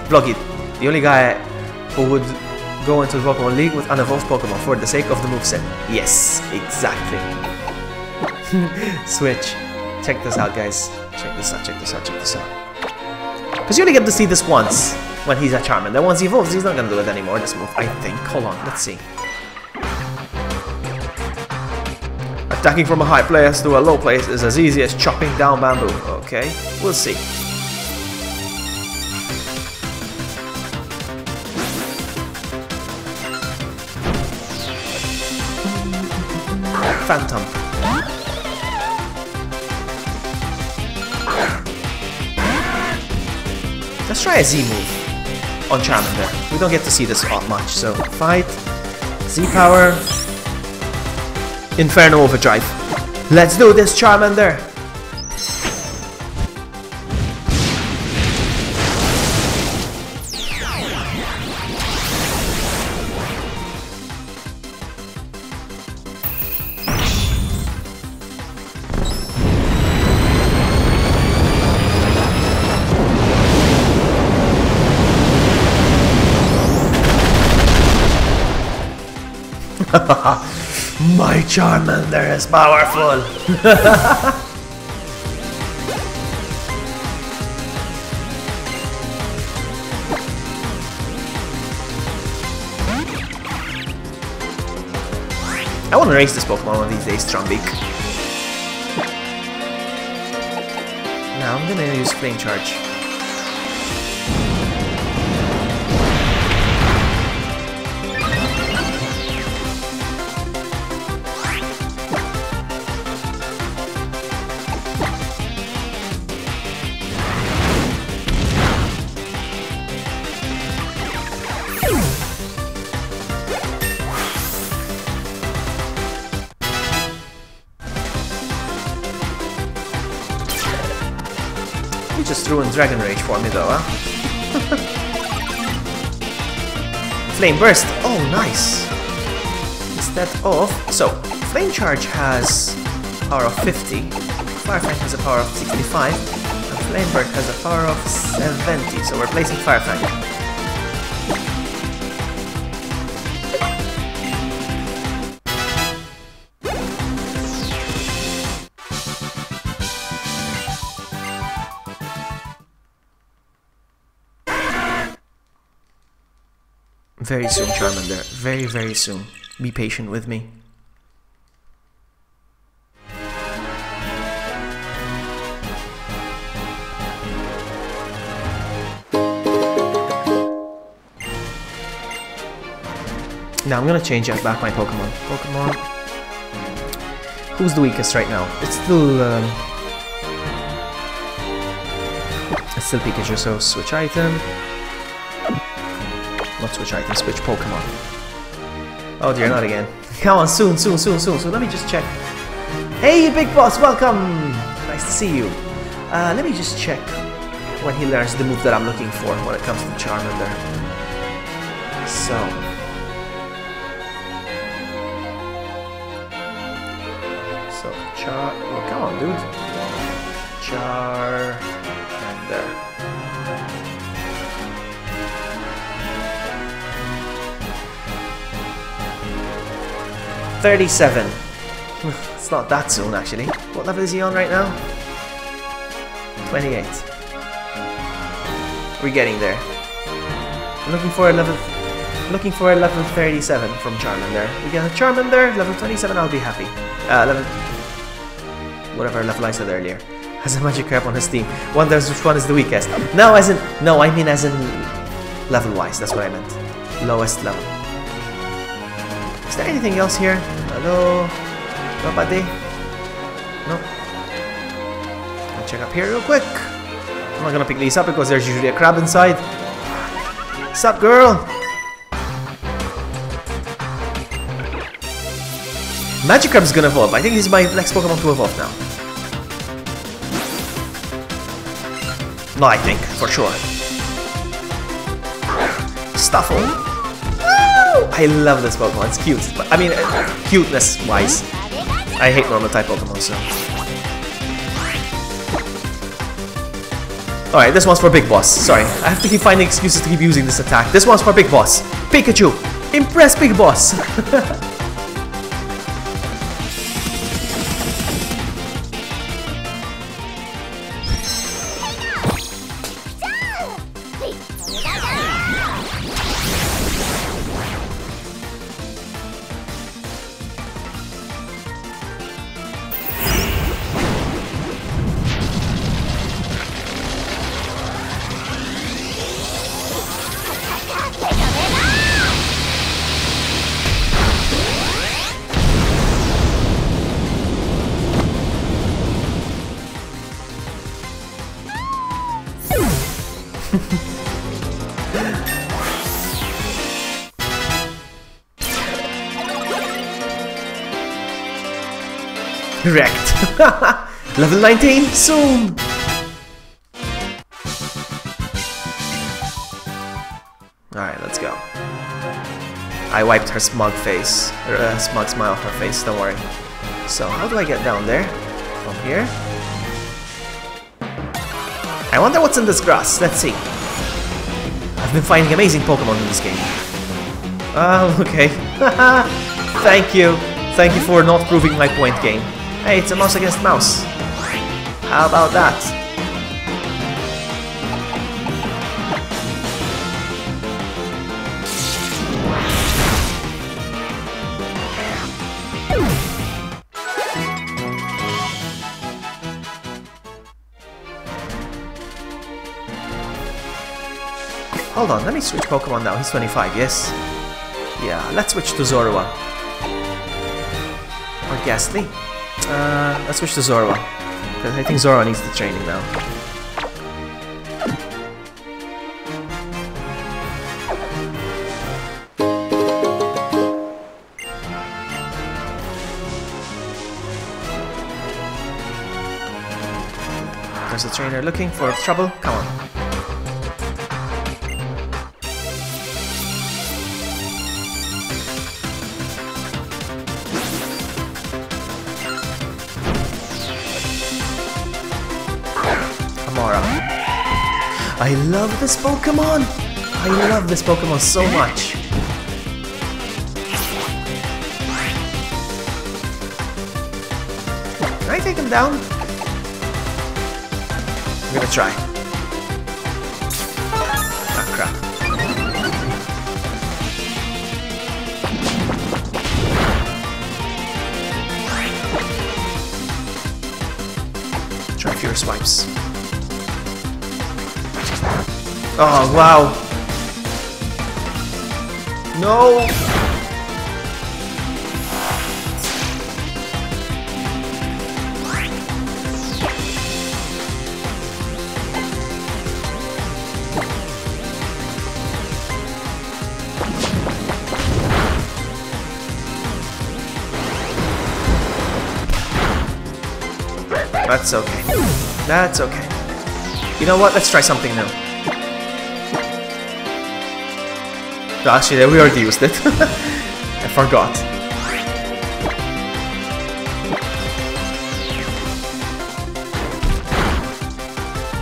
Vloggy, the only guy who would go into the Pokemon League with unevolved Pokemon for the sake of the moveset. Yes, exactly. Switch. Check this out, guys. Check this out. Because you only get to see this once. when he's a Charmander. Once he evolves, he's not gonna do it anymore, this move, I think. Hold on, let's see. Attacking from a high place to a low place is as easy as chopping down bamboo. Okay, we'll see. Phantom. Let's try a Z move on Charmander. We don't get to see this much, so fight, Z power, Inferno Overdrive. Let's do this, Charmander! My Charmander is powerful! I want to race this Pokemon one of these days, Trumbeak. Now I'm gonna use Flame Charge. You just threw in Dragon Rage for me though, huh? Flame Burst! Oh, nice! Instead of... So, Flame Charge has power of 50, Fire Fang has a power of 65, and Flame Burst has a power of 70, so we're placing Fire Fang. Very soon, Charmander. Very, very soon. Be patient with me. Now I'm gonna change back my Pokemon. Who's the weakest right now? It's still Pikachu, so switch item. Not switch item, switch Pokemon. Oh dear, not again. Come on, soon. Let me just check. Hey, Big Boss, welcome! Nice to see you. Let me just check when he learns the move that I'm looking for when it comes to Charmander. So. Oh, come on, dude. Charmander. 37. It's not that soon, actually. What level is he on right now? 28. We're getting there. I'm looking for a level 37 from Charmander. We get a Charmander, level 27, I'll be happy. Whatever level I said earlier. Has a Magikarp on his team. Wonders which one is the weakest. No, I mean as in level-wise, that's what I meant. Lowest level. Is there anything else here? Hello? Nobody? No? I'll check up here real quick. I'm not gonna pick these up because there's usually a crab inside. Sup, girl? Magikarp's gonna evolve. I think this is my next Pokemon to evolve now. No, I think, for sure. Stuffle. I love this Pokemon, it's cute. But, I mean, cuteness-wise. I hate normal type Pokemon, so... Alright, this one's for Big Boss. Sorry, I have to keep finding excuses to keep using this attack. This one's for Big Boss. Pikachu! Impress Big Boss! Wrecked. Level 19 soon. Alright, let's go. I wiped her smug face, or smug smile off her face, don't worry. So, how do I get down there? From here? I wonder what's in this grass, let's see. I've been finding amazing Pokemon in this game. Oh, okay. Thank you. Thank you for not proving my point, game. Hey, it's a mouse against mouse. How about that? Hold on, let me switch Pokemon now. He's 25, yes? Yeah, let's switch to Zorua. Or Ghastly. Let's switch to Zorua. Because I think Zorua needs the training now. There's a trainer looking for trouble. Come on. I love this Pokemon! I love this Pokemon so much! Can I take him down? I'm gonna try. Ah, crap. Try fewer swipes. Oh, wow. No! That's okay. That's okay. You know what? Let's try something new. Actually, we already used it. I forgot.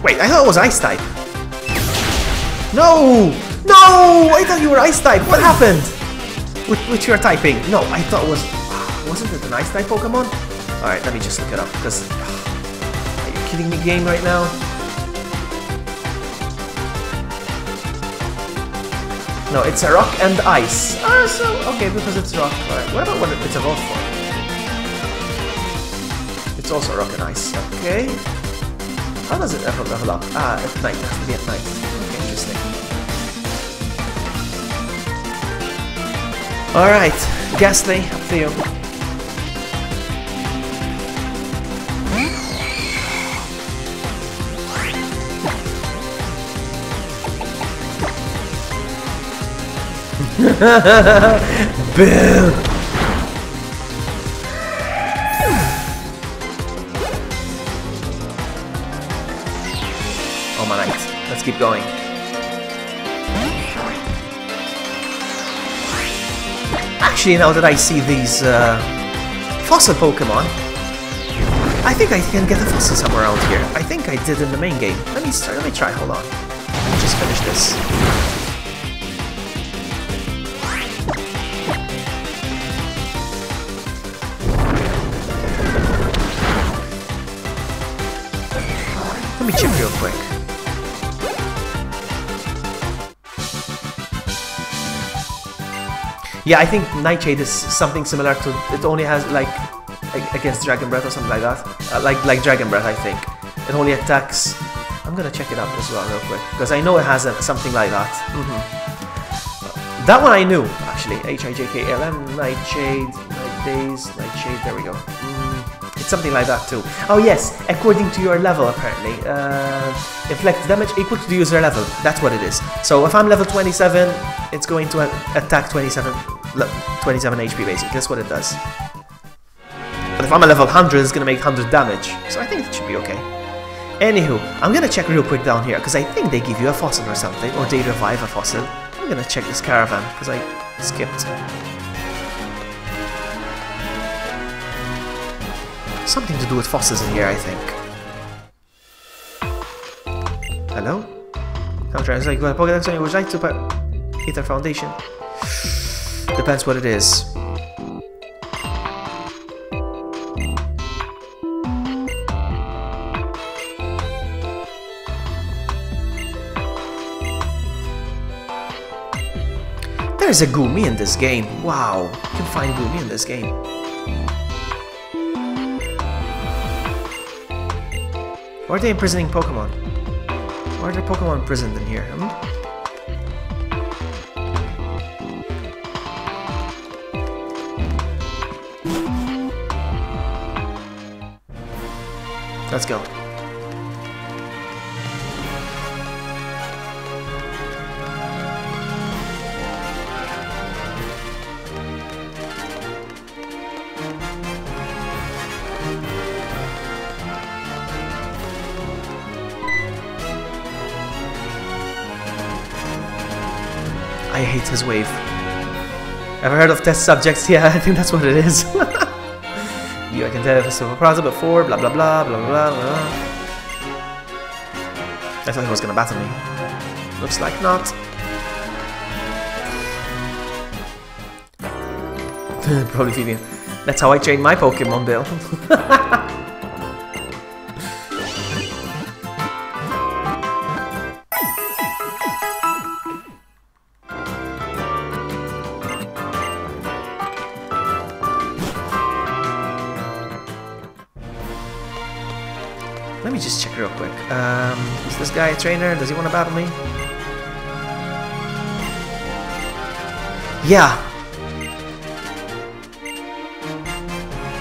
Wait, I thought it was Ice type. No! No! I thought you were Ice type. What happened? With your typing? No, I thought it was... Wasn't it an Ice type Pokemon? Alright, let me just look it up because... Are you kidding me, game, right now? No, it's a rock and ice. So, okay, because it's rock. Alright, what about when it's a rock form? It's also rock and ice. Okay. How does it ever level up? Ah, at night. It has to be at night. Okay, interesting. Alright, Ghastly, up to you. Boo! Oh my night. Let's keep going. Actually, now that I see these fossil Pokemon, I think I can get a fossil somewhere around here. I think I did in the main game. Let me try. Hold on. Let me just finish this. Let me chip real quick. Yeah, I think Nightshade is something similar to... It only has, like, against Dragon Breath or something like that. Like Dragon Breath, I think. It only attacks... I'm gonna check it out as well real quick. Because I know it has something like that. That one I knew, actually. H-I-J-K-L-M, Nightshade, Night Days, Nightshade, there we go. It's something like that too. Oh yes, according to your level apparently. Inflict damage equal to the user level. That's what it is. So if I'm level 27, it's going to attack 27 HP basically. That's what it does. But if I'm a level 100, it's going to make 100 damage. So I think it should be okay. Anywho, I'm going to check real quick down here, because I think they give you a fossil or something, or they revive a fossil. I'm going to check this caravan, because I skipped. Something to do with fossils in here, I think. Hello? I'm trying to say, well, Pokédex on you would like to put Ether Foundation. Depends what it is. There's a Goomy in this game. Wow, you can find Goomy in this game. Why are they imprisoning Pokemon? Why are there Pokemon imprisoned in here? Let's go. I hate his wave. Ever heard of test subjects? Yeah, I think that's what it is. I can tell if it's super proud before, blah blah blah blah blah blah. I thought he was gonna battle me. Looks like not. Probably Phoebe. That's how I train my Pokemon, Bill. Let me just check real quick. Is this guy a trainer? Does he want to battle me? Yeah!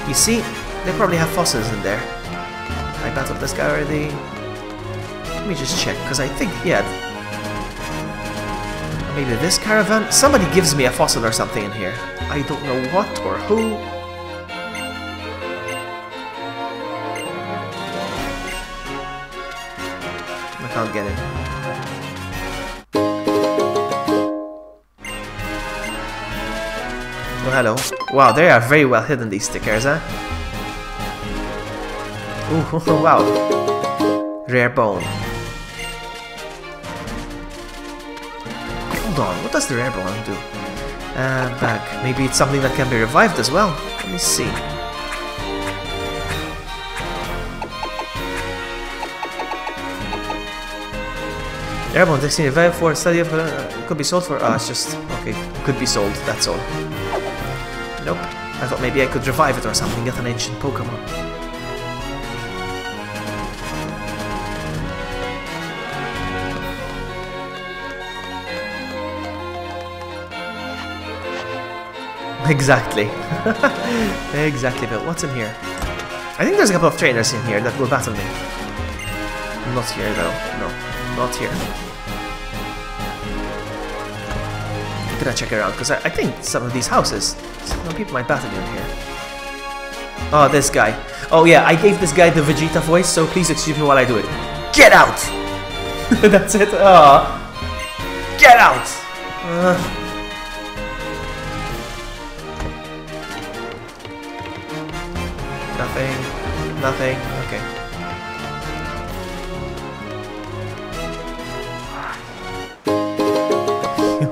You see? They probably have fossils in there. I battled this guy already. Let me just check, because I think, yeah. Maybe this caravan? Somebody gives me a fossil or something in here. I don't know what or who. I can't get it. Oh, hello. Wow, they are very well hidden, these stickers, huh? Ooh, wow. Rare bone. Hold on, what does the rare bone do? Back. Maybe it's something that can be revived as well. Let me see. Airborne Destiny Revive for study of could be sold for it's just okay, could be sold, that's all. Nope. I thought maybe I could revive it or something, get an ancient Pokemon. Exactly. Exactly, Bill. What's in here? I think there's a couple of trainers in here that will battle me. Not here though, no. Not here. I'm gonna check around because I think some of these houses, some people might battle you in here. Oh, this guy. Oh yeah, I gave this guy the Vegeta voice, so please excuse me while I do it. Get out! That's it. Oh. Get out! Nothing. Nothing. Okay.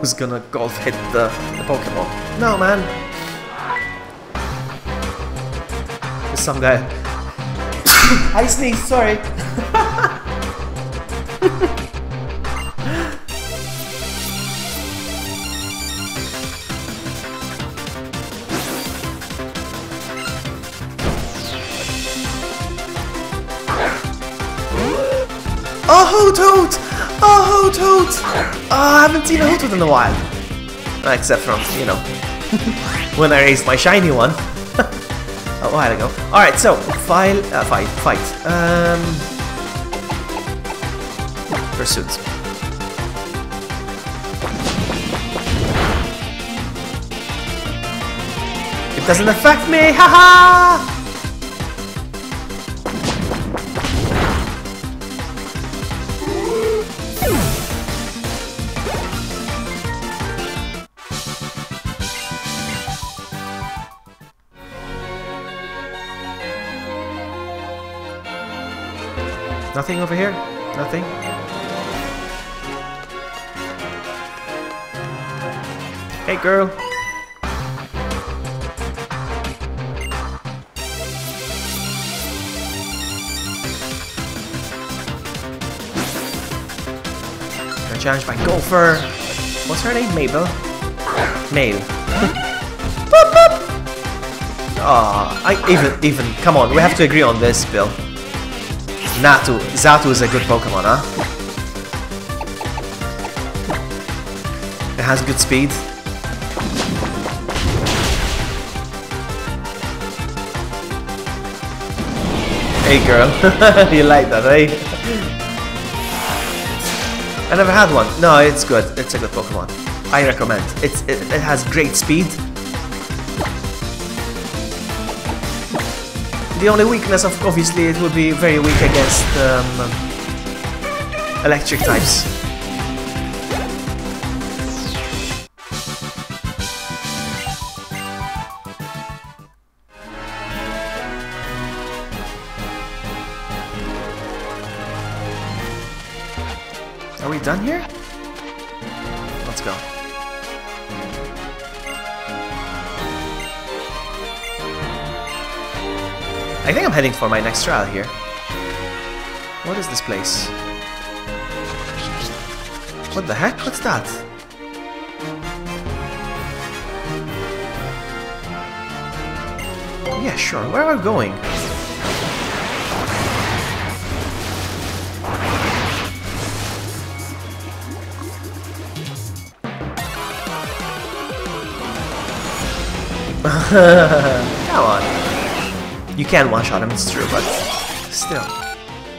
Who's gonna golf hit the Pokemon? No, man. There's some guy. I sneezed, sorry. Oh, Hoot! Oh, Hoot! Oh, I haven't seen a Hoot in a while. Except from, you know, when I raised my shiny one. a while ago. Alright, so, fight. Pursuit. It doesn't affect me, haha! Nothing over here? Nothing? Hey girl! Got challenged by Gopher! What's her name? Mabel? Mail. Aw, even, come on, we have to agree on this, Bill. Xatu is a good Pokemon, huh? It has good speed. Hey girl, you like that, eh? I never had one. No, it's good. It's a good Pokemon. I recommend. It has great speed. The only weakness, obviously, it would be very weak against electric types. Are we done here? Let's go. I think I'm heading for my next trial here. What is this place? What the heck? What's that? Yeah, sure. Where are we going? Come on. You can one-shot him, it's true, but still.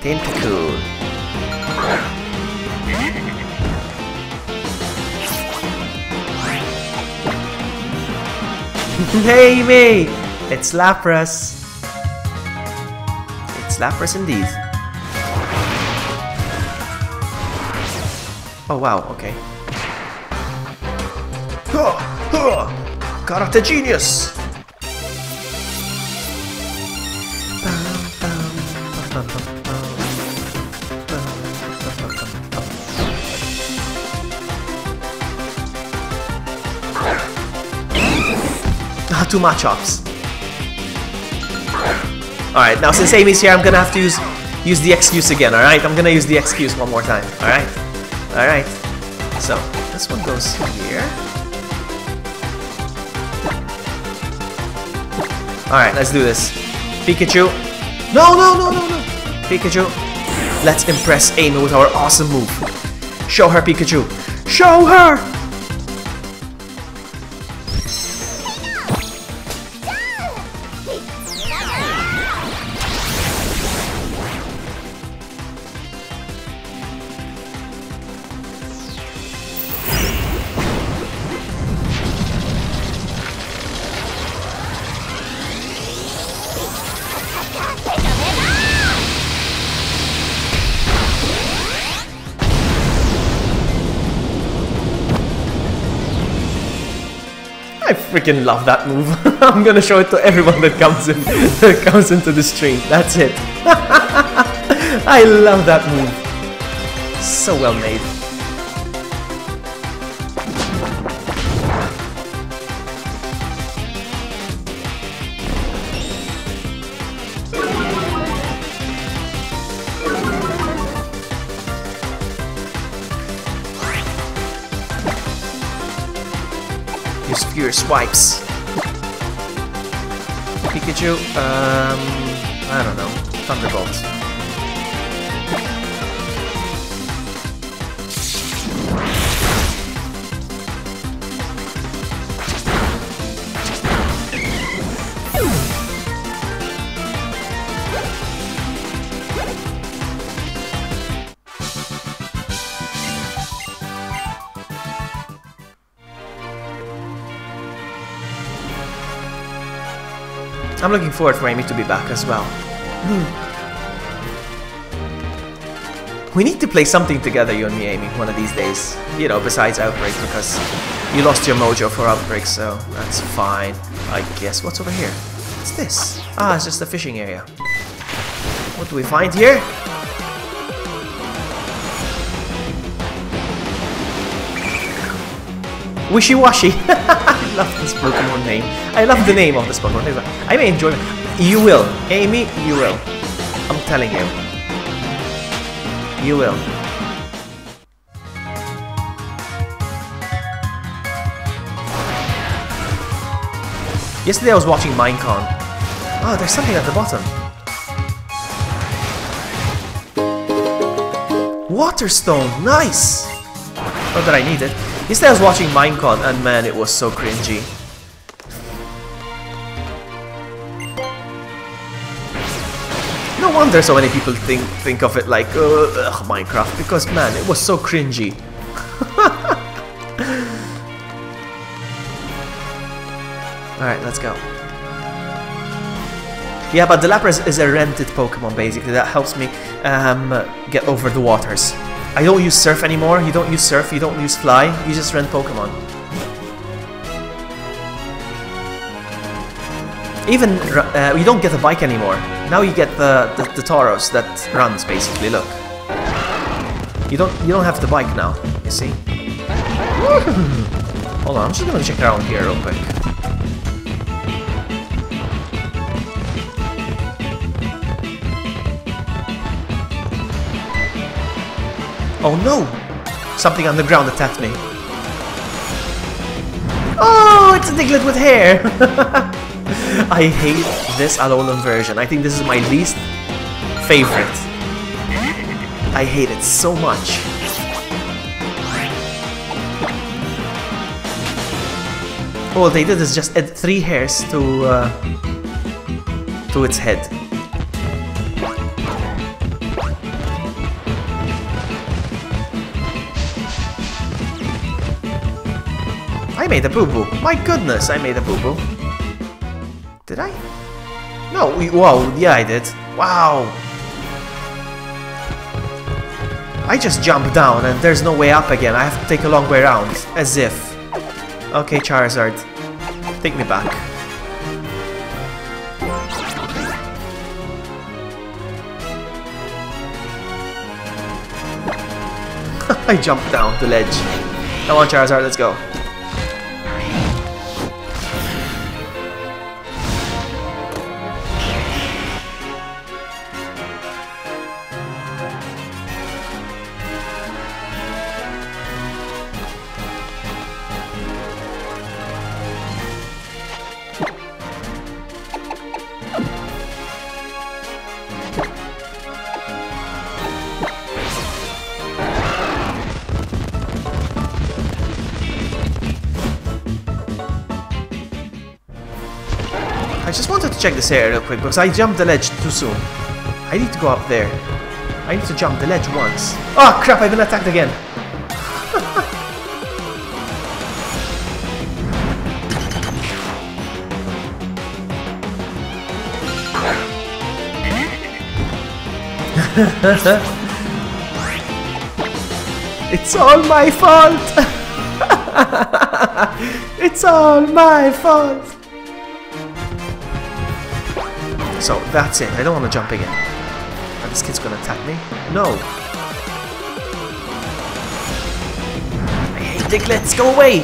Tentacool. Hey me! It's Lapras. It's Lapras indeed. Oh wow, okay. Karate Genius! Two Machops. Alright, now since Amy's here, I'm gonna have to use the excuse again, alright? I'm gonna use the excuse one more time, alright? Alright. So, this one goes here. Alright, let's do this. Pikachu. No! Pikachu. Let's impress Amy with our awesome move. Show her, Pikachu. Show her! I freaking love that move. I'm gonna show it to everyone that comes into the stream. That's it. I love that move. So well made. Use Furious Swipes. Pikachu, I don't know. Thunderbolt. I'm looking forward for Amy to be back as well. We need to play something together, you and me, Amy, one of these days. You know, besides Outbreak, because you lost your mojo for Outbreak, so that's fine, I guess. What's over here? What's this? Ah, it's just a fishing area. What do we find here? Wishy-washy. I love this Pokemon name. I love the name of this Pokemon. I may enjoy it. You will. Amy, you will. I'm telling you. You will. Yesterday I was watching Minecon. Oh, there's something at the bottom. Waterstone, nice! Not that I need it. Yesterday I was watching Minecon and man, it was so cringy. No wonder so many people think of it like ugh, Minecraft, because man, it was so cringy. Alright, let's go. Yeah, but the Lapras is a rented Pokemon basically. That helps me get over the waters. I don't use Surf anymore. You don't use Surf, you don't use Fly, you just rent Pokemon. Even you don't get a bike anymore. Now you get the Tauros that runs basically. Look, you don't have the bike now. You see? Hold on, I'm just gonna check around here real quick. Oh no! Something underground attacked me. Oh, it's a Diglett with hair! I hate this Alolan version. I think this is my least favorite. I hate it so much. All they did is just add 3 hairs to its head. I made a boo-boo. My goodness, I made a boo-boo. Did I? No, whoa, yeah I did. Wow. I just jumped down and there's no way up again. I have to take a long way around. As if. Okay, Charizard. Take me back. I jumped down the ledge. Come on, Charizard, let's go. I just wanted to check this area real quick because I jumped the ledge too soon. I need to go up there. I need to jump the ledge once. Oh crap, I've been attacked again. It's all my fault. It's all my fault. So that's it. I don't want to jump again. Are this kid's gonna attack me? No. I hate Diglets. Go away.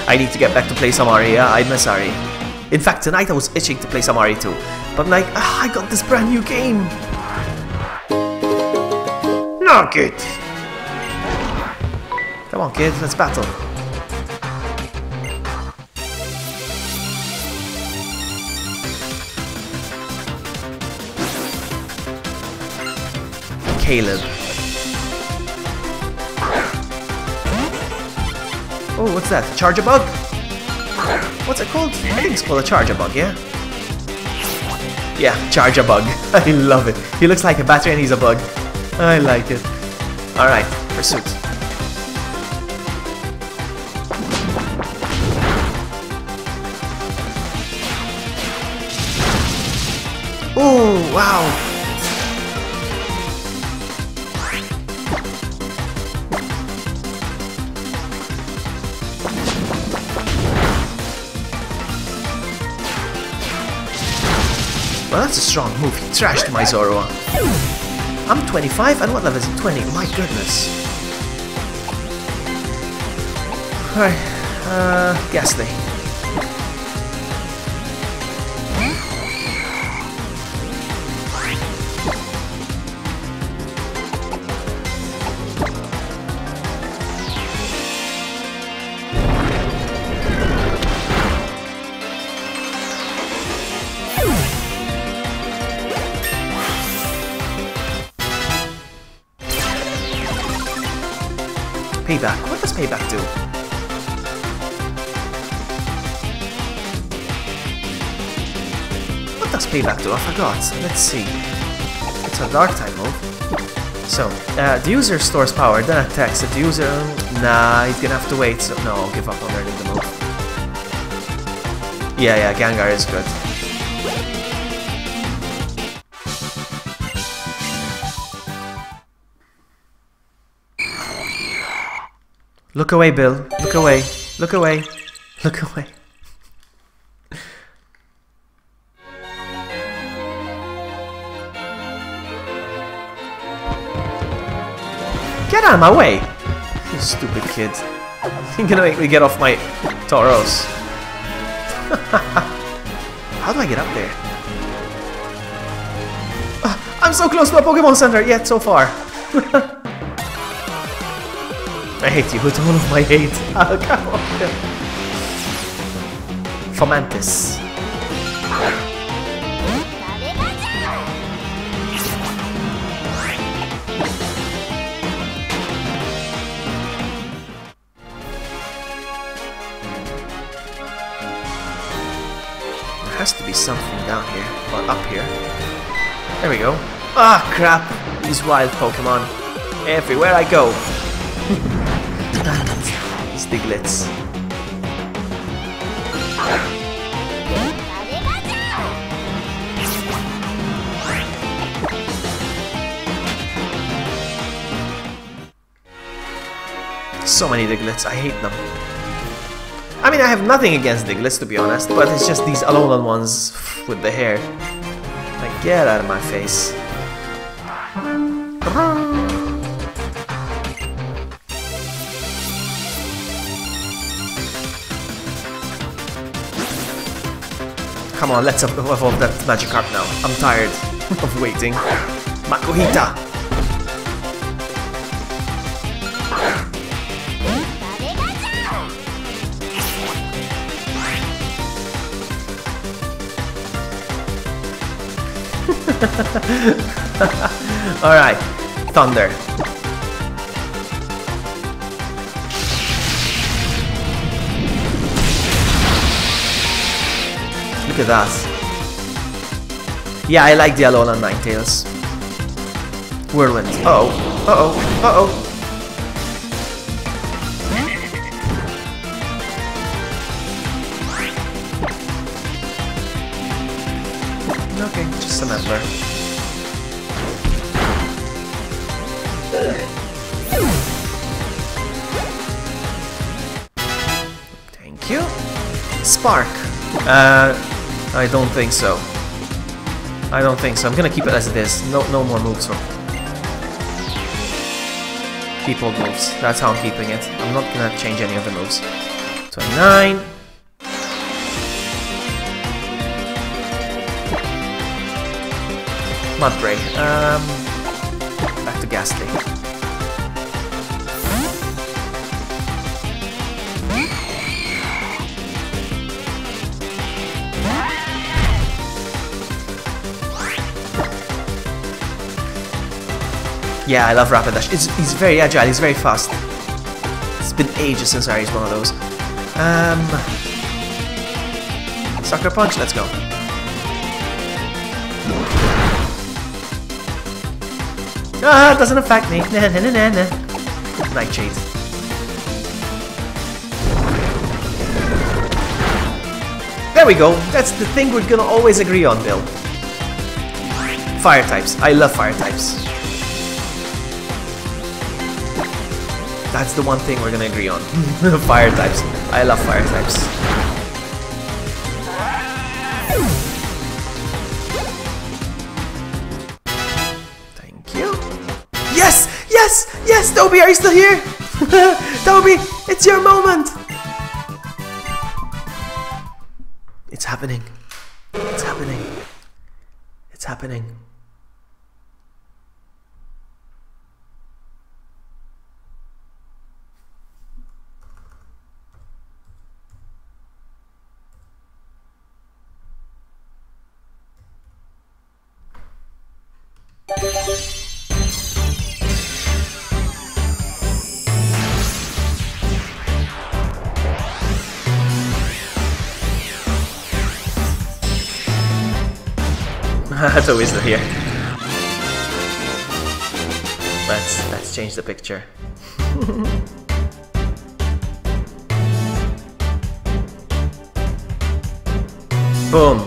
I need to get back to play some Ari. Yeah, I miss Ari. In fact, tonight I was itching to play some Ari too. But I'm like, I got this brand new game. Knock it. Come on, kid, let's battle. Caleb. Oh, what's that? Charge-a-bug? What's it called? I think it's called a Charge-a-bug, yeah? Yeah, Charge-a-bug. I love it. He looks like a battery and he's a bug. I like it. Alright, pursuit. Oh, wow. Well, that's a strong move. He trashed my Zoroark. I'm 25 and what level is he? 20? My goodness. Alright, Ghastly. Payback. What does payback do? What does payback do? I forgot. Let's see. It's a dark type move. So, the user stores power, then attacks. If the user... Nah, he's gonna have to wait. So, no, I'll give up on learning the move. Yeah, Gengar is good. Look away, Bill. Look away. Look away. Look away. Get out of my way! You stupid kid. You're gonna make me get off my Tauros. How do I get up there? I'm so close to a Pokemon Center, yet so far. I hate you with all of my hate. Oh, come on. Fomantis. There has to be something down here, or up here. There we go. Ah, crap. These wild Pokemon. Everywhere I go. These Diglets. So many Diglets, I hate them. I mean, I have nothing against Diglets, to be honest, but it's just these Alolan ones with the hair. Like, get out of my face. Come on, let's evolve that Magikarp now. I'm tired of waiting. Makuhita! Alright, Thunder. Look at that. Yeah, I like the Alolan Ninetales. Whirlwind. Uh-oh. Uh-oh. Uh-oh. Okay, just a member. Thank you. Spark. I don't think so. I don't think so. I'm gonna keep it as it is. No more moves. So. Keep old moves. That's how I'm keeping it. I'm not gonna change any of the moves. 29. Mudbray. Back to Ghastly. Yeah, I love Rapidash. He's very agile, he's very fast. It's been ages since I used one of those. Sucker Punch, let's go. Ah, it doesn't affect me. Nah, nah, nah, nah. Nightshade. There we go. That's the thing we're gonna always agree on, Bill. Fire types. I love fire types. That's the one thing we're gonna agree on. Fire types. I love fire types. Thank you. Yes! Yes! Yes! Toby, are you still here? Toby, it's your moment! It's happening. It's happening. It's happening. That's always here. Let's change the picture. Boom.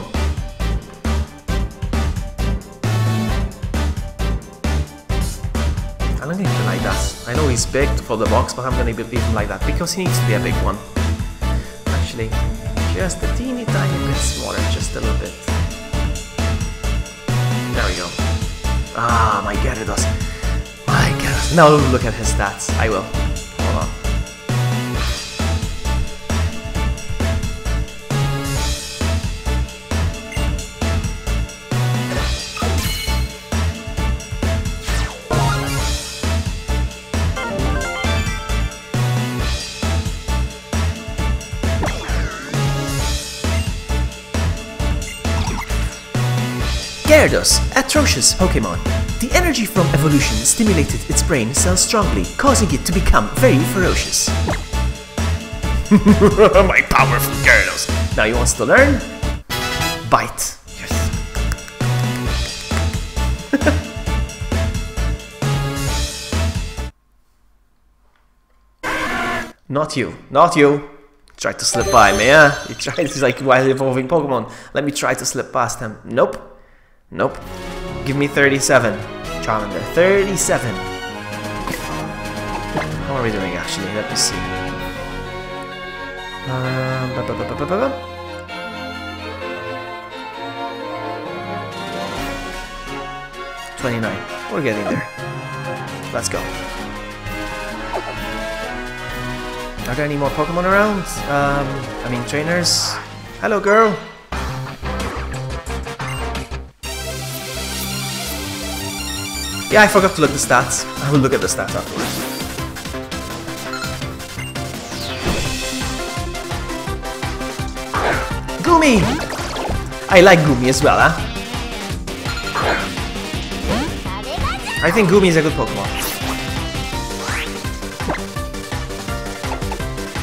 I'm gonna leave him like that. I know he's big for the box, but I'm gonna leave him like that because he needs to be a big one. Actually, just a teeny tiny bit smaller, just a little bit. There we go. Ah, my Gyarados. My Gyarados. Now look at his stats. I will. Hold on. Gyarados, atrocious Pokemon. The energy from evolution stimulated its brain cells strongly, causing it to become very ferocious. My powerful Gyarados. Now he wants to learn? Bite. Yes. Not you. Not you. Tried to slip by me, huh? He tried, he's like, while evolving Pokemon. Let me try to slip past him. Nope. Nope. Give me 37. Charmander. 37. How are we doing actually? Let me see. 29. We're getting there. Let's go. Are there any more Pokemon around? I mean trainers. Hello girl. Yeah, I forgot to look at the stats. I will look at the stats afterwards. Goomy! I like Goomy as well, huh? I think Goomy is a good Pokemon.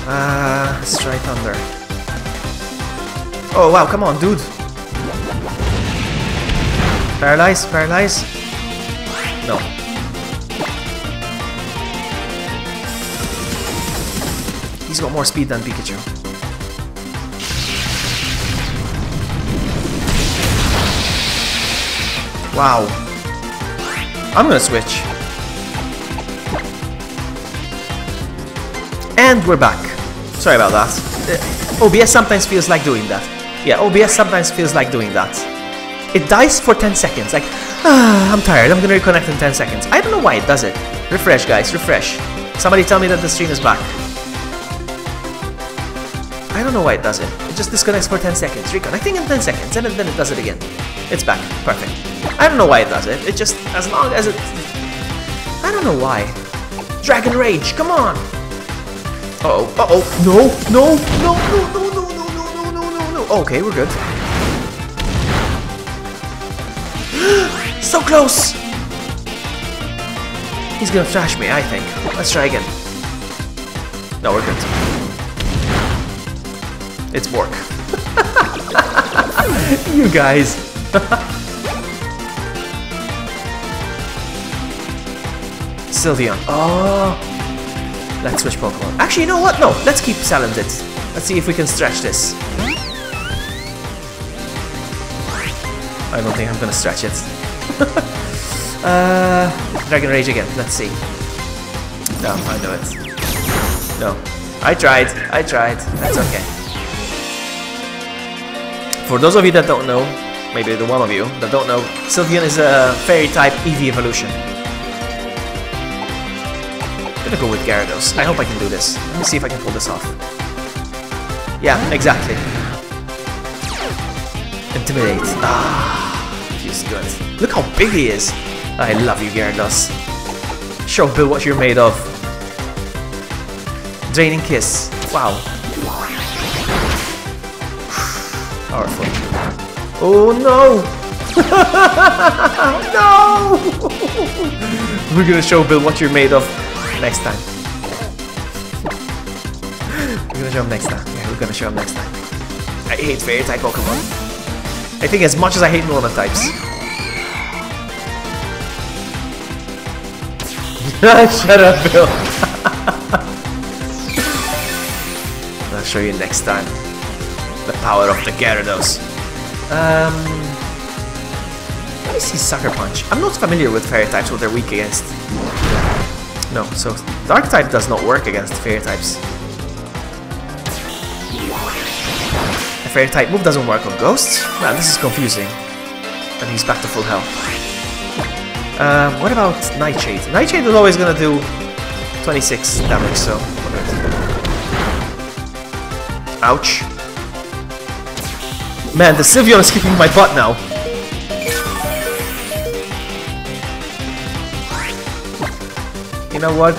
Let's try Thunder. Oh wow, come on, dude. Paralyze, paralyze. No. He's got more speed than Pikachu. Wow. I'm gonna switch. And we're back. Sorry about that. OBS sometimes feels like doing that. Yeah, OBS sometimes feels like doing that. It dies for 10 seconds, like, I'm tired, I'm gonna reconnect in 10 seconds. I don't know why it does it. Refresh, guys, refresh. Somebody tell me that the stream is back. I don't know why it does it. It just disconnects for 10 seconds, reconnecting in 10 seconds, and then it does it again. It's back, perfect. I don't know why it does it. It just, as long as it... I don't know why. Dragon Rage, come on! Uh-oh, uh-oh, no, no, no, no, no, no, no, no, no, no, no, no. Okay, we're good. So close! He's gonna thrash me, I think. Let's try again. No, we're good. It's Bork. You guys. Sylveon. Oh. Let's switch Pokemon. Actually, you know what? No, let's keep Salandit. Let's see if we can stretch this. I don't think I'm gonna stretch it. Dragon Rage again. Let's see. No, I know it. No. I tried. That's okay. For those of you that don't know, maybe the one of you that don't know, Sylveon is a fairy type EV evolution. I'm gonna go with Gyarados. I hope I can do this. Let me see if I can pull this off. Yeah, exactly. Intimidate. Feels good. Look how big he is. I love you, Gyarados. Show Bill what you're made of. Draining Kiss. Wow. Powerful. Oh no! No! We're gonna show Bill what you're made of next time. We're gonna show him next time. Yeah, we're gonna show him next time. I hate fairy type Pokemon. I think as much as I hate normal types. Shut up, Bill. I'll show you next time. The power of the Gyarados. Let me see Sucker Punch. I'm not familiar with fairy types, what they're weak against. No, so Dark type does not work against fairy types. The fairy type move doesn't work on ghosts? Man, this is confusing. And he's back to full health. What about Nightshade? Nightshade is always gonna do 26 damage, so... Ouch. Man, the Sylveon is kicking my butt now. You know what?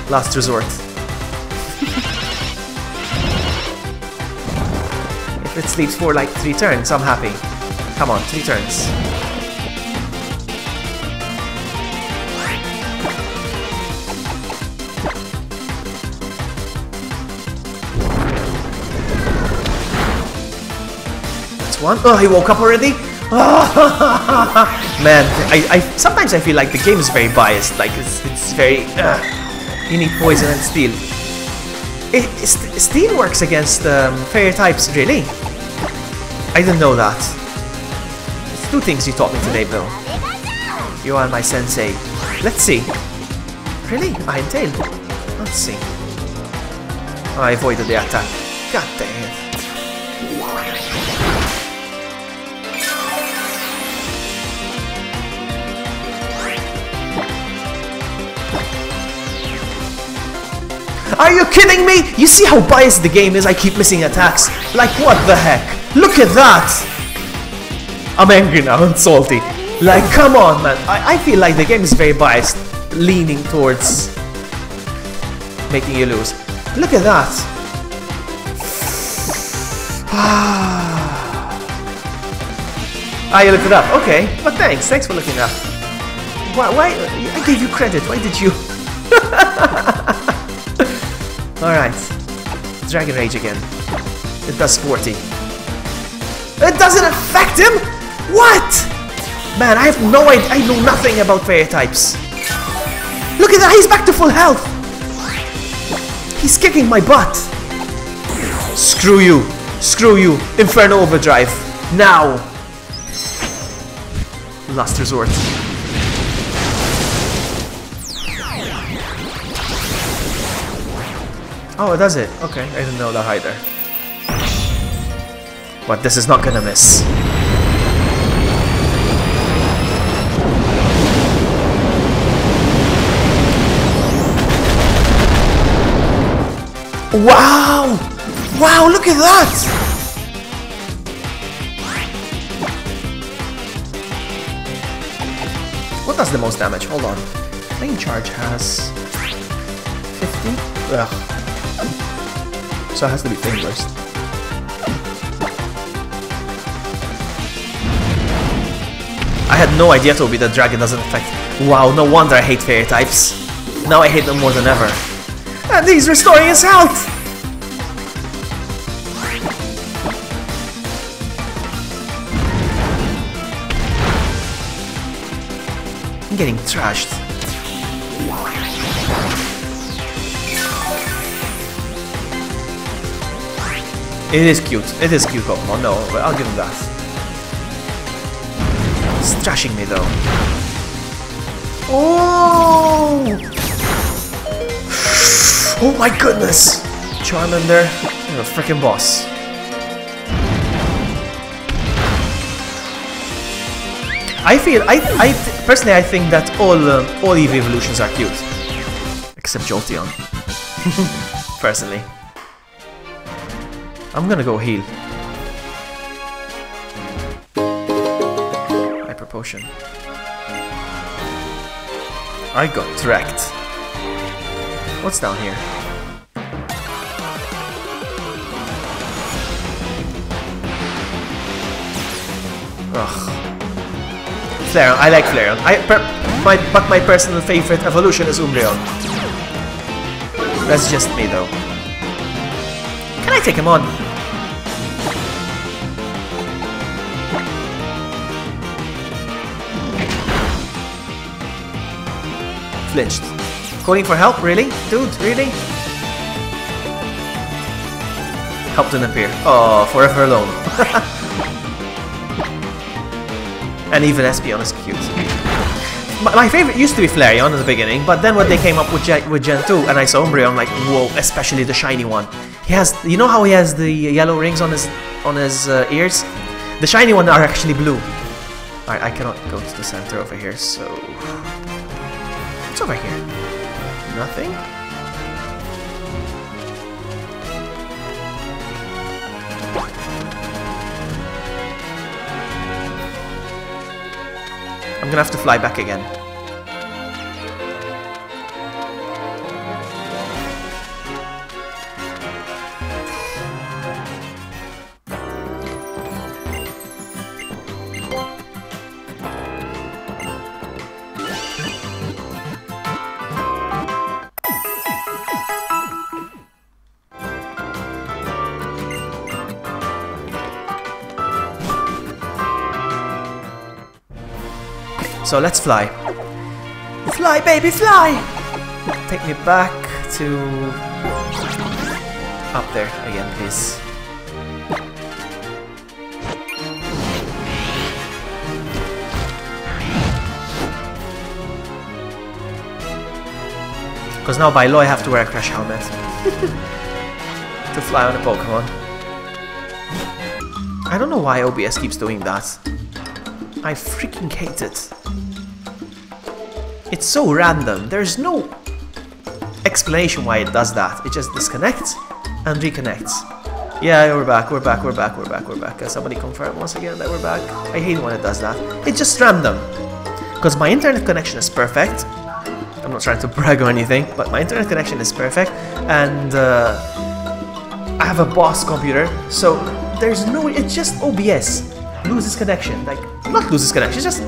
Last resort. If it sleeps for like 3 turns, I'm happy. Come on, 3 turns. That's one. Oh, he woke up already? Man, I sometimes I feel like the game is very biased. Like it's very. You need poison and steel. Steel works against fairy types, really? I didn't know that. It's 2 things you taught me today, Bill. You are my sensei. Let's see. Really? Iron Tail? Let's see. Oh, I avoided the attack. God dang it. Are you kidding me? You see how biased the game is? I keep missing attacks. Like, what the heck? Look at that! I'm angry now, I'm salty. Like, come on, man. I feel like the game is very biased, leaning towards making you lose. Look at that. You looked it up. Okay, but thanks. Thanks for looking it up. Why? I gave you credit. Why did you? Alright, Dragon Rage again. It does 40. It doesn't affect him? What? Man, I have no idea. I know nothing about fairy types. Look at that, he's back to full health. He's kicking my butt. Screw you. Screw you. Inferno Overdrive. Now. Last resort. Oh, it does it. Okay, I didn't know that either. But this is not gonna miss. Wow! Wow, look at that! What does the most damage? Hold on. Flame Charge has 50? Ugh. So it has to be Flame Burst. I had no idea Toby that Dragon doesn't affect. Wow, no wonder I hate fairy types. Now I hate them more than ever. And he's restoring his health! I'm getting trashed. It is cute. It is cute Pokemon. No, but I'll give him that. It's trashing me though. Oh! Oh my goodness! Charmander, you're a freaking boss. Personally, I think that all Eevee evolutions are cute, except Jolteon. Personally, I'm gonna go heal. Hyper Potion. I got wrecked. What's down here? Ugh. Flareon. I like Flareon. But my personal favorite evolution is Umbreon. That's just me though. Can I take him on? Flinched. Calling for help? Really? Dude, really? Help didn't appear. Oh, forever alone. And even Espeon is cute. My favorite used to be Flareon in the beginning, but then when they came up with Gen 2 and I saw Umbreon, I'm like, whoa, especially the shiny one. He has, you know how he has the yellow rings on his ears? The shiny one are actually blue. Alright, I cannot go to the center over here, so... What's over here? Nothing? I'm gonna have to fly back again. So let's fly. Fly, baby, fly! Take me back to... up there again, please. Because now by law I have to wear a crash helmet. To fly on a Pokemon. I don't know why OBS keeps doing that. I freaking hate it. It's so random. There's no explanation why it does that. It just disconnects and reconnects. Yeah, we're back, we're back, we're back, we're back, we're back. Can somebody confirm once again that we're back? I hate when it does that. It's just random. Because my internet connection is perfect. I'm not trying to brag or anything, but my internet connection is perfect. And I have a boss computer, so there's no... It's just OBS loses connection. Like, not loses connection, it's just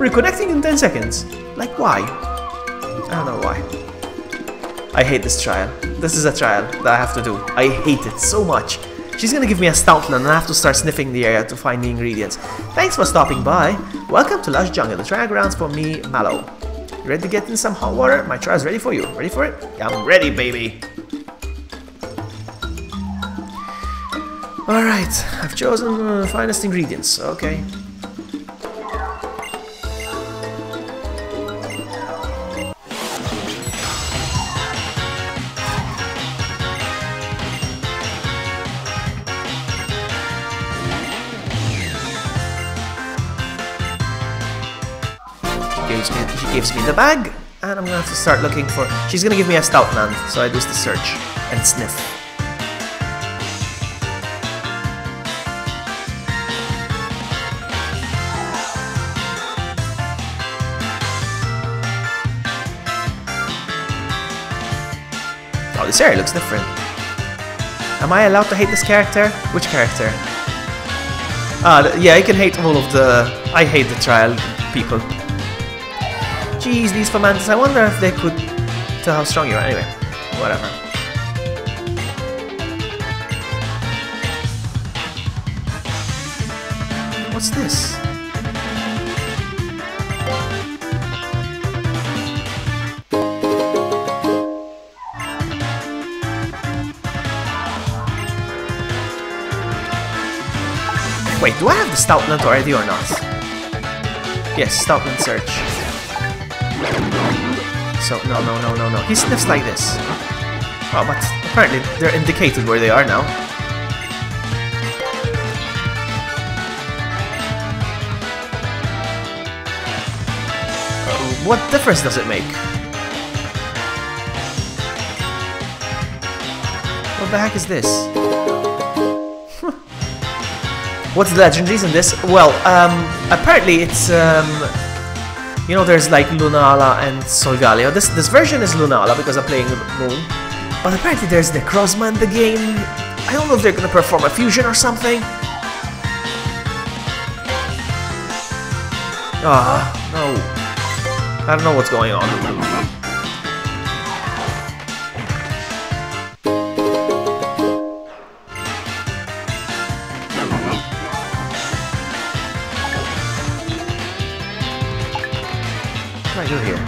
reconnecting in 10 seconds. Like, why? I don't know why. I hate this trial. This is a trial that I have to do. I hate it so much. She's gonna give me a Stoutland and I have to start sniffing the area to find the ingredients. Thanks for stopping by. Welcome to Lush Jungle, the trial grounds for me, Mallow. You ready to get in some hot water? My trial's ready for you. Ready for it? Yeah, I'm ready, baby. Alright, I've chosen the finest ingredients. Okay. She gives me the bag, and I'm gonna have to start looking for... She's gonna give me a Stoutland, so I do the search and sniff. Oh, this area looks different. Am I allowed to hate this character? Which character? Yeah, I can hate all of the... I hate the trial people. Jeez, these Fomantis, I wonder if they could tell how strong you are. Anyway, whatever. What's this? Wait, do I have the Stoutland already or not? Yes, Stoutland search. So, no. He sniffs like this. Oh, but apparently they're indicated where they are now. What difference does it make? What the heck is this? What's the legendaries in this? Well, apparently it's, you know, there's like Lunala and Solgaleo. This version is Lunala because I'm playing Moon. But apparently there's Necrozma in the game. I don't know if they're gonna perform a fusion or something. Ah, no. I don't know what's going on. What do I do here?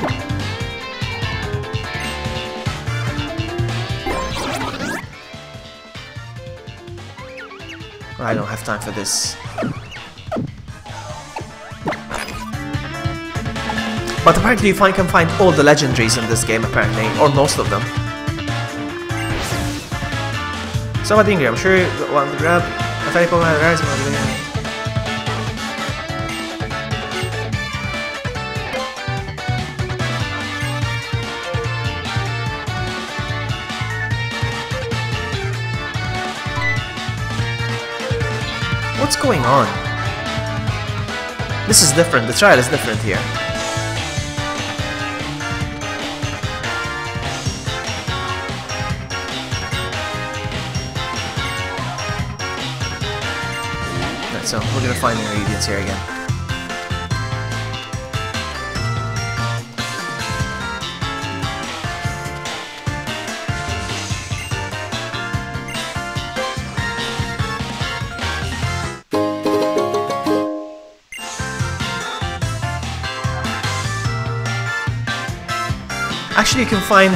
I don't have time for this. But apparently you can find all the legendaries in this game, apparently, or most of them. So I think I'm sure you want to grab a fairy Pokemon Rising. What's going on? This is different, the trial is different here. So we're gonna find ingredients here again. Actually, you can find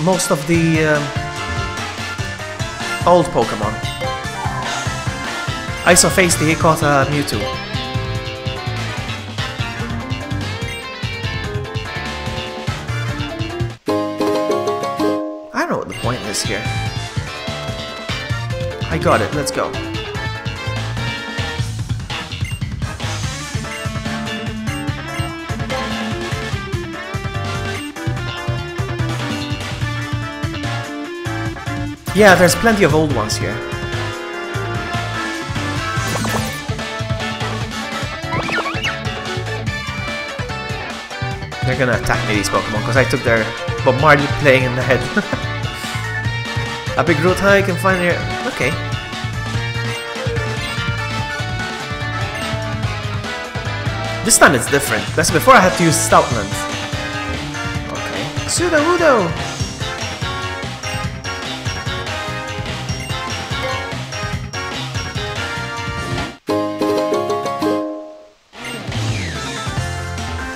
most of the old Pokemon. I saw Face he caught a Mewtwo. I don't know what the point is here. I got it, let's go. Yeah, there's plenty of old ones here. They're gonna attack me, these Pokemon, because I took their Bob Marley playing in the head. A big root high I can find here. Okay. This time it's different. That's before I had to use Stoutland. Okay. Sudowoodo!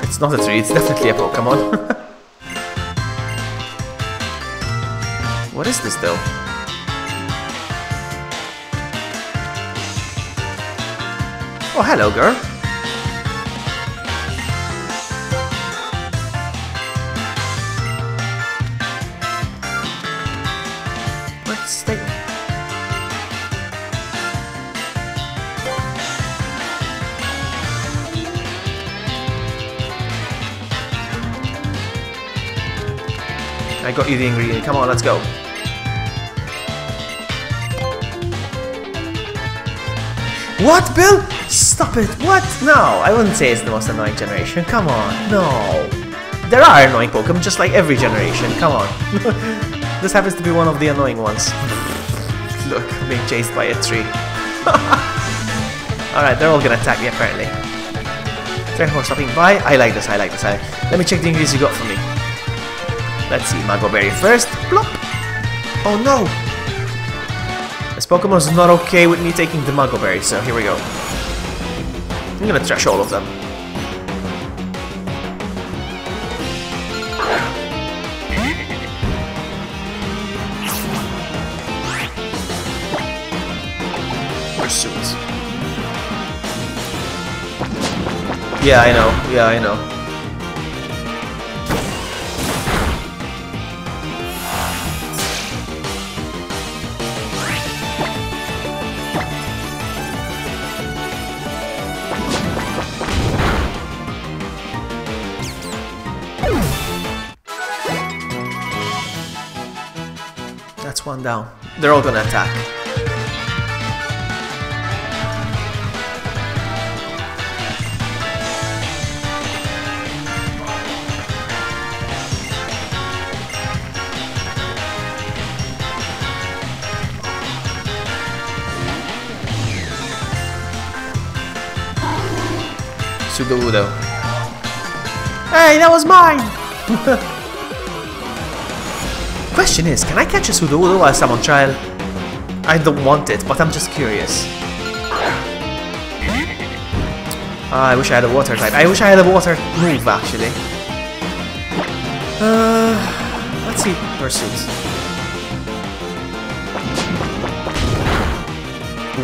It's not a tree, it's definitely a Pokemon. What is this though? Oh, hello girl. Let's stay. I got you the ingredient. Come on, let's go. What, Bill? Stop it. What? No, I wouldn't say it's the most annoying generation. Come on. No. There are annoying Pokemon, just like every generation. Come on. This happens to be one of the annoying ones. Look, being chased by a tree. Alright, they're all gonna attack me, apparently. Thanks for stopping by. I like this, I like this. Let me check the ingredients you got for me. Let's see, Mango Berry first. Plop! Oh no! This Pokemon's not okay with me taking the Mango Berry, so here we go. I'm gonna trash all of them. Pursuit. Yeah, I know. Yeah, I know. That's one down. They're all gonna attack. Sudowoodo. Hey, that was mine! Question is, can I catch a Sudowoodo whilst I'm on trial? I don't want it, but I'm just curious. I wish I had a water type. I wish I had a water move, actually. Let's see. Pursuit.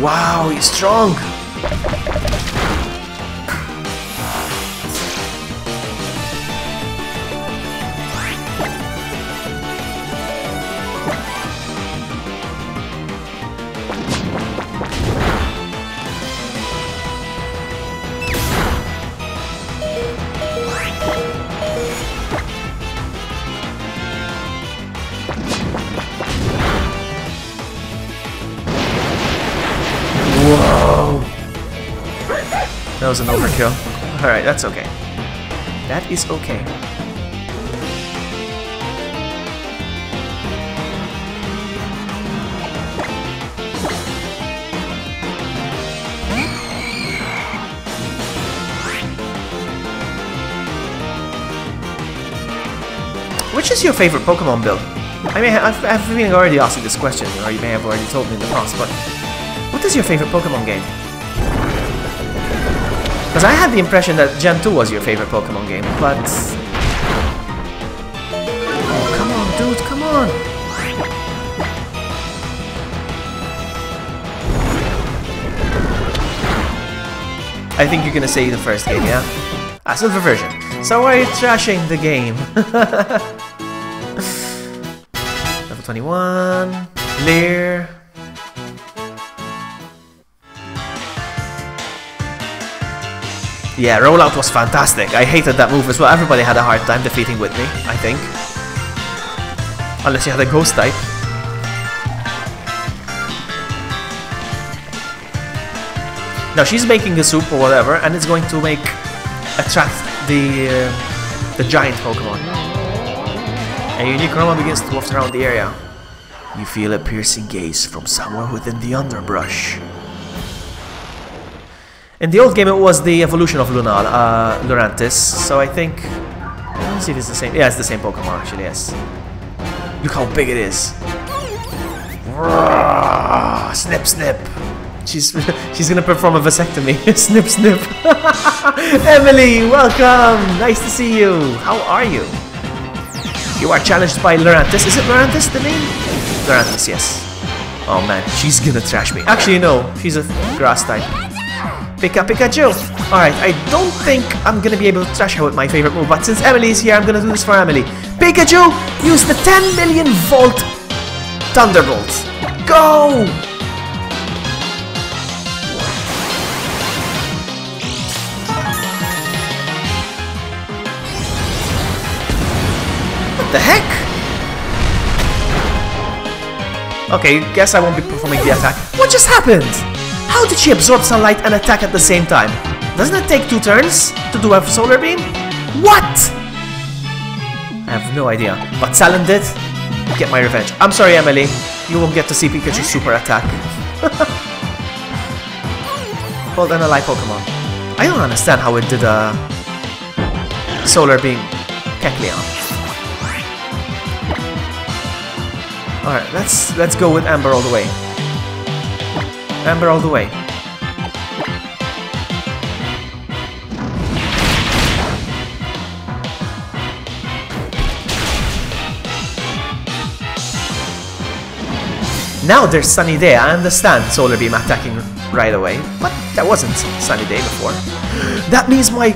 Wow, he's strong! Whoa! That was an overkill. Alright, that's okay. That is okay. Which is your favorite Pokemon build? I've really already asked you this question, or you may have already told me in the past, but what is your favorite Pokemon game? Because I had the impression that Gen 2 was your favorite Pokemon game, but... Oh, come on, dude, come on! I think you're gonna say the first game, yeah? Ah, silver version. So why are you trashing the game? Level 21... Leer... Yeah, Rollout was fantastic. I hated that move as well. Everybody had a hard time defeating Whitney, I think. Unless you had a ghost type. Now she's making a soup or whatever, and it's going to attract the giant Pokemon. A unique aroma begins to waft around the area. You feel a piercing gaze from somewhere within the underbrush. In the old game, it was the evolution of Lunala, Lurantis, so I think... Let me see if it's the same... Yeah, it's the same Pokemon, actually, yes. Look how big it is. Snip, snip. She's gonna perform a vasectomy. Snip, snip. Emily, welcome! Nice to see you. How are you? You are challenged by Lurantis. Is it Lurantis, the name? Lurantis, yes. Oh man, she's gonna trash me. Actually, no. She's a grass type. Pikachu! Alright, I don't think I'm gonna be able to trash her with my favorite move, but since Emily is here, I'm gonna do this for Emily. Pikachu! Use the 10 million volt Thunderbolt! Go! What the heck? Okay, guess I won't be performing the attack. What just happened? How did she absorb sunlight and attack at the same time? Doesn't it take 2 turns to do a solar beam? What? I have no idea. But Talon did. Get my revenge. I'm sorry, Emily. You won't get to see Pikachu's super attack. Hold on, a light Pokemon. I don't understand how it did a solar beam. Kecleon. Alright, let's go with Amber all the way. Amber all the way. Now there's Sunny Day. I understand Solar Beam attacking right away, but that wasn't Sunny Day before. That means my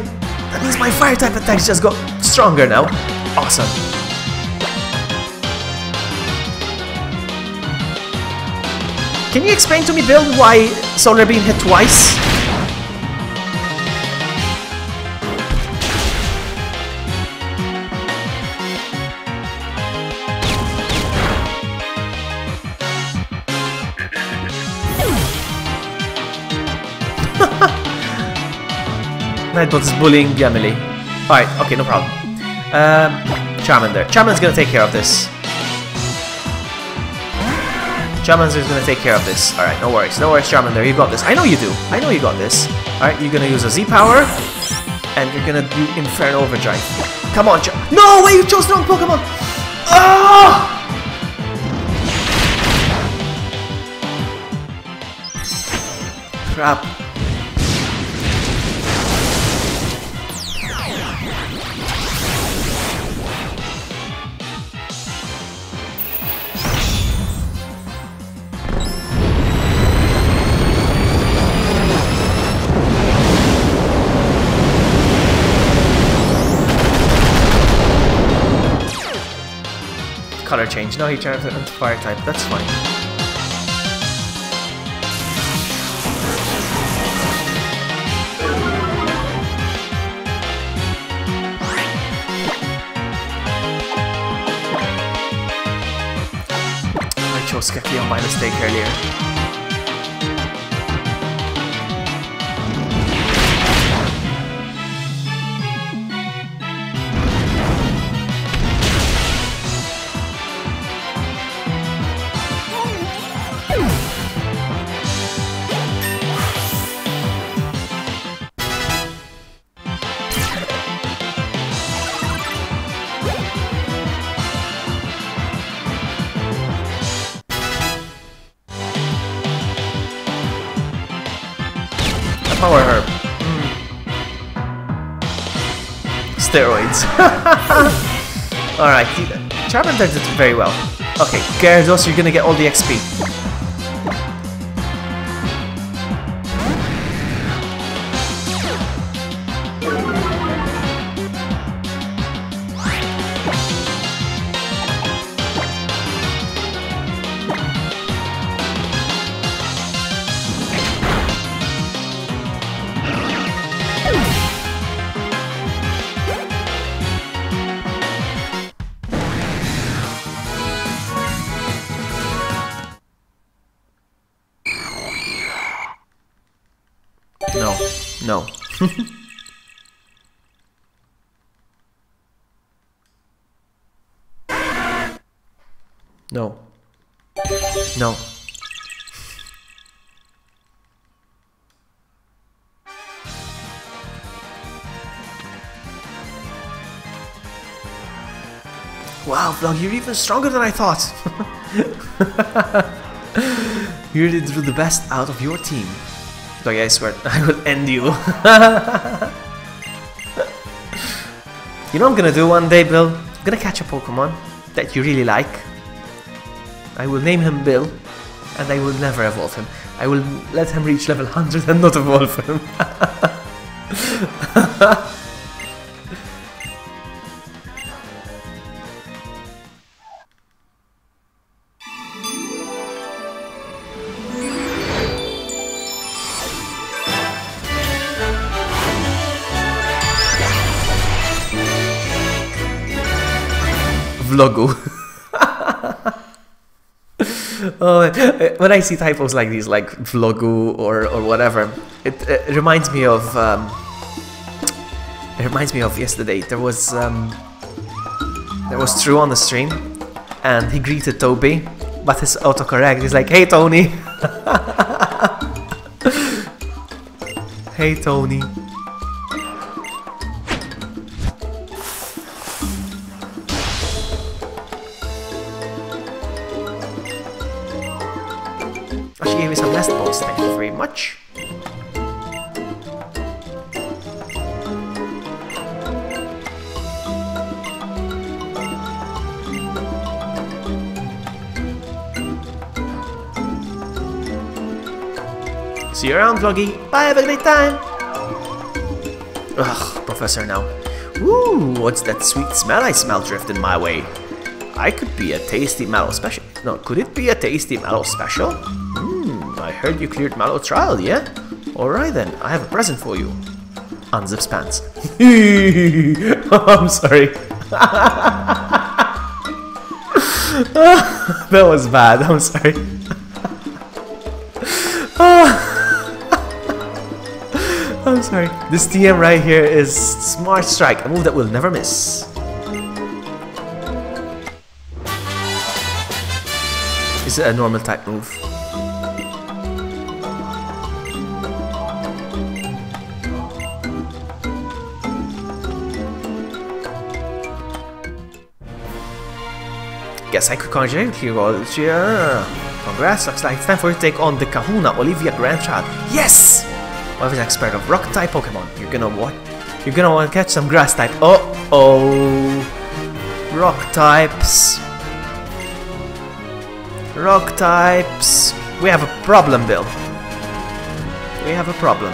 That means my fire type attacks just got stronger now. Awesome. Can you explain to me, Bill, why Solar Beam hit twice? Nightbot is bullying Emily. Alright, okay, no problem. Charmander. Charmander's gonna take care of this. Charmander's gonna take care of this. Alright, no worries, Charmander, you got this. I know you do. I know you got this. Alright, you're gonna use a Z power, and you're gonna do Inferno Overdrive. Come on, no way, you chose the wrong Pokemon! Oh! Crap. Color change. No, he turned it into fire type. That's fine. I chose Kecleon by mistake earlier. Power Herb. Steroids. Alright, Charmander did very well. Okay, Gyarados, you're gonna get all the XP. No. No. No. No. Wow, Vlog, you're even stronger than I thought. You really drew the best out of your team. Like, I swear, I will end you. You know what I'm gonna do one day, Bill? I'm gonna catch a Pokemon that you really like. I will name him Bill, and I will never evolve him. I will let him reach level 100 and not evolve him. Vlogu. Oh, when I see typos like these, like Vlogu or whatever, it reminds me of yesterday. There was True on the stream, and he greeted Toby, but his autocorrect is like, "Hey Tony." Hey Tony. She gave me some nest balls, thank you very much. See you around, Vloggy. Bye, have a great time. Ugh. professor now. Ooh, what's that sweet smell I smell drifting my way? I could be a tasty mallow special. No, could it be a tasty mallow special? I heard you cleared mallow trial, yeah? Alright then, I have a present for you. Unzips pants. I'm sorry. That was bad, I'm sorry. I'm sorry. This TM right here is Smart Strike, a move that we'll never miss. Is it a normal type move? Guess I could conjure Hero. Yeah. Congrats, looks like it's time for you to take on the Kahuna Olivia Grandchild. Yes! What is an expert of rock type Pokemon? You're gonna what? You're gonna want to catch some grass type. Oh, rock types. Rock types. We have a problem, Bill. We have a problem.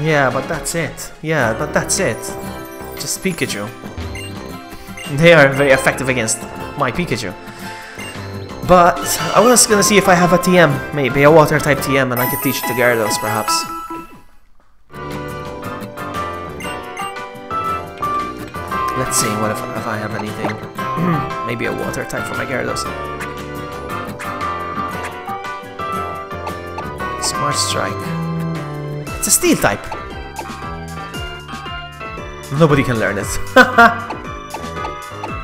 Yeah, but that's it. Yeah, but that's it. Just Pikachu. They are very effective against my Pikachu. But I was gonna see if I have a TM, maybe a water type TM, and I could teach it to Gyarados perhaps. Let's see, what if I have anything? Maybe a water type for my Gyarados. Smart Strike. It's a steel type. Nobody can learn it.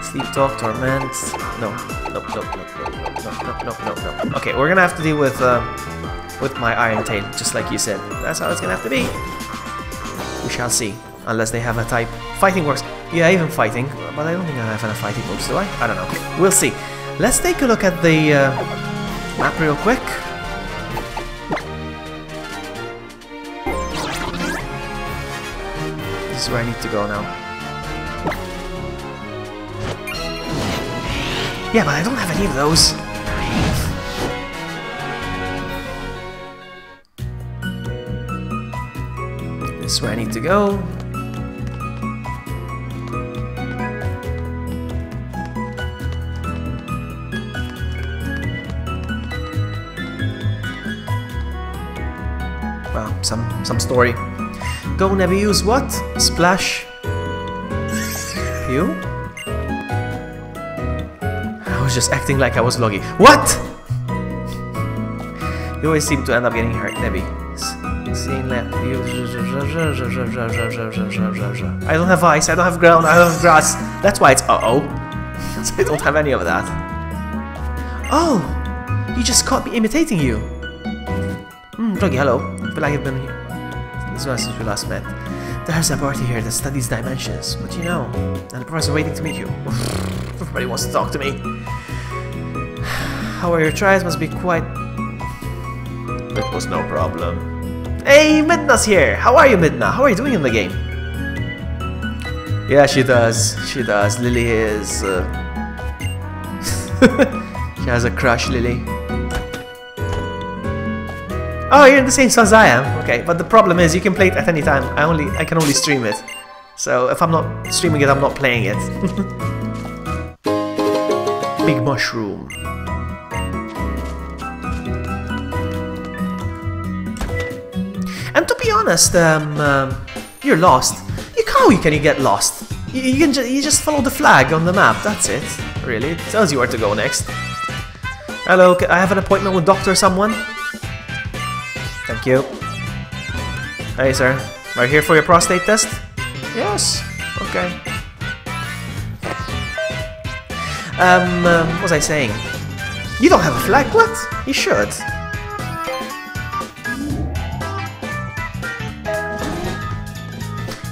Sleep Talk, Torment. No. Okay, we're gonna have to deal with my Iron Tail, just like you said. That's how it's gonna have to be. We shall see. Unless they have a type. Fighting works. Yeah, even fighting. But I don't think I have enough fighting moves, do I? I don't know. We'll see. Let's take a look at the map real quick. This is where I need to go now. Yeah, but I don't have any of those. This is where I need to go. Wow, some story. Go never use what? Splash. You? I was just acting like I was Logi. What? You always seem to end up getting hurt, Nebby. Seeing that. I don't have ice, I don't have ground, I don't have grass. That's why it's uh-oh. So I don't have any of that. Oh! You just caught me imitating you. Druggy, hello. I feel like I've been here since we last met. There's a party here that studies dimensions. What do you know? And the professor waiting to meet you. Everybody wants to talk to me. How are your tries? Must be quite... It was no problem. Hey, Midna's here! How are you, Midna? How are you doing in the game? Yeah, she does. She does. Lily is... She has a crush, Lily. Oh, you're in the same spot as I am. Okay, but the problem is you can play it at any time. I can only stream it. So if I'm not streaming it, I'm not playing it. Big mushroom. And to be honest, you're lost. How can you get lost? You just follow the flag on the map. That's it. Really, it tells you where to go next. Hello, I have an appointment with Doctor Someone. Thank you. Hey, sir. Are you here for your prostate test? Yes. Okay. What was I saying? You don't have a flag? What? You should.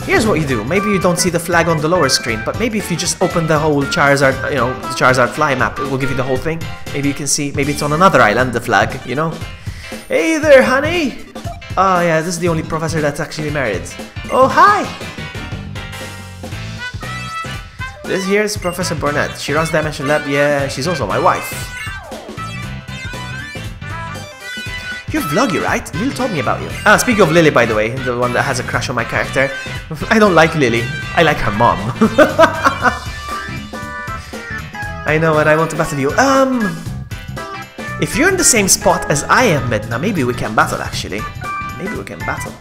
Here's what you do. Maybe you don't see the flag on the lower screen, but maybe if you just open the whole Charizard, you know, the Charizard fly map, it will give you the whole thing. Maybe you can see, maybe it's on another island, the flag, you know? Hey there, honey! Oh yeah, this is the only professor that's actually married. Oh, hi! This here is Professor Burnett. She runs Dimension Lab, yeah, she's also my wife. You're Vloggy, right? Lily told me about you. Ah, speaking of Lily, by the way, the one that has a crush on my character. I don't like Lily. I like her mom. I know, and I want to battle you. If you're in the same spot as I am, Midna, maybe we can battle, actually. Maybe we can battle.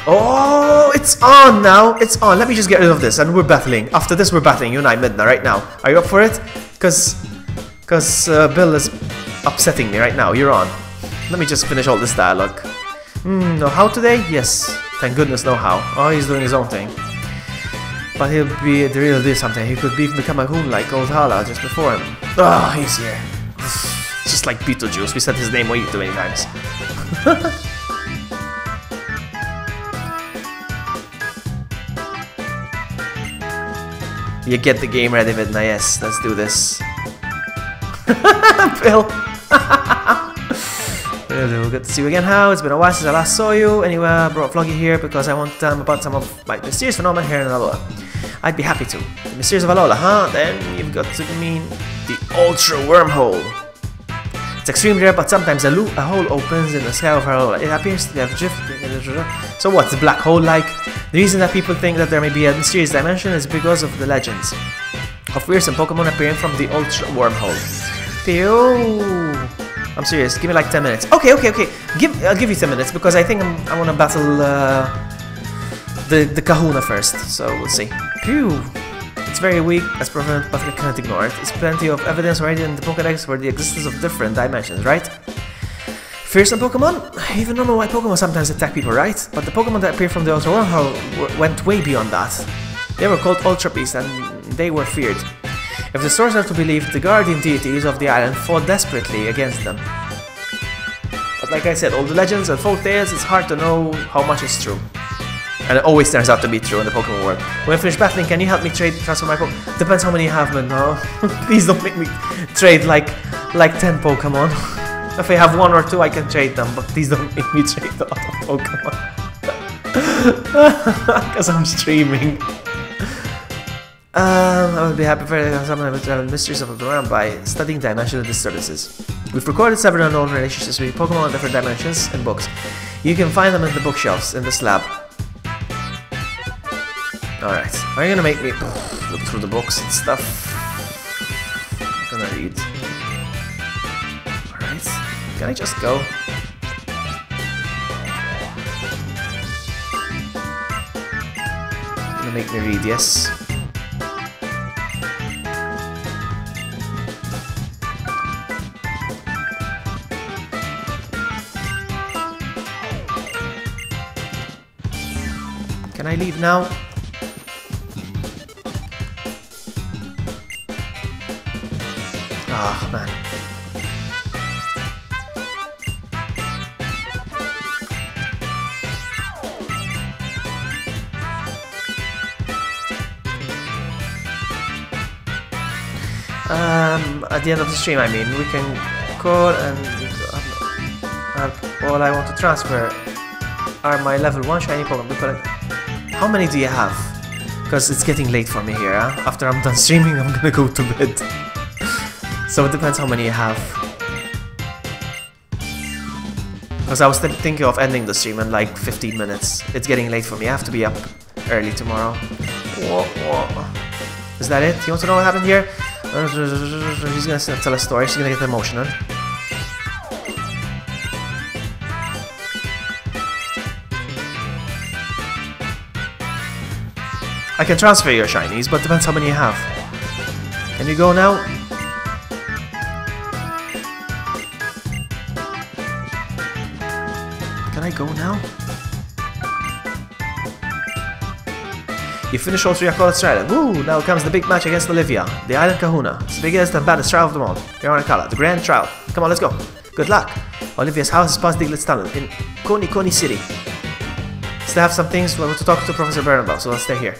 Oh, it's on now. It's on. Let me just get rid of this, and we're battling. After this, we're battling, you and I, Midna, right now. Are you up for it? Because Bill is upsetting me right now. You're on. Let me just finish all this dialogue. No how today? Yes. Thank goodness no how. Oh, he's doing his own thing. But he'll be the real deal someday. He could become a goon like old Hala just before him. Oh, he's here. Just like Beetlejuice. We said his name way too many times. You get the game ready, Midna. Yes, let's do this. Bill. We'll get to see you again. How? It's been a while since I last saw you. Anyway, I brought Vloggy here because I want about some of my mysterious phenomena here in Alola. I'd be happy to. The Mysterious of Alola, huh? Then you've got to mean the Ultra Wormhole. It's extremely rare, but sometimes a hole opens in the sky of Alola. It appears to have drifted. So what's the black hole like? The reason that people think that there may be a mysterious dimension is because of the legends of fearsome Pokemon appearing from the Ultra Wormhole. Phew. I'm serious. Give me like 10 minutes. Okay. I'll give you 10 minutes because I think I want to battle the Kahuna first. So we'll see. Phew. It's very weak as proven, but we can't ignore it. There's plenty of evidence already in the Pokédex for the existence of different dimensions, right? Fearsome Pokemon? Even normal white Pokemon sometimes attack people, right? But the Pokemon that appeared from the Ultra Wormhole went way beyond that. They were called Ultra Beasts and they were feared. If the source are to believe, the guardian deities of the island fought desperately against them. But like I said, all the legends and folk tales, it's hard to know how much is true. And it always turns out to be true in the Pokemon world. When I finish battling, can you help me transfer my Pokemon? Depends how many you have, but no. Please don't make me trade like 10 Pokemon. If I have 1 or 2, I can trade them, but please don't make me trade a lot of Pokemon. Because I'm streaming. I would be happy for some of the mysteries of the realm by studying dimensional disturbances. We've recorded several unknown relationships with Pokemon in different dimensions and books. You can find them in the bookshelves in this lab. Alright, are you gonna make me look through the books and stuff? I'm gonna read. Alright, can I just go? You're gonna make me read, yes. Can I leave now? Ah, man. At the end of the stream, I mean, we can call and all I want to transfer are my level 1 shiny Pokemon. How many do you have? Because it's getting late for me here, huh? After I'm done streaming, I'm gonna go to bed. So it depends how many you have. Because I was thinking of ending the stream in like 15 minutes. It's getting late for me. I have to be up early tomorrow. Whoa. Is that it? You want to know what happened here? She's gonna tell a story. She's gonna get emotional. I can transfer your shinies, but depends how many you have. Can you go now? Can I go now? You finish all 3 Aquatic Island. Woo! Now comes the big match against Olivia, the Island Kahuna. It's the biggest and baddest trial of them all. The Orakala, the grand trial. Come on, let's go. Good luck. Olivia's house is past Diglett's Tunnel in Koni City. Still have some things to talk to Professor Byrne about, so I'll stay here.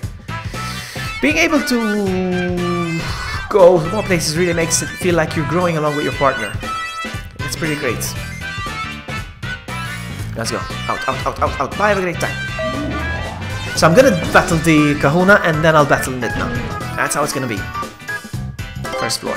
Being able to go to more places really makes it feel like you're growing along with your partner. It's pretty great. Let's go. Out, out, out, out, out. Bye, have a great time. So I'm gonna battle the Kahuna and then I'll battle Midna. That's how it's gonna be. First floor.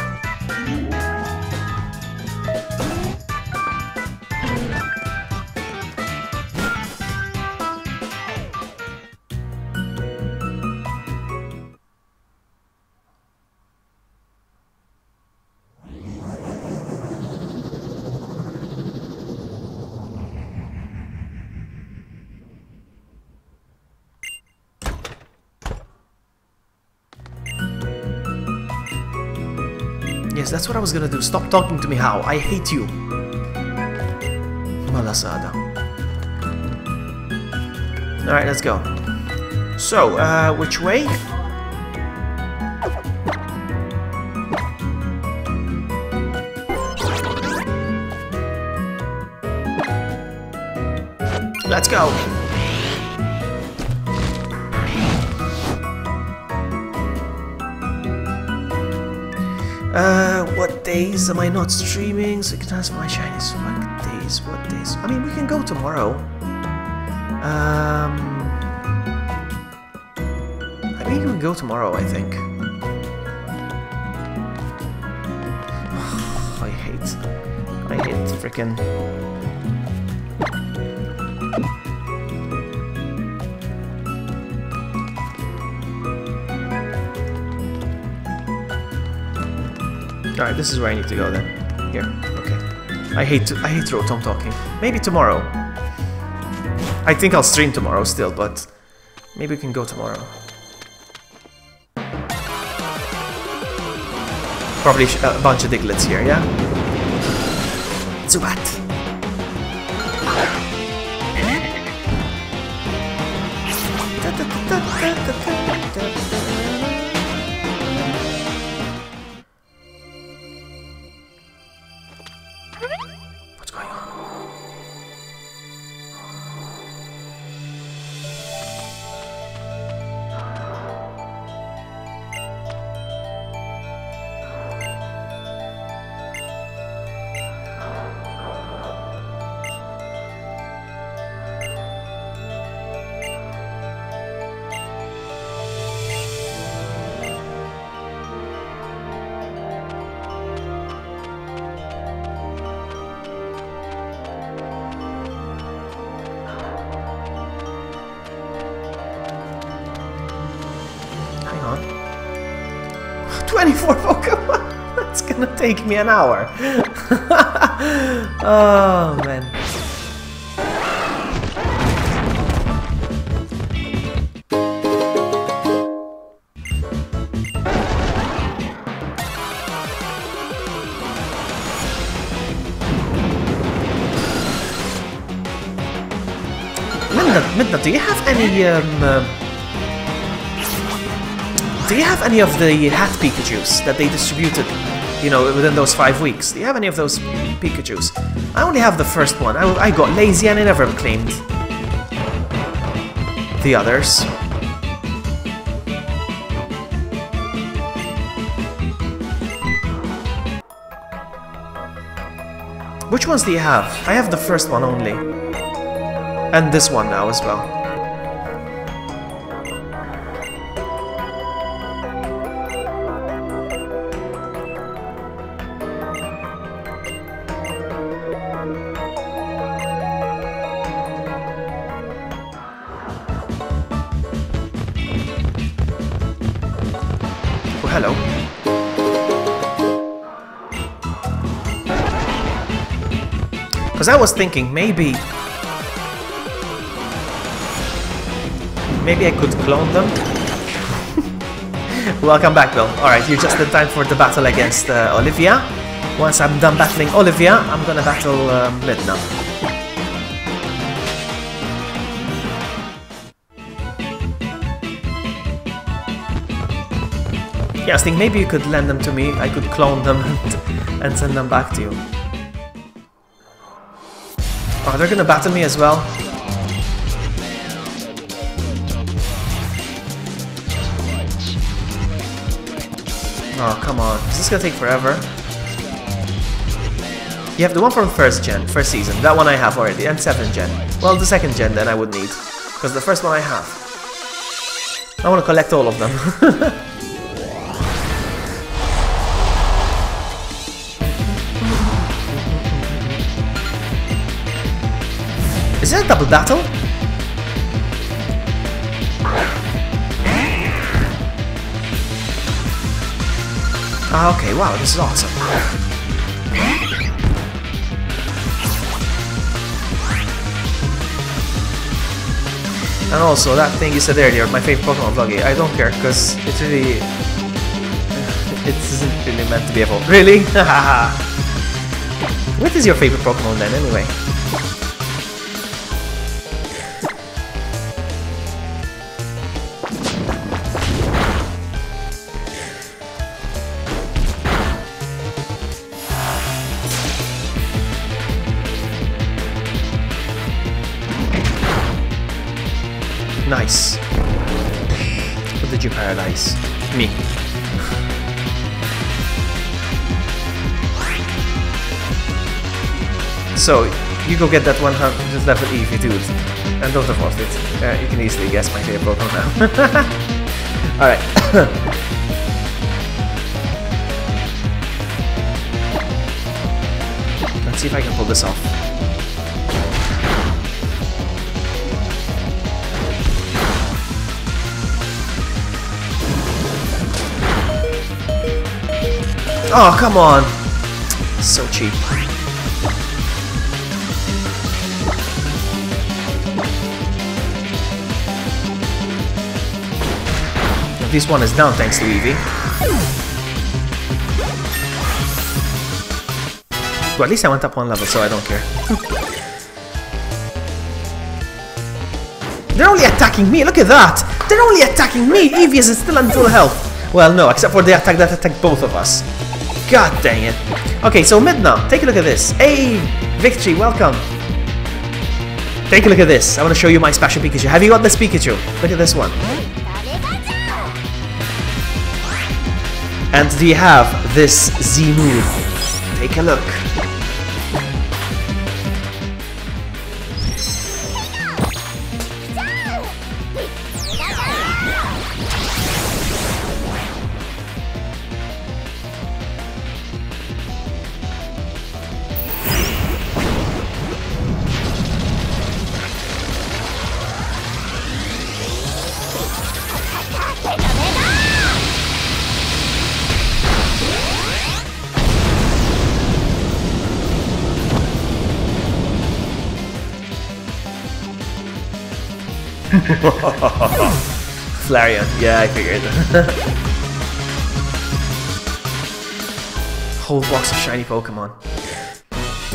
Yes, that's what I was gonna do. Stop talking to me, How. I hate you. Malasada. Alright, let's go. So, which way? Let's go. What days am I not streaming? So you can ask my Chinese. What days? What days? I mean, we can go tomorrow. I mean, we can go tomorrow, I think. I hate frickin'. Alright, this is where I need to go then. Here, okay. I hate Rotom talking. Maybe tomorrow. I think I'll stream tomorrow still, but maybe we can go tomorrow. Probably a bunch of Diglets here, yeah? Zubat! What's going on? Hang on. 24 Pokemon! That's gonna take me an hour. Oh man. Midna, do you have any of the hat Pikachus that they distributed, you know, within those 5 weeks? Do you have any of those Pikachus? I only have the first one. I got lazy and I never claimed the others. Which ones do you have? I have the first one only. And this one now as well. Oh, hello. Because I was thinking maybe I could clone them. Welcome back, Bill. Alright, you're just in time for the battle against Olivia. Once I'm done battling Olivia, I'm gonna battle Midna. Yeah, I was thinking maybe you could lend them to me. I could clone them and send them back to you. Oh, they're gonna battle me as well. Oh, come on. Is this gonna take forever? You have the one from first gen, first season. That one I have already. And 7th gen. Well, the 2nd gen then I would need. Because the first one I have. I want to collect all of them. Is it a double battle? Ah, okay, wow, this is awesome. And also, that thing you said earlier, my favorite Pokemon Vloggy, I don't care, because it's really... it isn't really meant to be evolved. Really? What is your favorite Pokemon then, anyway? Nice. What did you paradise? Me. So, you go get that 100 level Eevee, dude. And don't evolve it. You can easily guess my favorite Pokemon now. Alright. Let's see if I can pull this off. Oh, come on! So cheap. At least one is down thanks to Eevee. Well, at least I went up one level, so I don't care. They're only attacking me, look at that! They're only attacking me! Eevee is still on full health! Well, no, except for the attack that attacked both of us. God dang it. Okay, so Midna, take a look at this. Hey, Victory, welcome. Take a look at this. I want to show you my special Pikachu. Have you got this Pikachu? Look at this one. And do you have this Z move? Take a look. Flareon, yeah, I figured. Whole box of shiny Pokemon.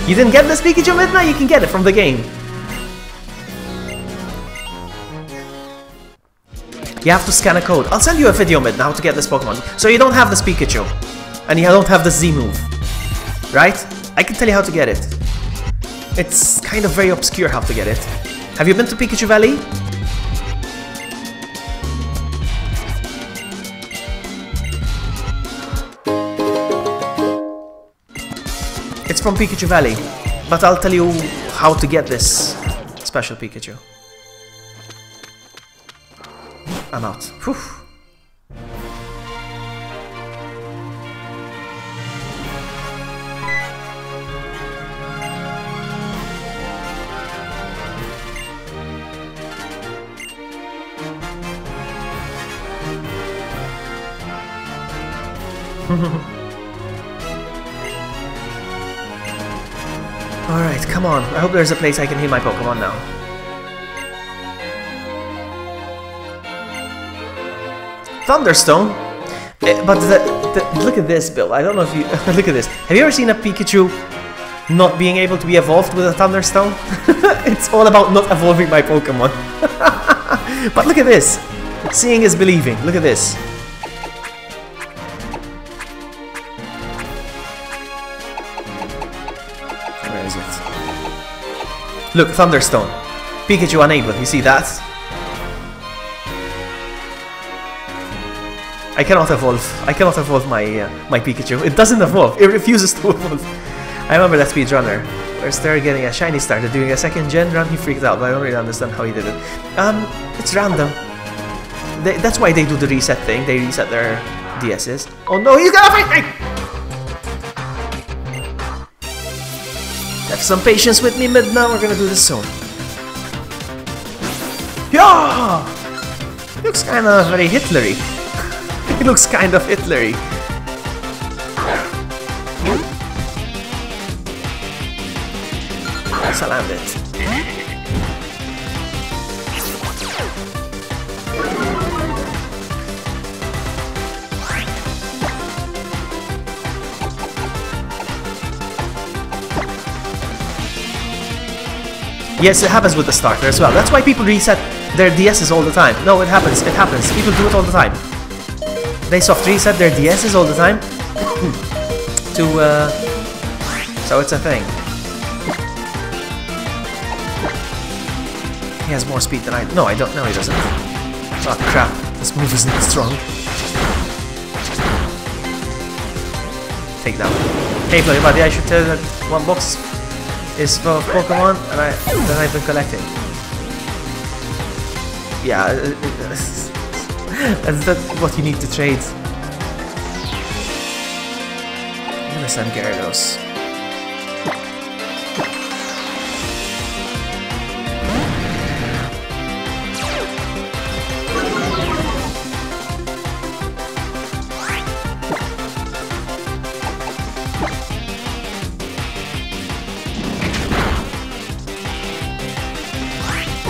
You didn't get this Pikachu Midnight? You can get it from the game. You have to scan a code. I'll send you a video Midnight how to get this Pokemon. So you don't have this Pikachu. And you don't have the Z move. Right? I can tell you how to get it. It's kind of very obscure how to get it. Have you been to Pikachu Valley? It's from Pikachu Valley, but I'll tell you how to get this special Pikachu. I'm out. Whew. Alright, come on. I hope there's a place I can heal my Pokemon now. Thunderstone? But look at this, Bill. I don't know if you... look at this. Have you ever seen a Pikachu not being able to be evolved with a Thunderstone? It's all about not evolving my Pokemon. But look at this. Seeing is believing. Look at this. Where is it? Look, Thunderstone. Pikachu unable. You see that? I cannot evolve. I cannot evolve my my Pikachu. It doesn't evolve. It refuses to evolve. I remember that speedrunner. Where's there getting a shiny starter doing a second gen run? He freaked out, but I don't really understand how he did it. It's random. That's why they do the reset thing. They reset their DSs. Oh no, he's gonna fight me! Have some patience with me, Midna. We're gonna do this soon. Yeah! He looks kind of very Hitlery. He looks kind of Hitlery. Slammed it. Yes, it happens with the starter as well. That's why people reset their DSs all the time. No, it happens. It happens. People do it all the time. They soft reset their DSs all the time. So it's a thing. He has more speed than I... No, I don't. No, he doesn't. Oh, crap. This move isn't strong. Take that one. Hey, bloody buddy, I should tell you that one box is for Pokemon that I've been collecting. Yeah, that's what you need to trade. I'm gonna send Gyarados.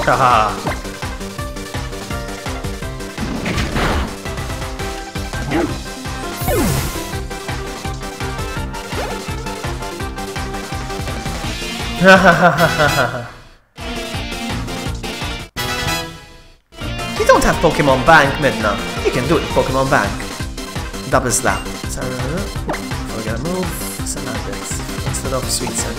Haha. You don't have Pokemon Bank, Midna. You can do it with Pokemon Bank. Double slap. So, we're gonna move Salandit instead of Sweet Scent.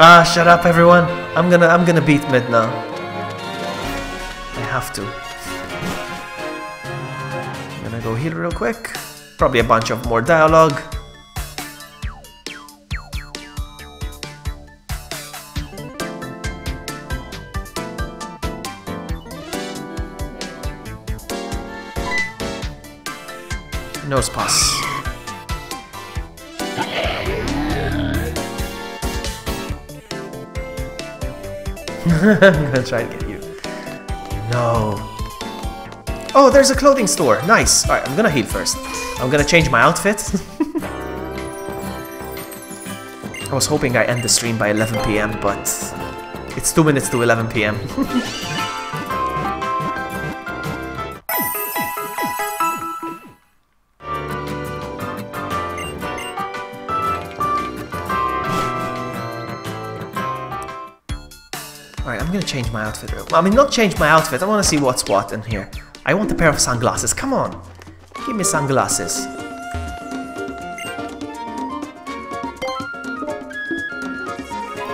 Ah, shut up, everyone! I'm gonna beat Midna. I have to. I'm gonna go heal real quick. Probably a bunch of more dialogue. Nose pass. I'm gonna try to get you. No. Oh, there's a clothing store. Nice. Alright, I'm gonna heal first. I'm gonna change my outfit. I was hoping I end the stream by 11 PM, but it's 2 minutes to 11 PM. Alright, I'm gonna change my outfit. I mean, not change my outfit. I wanna see what's what in here. I want a pair of sunglasses. Come on. Give me sunglasses.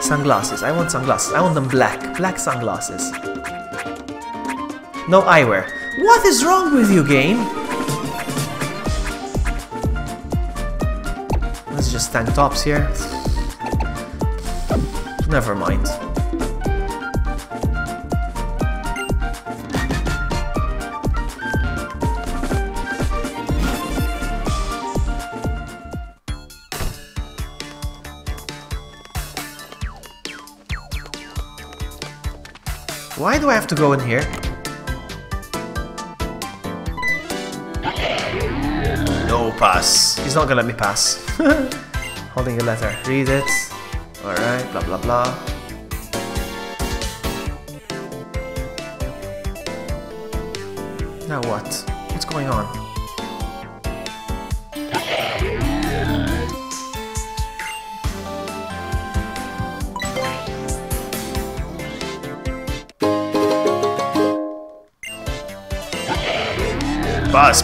Sunglasses. I want sunglasses. I want them black. Black sunglasses. No eyewear. What is wrong with you, game? Let's just tank tops here. Never mind. Why do I have to go in here? No pass. He's not gonna let me pass. Holding a letter. Read it. Alright, blah blah blah. Now what? What's going on?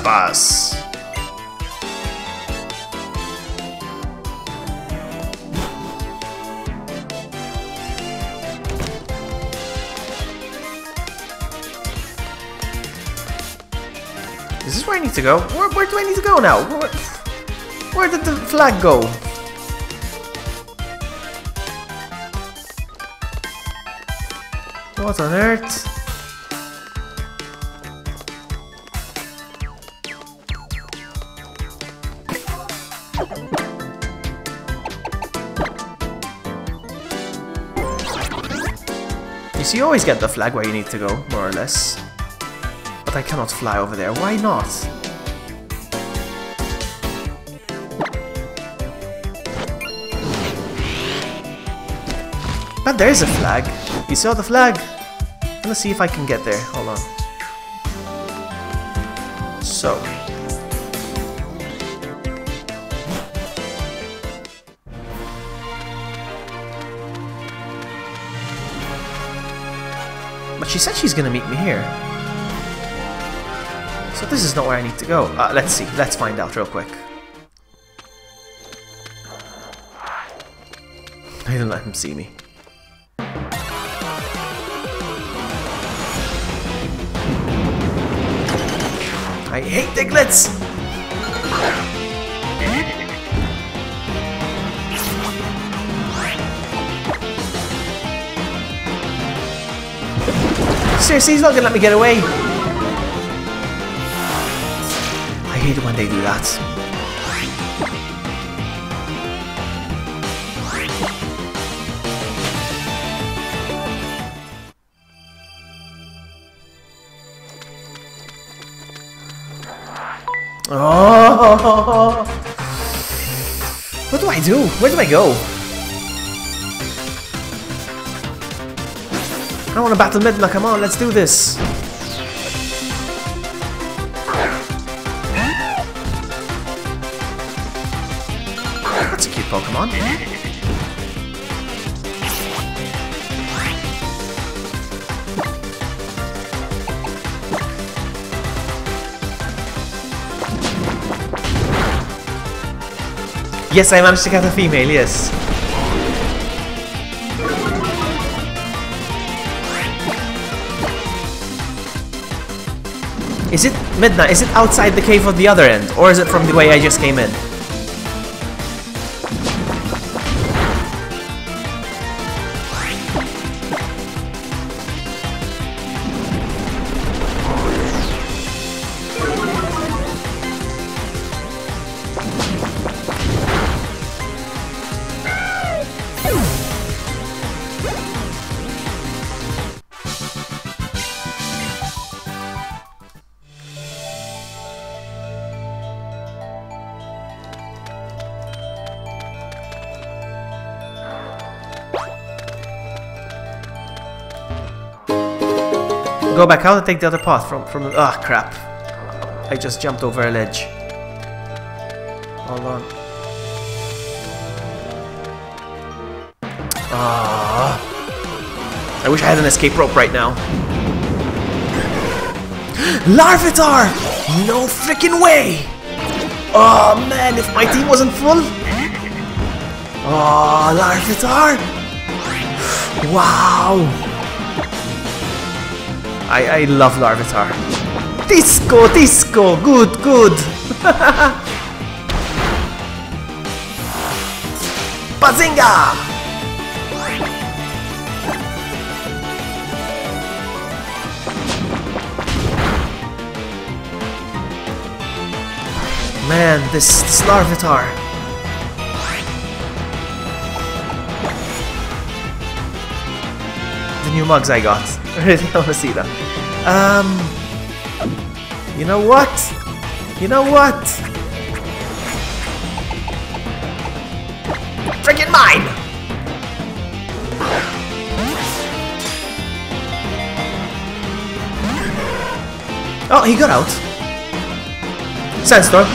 Bus. Is this where I need to go? Where do I need to go now? Where did the flag go? What on earth? You see, you always get the flag where you need to go, more or less. But I cannot fly over there. Why not? But there is a flag. You saw the flag? Let's see if I can get there. Hold on. So. But she said she's gonna meet me here. So this is not where I need to go. Let's see. Let's find out real quick. I didn't let him see me. I hate Diglets! Seriously, he's not gonna let me get away! I hate it when they do that. Oh! What do I do? Where do I go? I want to battle Midna, come on, let's do this! That's a cute Pokemon. Yes, I managed to get a female, yes. Is it Midna? Is it outside the cave of the other end? Or is it from the way I just came in? Go back out and take the other path from the... Ah, crap. I just jumped over a ledge. Hold on. Ah. I wish I had an escape rope right now. Larvitar! No freaking way! Oh man, if my team wasn't full... Oh, Larvitar! Wow! I love Larvitar. Disco, disco, good, good. Bazinga! Man, this Larvitar. The new mugs I got. I really want to see them. You know what? You know what? Freaking mine! Oh, he got out. Sandstorm.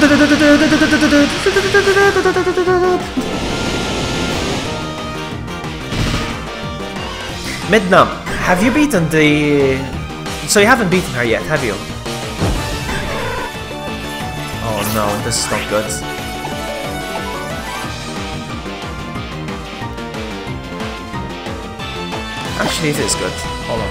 Midna, have you beaten the... So you haven't beaten her yet, have you? Oh no, this is not good. Actually, it is good. Hold on.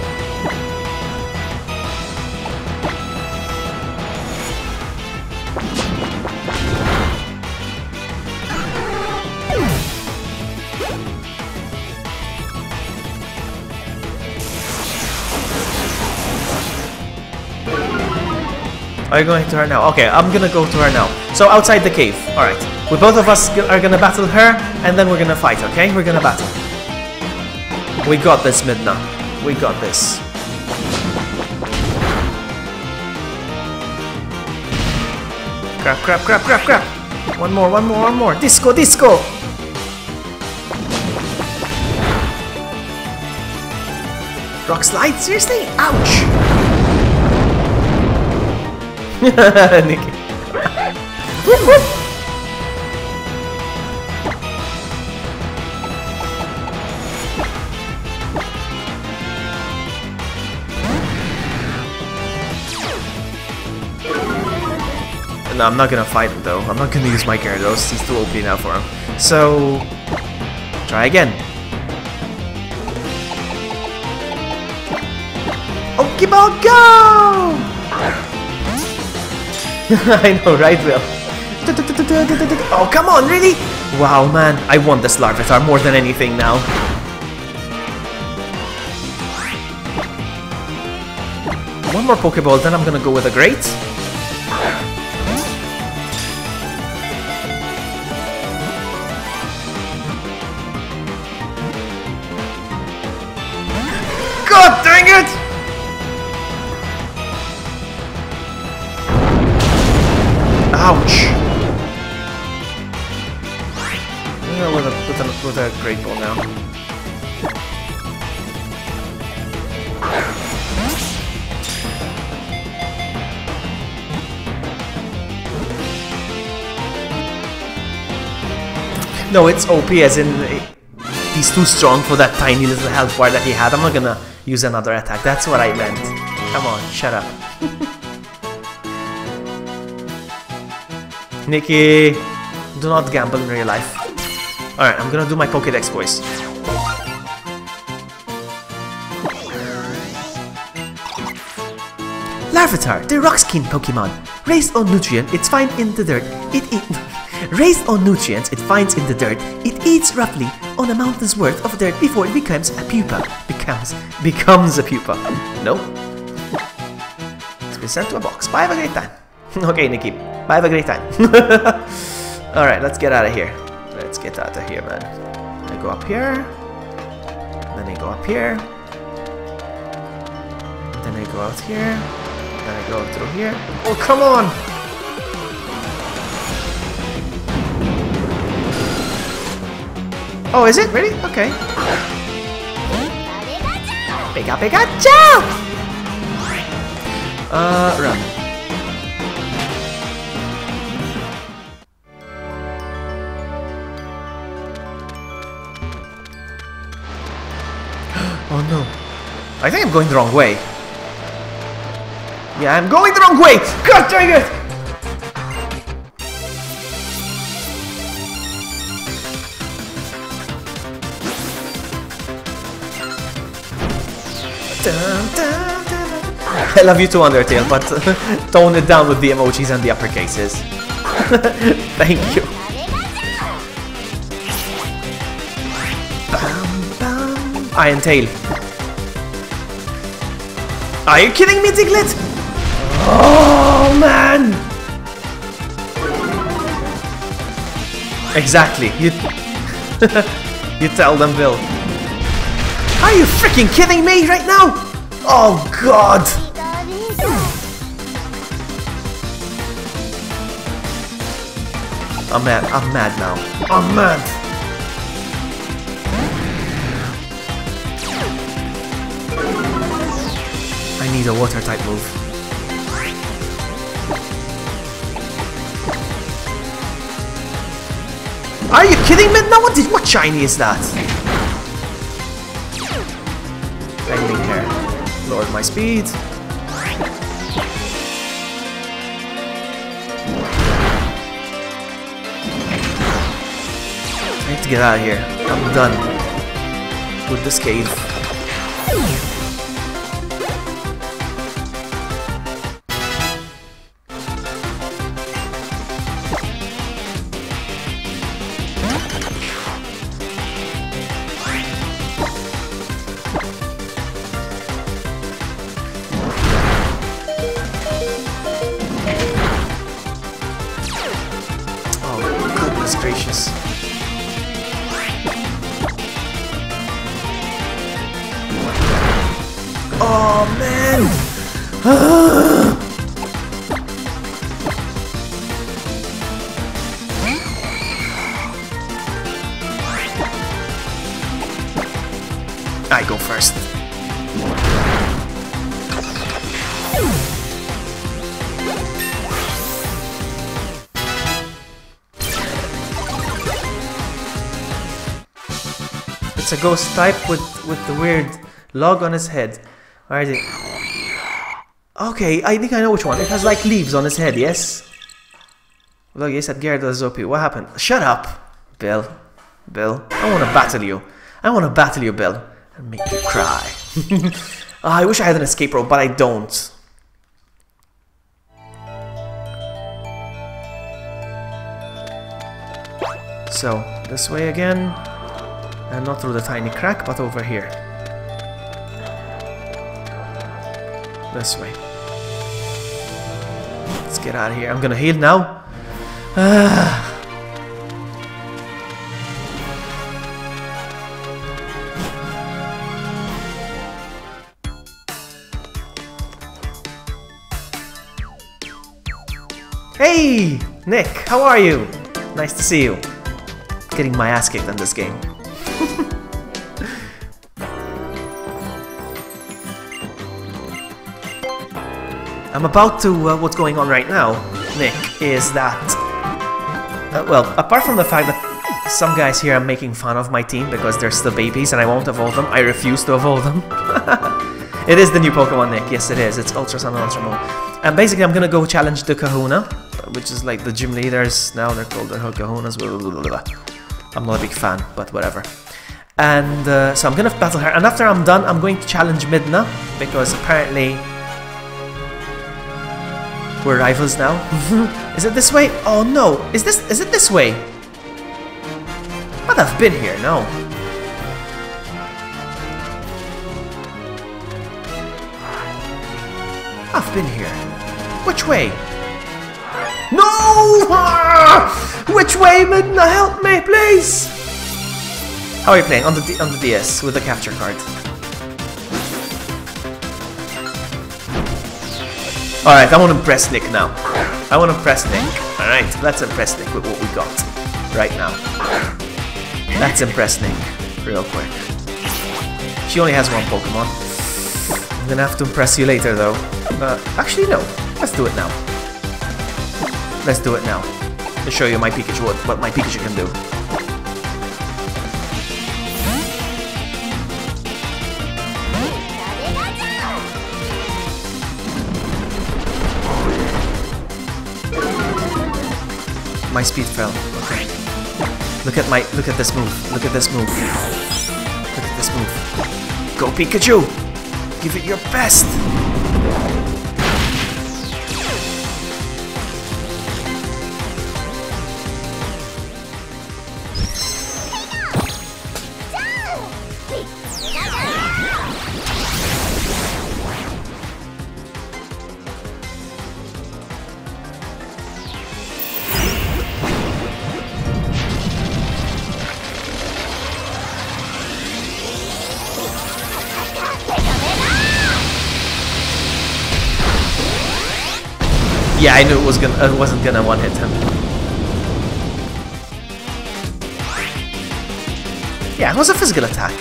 Are you going to her now? Okay, I'm gonna go to her now. So outside the cave. Alright. We both of us are gonna battle her, and then we're gonna fight, okay? We're gonna battle. We got this, Midna. We got this. Crap, crap, crap, crap, crap. One more, one more, one more. Disco, disco. Rock slide? Seriously? Ouch. Nikki. Whoop, whoop. No, I'm not gonna fight him though. I'm not gonna use my Gyarados. He's too OP now for him. So, try again. Pokeball, go! I know, right, Will? Oh, come on, really? Wow, man. I want this Larvitar more than anything now. One more Pokeball, then I'm gonna go with a Great. God dang it! Ouch! Yeah, with a Great Ball now. No, it's OP as in he's too strong for that tiny little health bar that he had. I'm not gonna use another attack. That's what I meant. Come on, shut up. Nikki, do not gamble in real life. Alright, I'm gonna do my Pokédex voice. Larvitar, the rock-skin Pokemon. Raised on nutrients, it finds in the dirt. Raised on nutrients it finds in the dirt. It eats roughly on a mountain's worth of dirt before it becomes a pupa. Becomes a pupa. No. It's been sent to a box. Bye, have a great time. Okay, Nikki. Bye, have a great time. Alright, let's get out of here. Let's get out of here, man. I go up here. Then I go up here. Then I go out here. Then I go through here. Oh, come on! Oh, is it? Really? Okay. Pika Pikachu! Run. Oh no. I think I'm going the wrong way. Yeah, I'm going the wrong way! God dang it! I love you too, Undertale, but tone it down with the emojis and the uppercases. Thank you. Iron Tail. Are you kidding me, Diglett? Oh, man! Exactly. You tell them, Bill. Are you freaking kidding me right now? Oh God! I'm mad now. I'm mad. I need a water type move. Are you kidding me? Now what shiny is that? Ending here. Lowered my speed. I need to get out of here. I'm done with this cave. It's a ghost type with the weird log on his head. Where is it? Okay, I think I know which one. It has like leaves on his head, yes? Look, you said Gyarados OP. What happened? Shut up, Bill. Bill, I want to battle you. I want to battle you, Bill. And make you cry. I wish I had an escape rope, but I don't. So, this way again. And not through the tiny crack, but over here. This way. Let's get out of here. I'm gonna heal now. Hey, Nick, how are you? Nice to see you. Getting my ass kicked in this game. I'm about to, what's going on right now, Nick, is that, well, apart from the fact that some guys here are making fun of my team because they're still babies and I won't evolve them, I refuse to evolve them. It is the new Pokemon, Nick, yes it is, it's Ultra Sun and Ultra Moon. And basically I'm gonna go challenge the Kahuna, which is like the gym leaders, now they're called the Kahunas, blah, blah, blah, blah. I'm not a big fan, but whatever. And so I'm gonna battle her, and after I'm done, I'm going to challenge Midna, because apparently we're rivals now. Is it this way? Oh no! Is it this way? But I've been here, no. I've been here. Which way? No! Ah! Which way, Midna? Help me, please! How are you playing? On the DS with the capture card. Alright, I want to impress Nick now. I want to impress Nick. Alright, let's impress Nick with what we got right now. Let's impress Nick real quick. She only has one Pokemon. I'm gonna have to impress you later though. Actually no, let's do it now. Let's do it now. To show you my Pikachu, what my Pikachu can do. My speed fell. Okay. Look at this move. Look at this move. Look at this move. Go Pikachu! Give it your best! Yeah, I knew it wasn't gonna one-hit him. Yeah, it was a physical attack.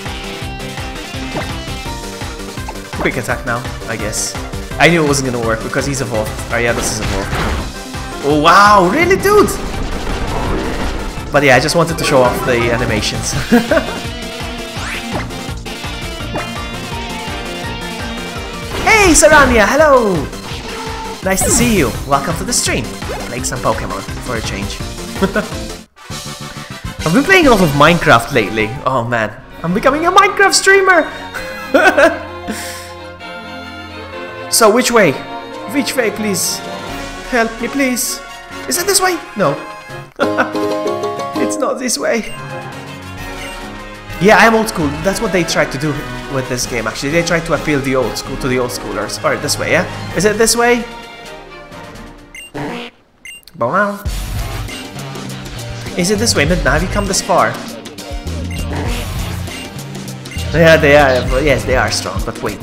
Quick attack now, I guess. I knew it wasn't gonna work because he's evolved. Oh yeah, this is evolved. Oh wow, really, dude? But yeah, I just wanted to show off the animations. Hey, Sarania, hello! Nice to see you. Welcome to the stream. Playing some Pokemon for a change. I've been playing a lot of Minecraft lately. Oh man, I'm becoming a Minecraft streamer. So which way? Which way, please? Help me, please. Is it this way? No. It's not this way. Yeah, I'm old school. That's what they tried to do with this game. Actually, they tried to appeal the old school to the old schoolers. Alright, this way, yeah? Is it this way? Wow. Is it this way, Midna? Have you come this far? Yeah, they are. Yes, they are strong. But wait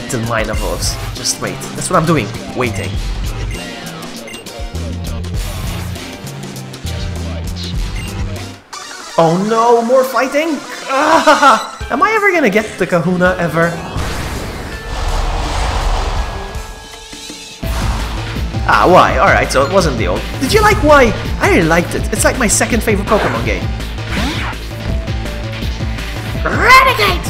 till mine evolves. Just wait. That's what I'm doing. Waiting. Oh no! More fighting! Ah, am I ever gonna get the Kahuna ever? Ah, why? Alright, so it wasn't the old. Did you like why? I really liked it. It's like my second favorite Pokemon game. Renegade!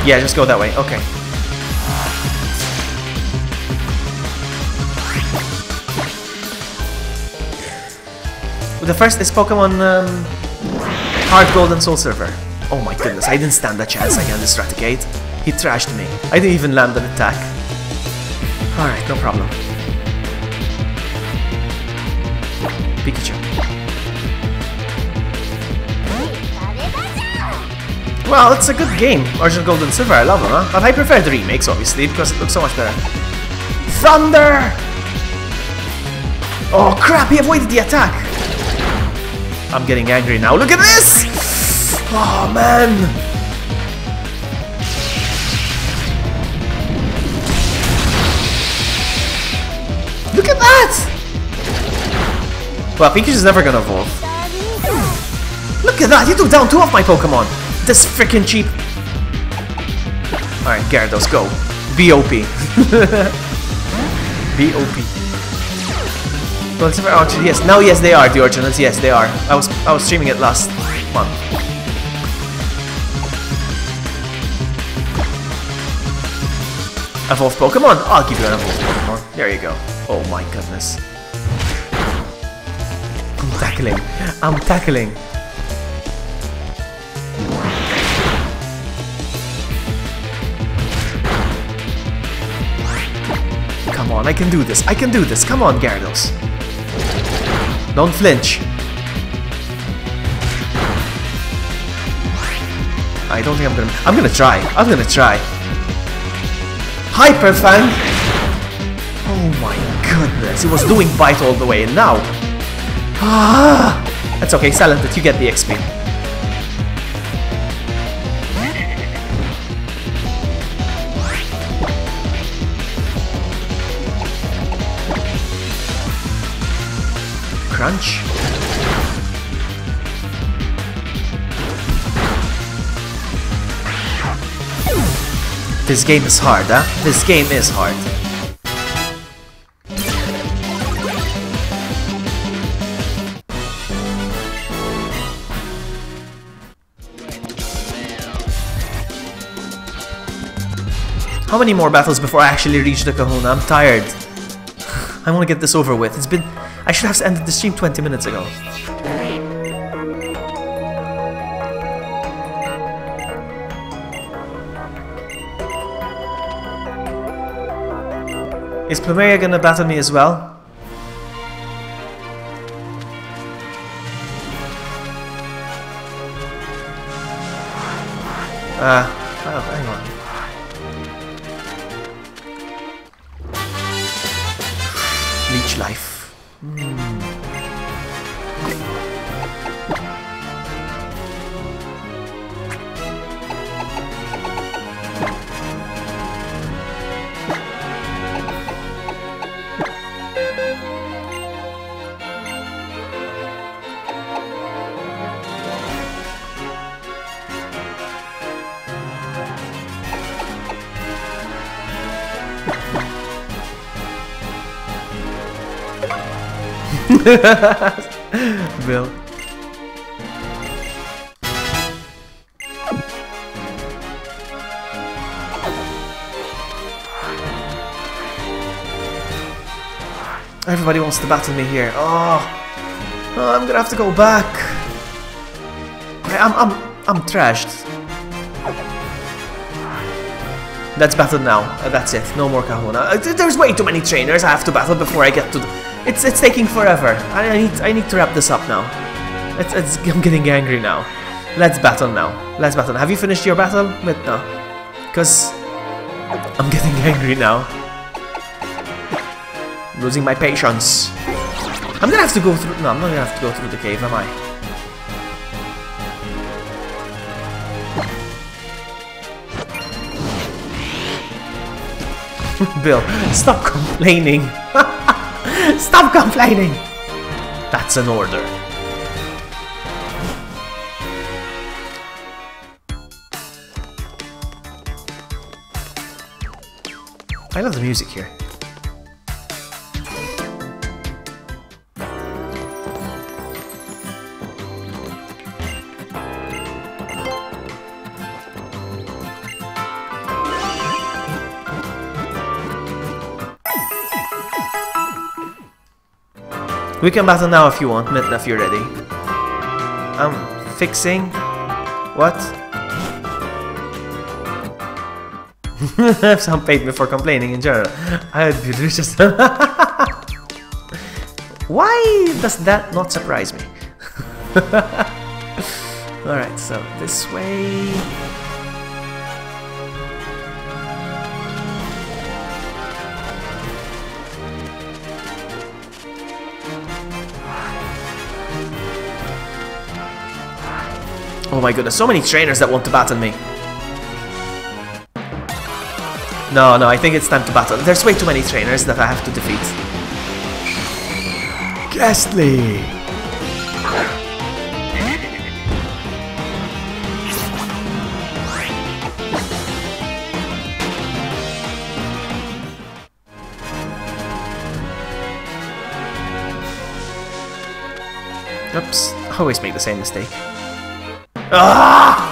Yeah, just go that way. Okay. The first is Pokemon Heart Gold and Soul Silver. Oh my goodness, I didn't stand a chance against Raticate. He trashed me. I didn't even land an attack. Alright, no problem. Pikachu. Well, it's a good game. Original Gold and Silver, I love them, huh? But I prefer the remakes, obviously, because it looks so much better. Thunder! Oh crap, he avoided the attack! I'm getting angry now. Look at this! Oh man! Look at that! Well, Pikachu's never gonna evolve. Look at that! He took down 2 of my Pokemon! This freaking cheap. Alright, Gyarados, go. BOP. BOP. Well, Silver Orchard, yes. Now, yes, they are the originals. Yes, they are. I was streaming it last month. Evolved Pokemon? I'll give you an evolved Pokemon. There you go. Oh my goodness. I'm tackling. I'm tackling. Come on, I can do this. I can do this. Come on, Gyarados. Don't flinch. I don't think I'm gonna try. I'm gonna try. Hyper Fang! Oh my goodness. He was doing bite all the way and now. Ah! That's okay, Salandit, you get the XP. Crunch. This game is hard, huh? This game is hard. How many more battles before I actually reach the Kahuna? I'm tired. I want to get this over with. It's been... I should have ended the stream 20 minutes ago. Is Plumeria gonna battle me as well? Oh, hang on. Leech Life. Bill. Everybody wants to battle me here. Oh, I'm gonna have to go back. I'm trashed. Let's battle now. That's it. No more Kahuna. There's way too many trainers I have to battle before I get to. It's taking forever. I need to wrap this up now. I'm getting angry now. Let's battle now. Let's battle. Have you finished your battle? No. Because I'm getting angry now. I'm losing my patience. I'm gonna have to go through. No, I'm not gonna have to go through the cave, am I? Bill, stop complaining. Stop complaining. That's an order. I love the music here. We can battle now if you want, Midna, if you're ready. I'm fixing... What? Some paid me for complaining in general. I would be delicious. Why does that not surprise me? Alright, so this way... Oh my goodness, so many trainers that want to battle me. No, I think it's time to battle. There's way too many trainers that I have to defeat. Ghastly! Oops, I always make the same mistake. Ah!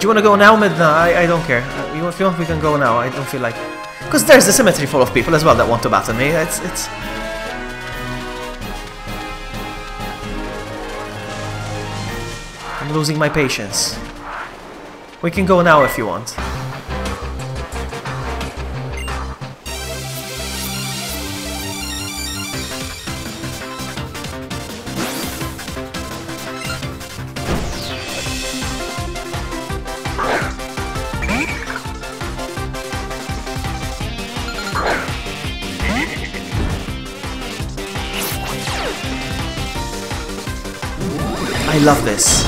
Do you want to go now, Midna? I don't care. If you want, we can go now. I don't feel like... Because there's the cemetery full of people as well that want to battle me. It's... I'm losing my patience. We can go now if you want. I love this.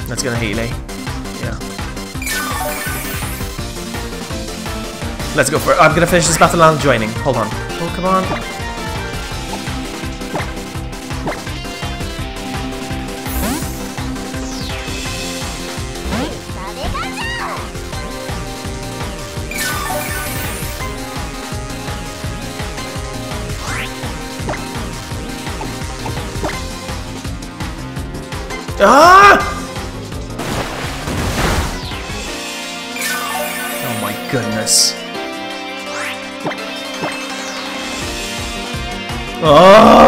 That's gonna heal, eh? Yeah. Let's go for it. I'm gonna finish this battle and I'm joining. Hold on. Oh, come on. Ah! Oh my goodness. Oh!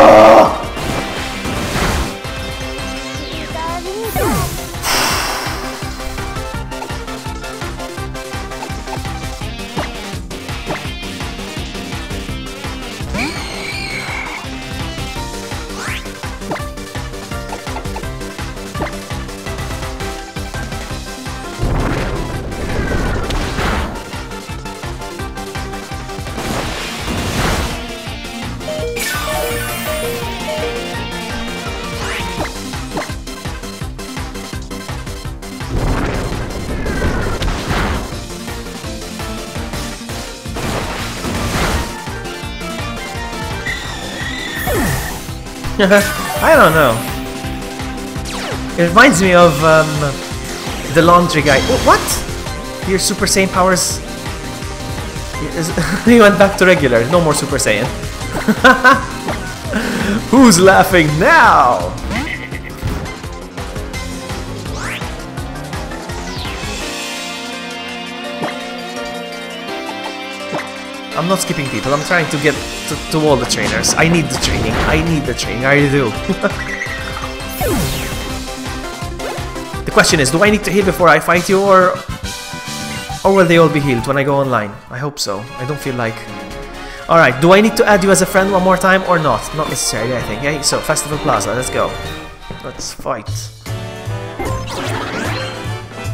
I don't know. It reminds me of the laundry guy. Oh, what? Your Super Saiyan powers... He went back to regular. No more Super Saiyan. Who's laughing now? I'm not skipping people. I'm trying to get to all the trainers. I need the training. I need the training. I really do. The question is, do I need to heal before I fight you, or will they all be healed when I go online? I hope so. I don't feel like... Alright, do I need to add you as a friend one more time or not? Not necessarily, I think. Okay, so Festival Plaza, let's go. Let's fight.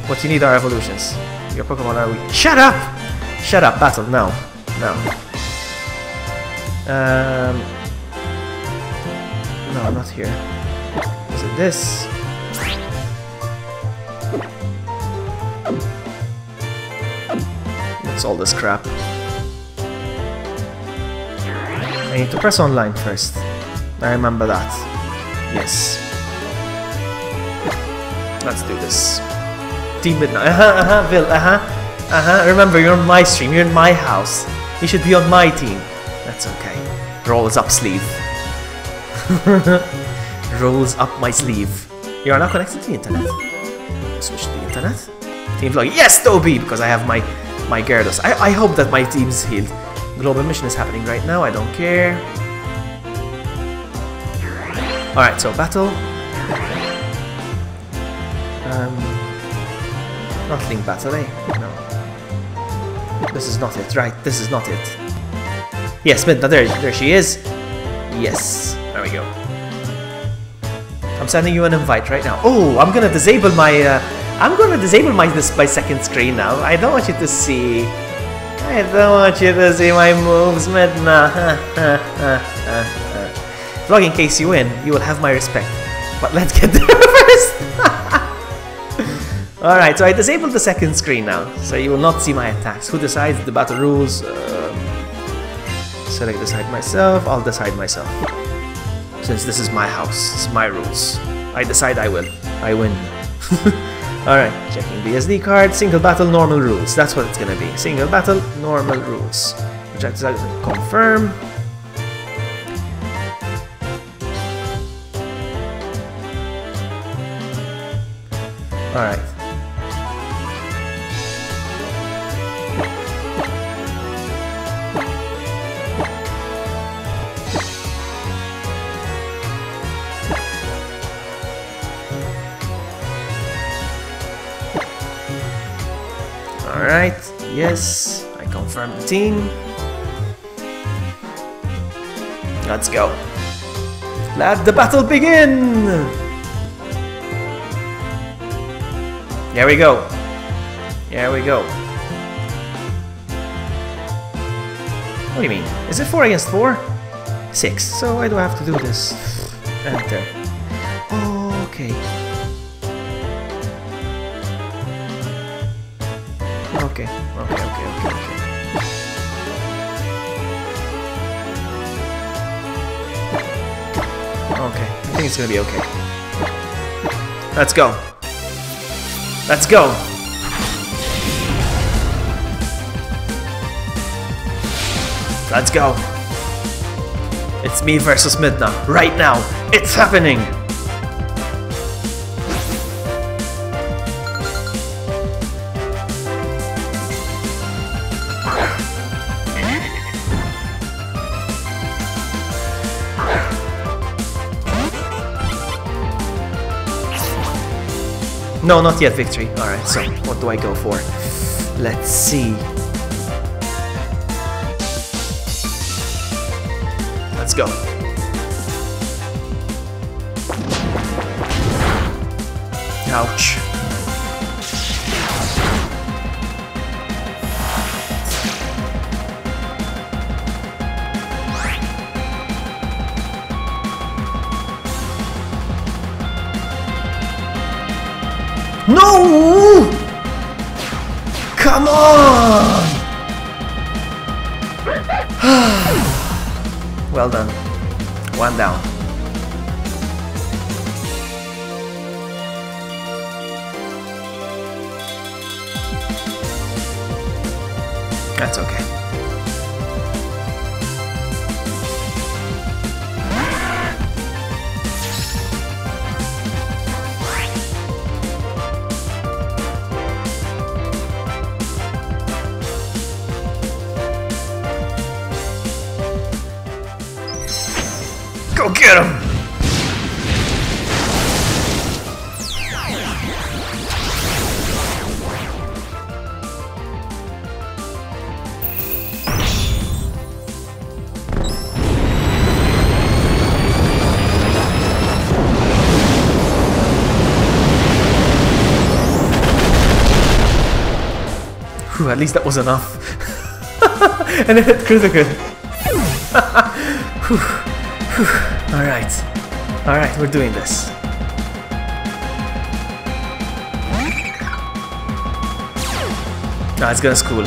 What you need are evolutions. Your Pokemon are weak. Shut up! Shut up, battle, no. No. No, not here. Is it this? What's all this crap? I need to press online first. I remember that. Yes. Let's do this. Team Midnight. Vil. Remember, you're on my stream. You're in my house. You should be on my team. That's okay. Rolls up sleeve. Rolls up my sleeve. You are now connected to the internet. Switch to the internet. Team vlog. Yes, Toby! Because I have my Gyarados. I hope that my team's healed. Global mission is happening right now. I don't care. Alright, so battle. Not Link battle, eh? No. This is not it, right? This is not it. Yes, Midna, there she is. Yes, there we go. I'm sending you an invite right now. Oh, I'm gonna disable my. my second screen now. I don't want you to see. I don't want you to see my moves, Midna. Vlog, in case you win, you will have my respect. But let's get there first. Alright, so I disabled the second screen now, so you will not see my attacks. Who decides the battle rules? Should I decide myself? I'll decide myself. Since this is my house, it's my rules. I decide I will. I win. Alright, checking the SD card. Single battle, normal rules. That's what it's gonna be. Single battle, normal rules. Which I decided to confirm. Alright. Alright, yes, I confirm the team. Let's go. Let the battle begin! Here we go. Here we go. What do you mean? Is it 4 against 4? 6. So why do I have to do this? Enter. Okay. Okay. Okay, I think it's gonna be okay. Let's go. Let's go. Let's go. It's me versus Midna right now. It's happening. No, not yet victory. Alright, so what do I go for? Let's see. Let's go. Ouch. No! Come on! Well done. One down. That's okay. Whew, at least that was enough. And it hit critical. Alright. Alright, we're doing this. It's gonna school.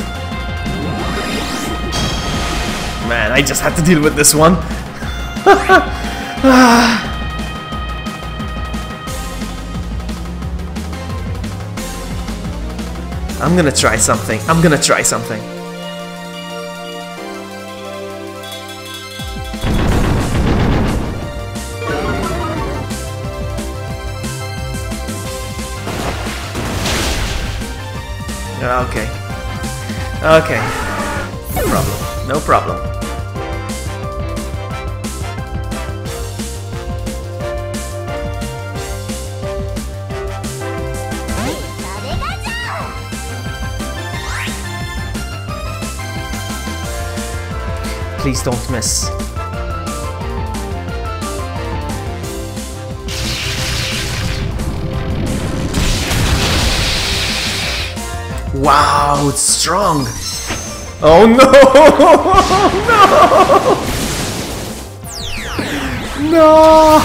Man, I just had to deal with this one. I'm gonna try something. I'm gonna try something. Okay. Okay. No problem. No problem. Please don't miss. Wow, it's strong. Oh no! No! No!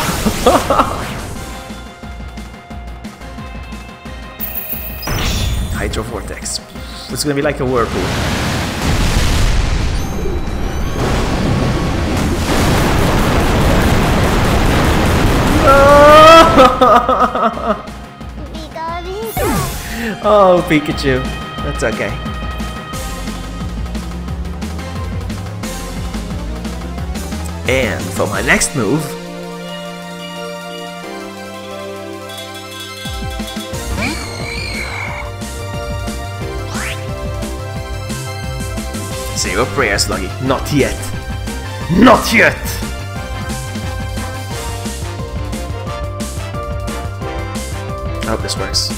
Hydro Vortex. It's gonna be like a whirlpool. Oh, Pikachu. That's okay. And for my next move... Say your prayers, Sluggy. Not yet. Not yet! I hope this works.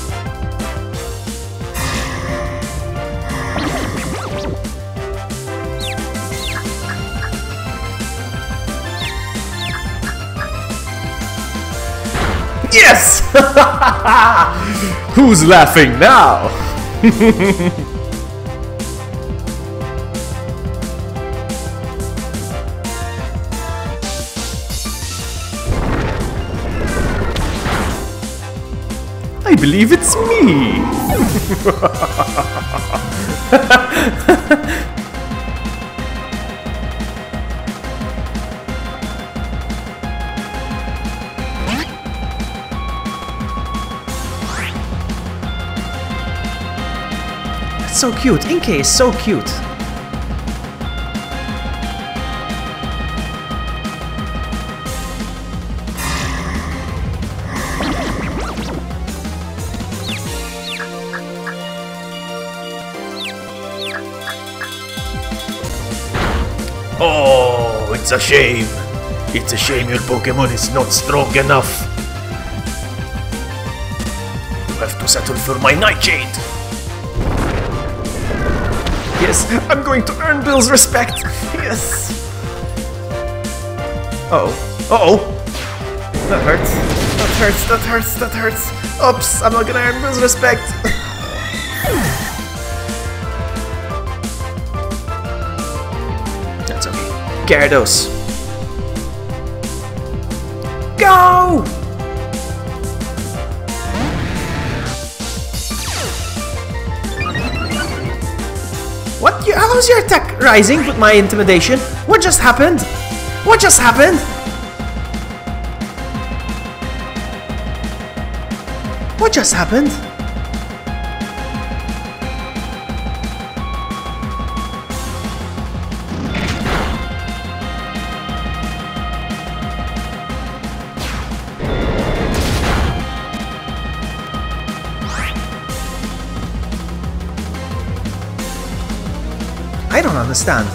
Yes! Who's laughing now? I believe it's me. So cute. Inkay is so cute. Oh, it's a shame. It's a shame your Pokemon is not strong enough. You have to settle for my Nightshade. Yes, I'm going to earn Bill's respect. Yes. Uh-oh. Uh-oh. That hurts. That hurts. That hurts. That hurts. Oops, I'm not gonna earn Bill's respect. That's okay. Gyarados. Go! What? How's your attack rising with my intimidation? What just happened? What just happened? What just happened? I don't understand.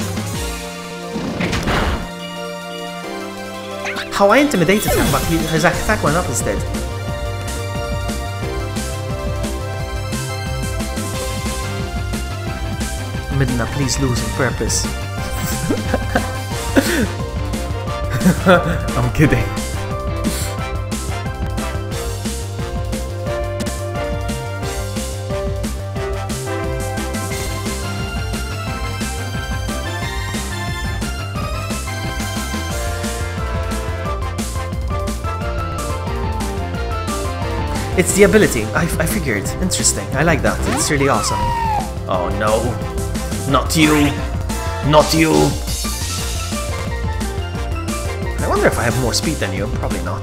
How I intimidated him, but his attack went up instead. Midna, please lose on purpose. I'm kidding. It's the ability. I figured. Interesting. I like that. It's really awesome. Oh no. Not you. Not you. I wonder if I have more speed than you. Probably not.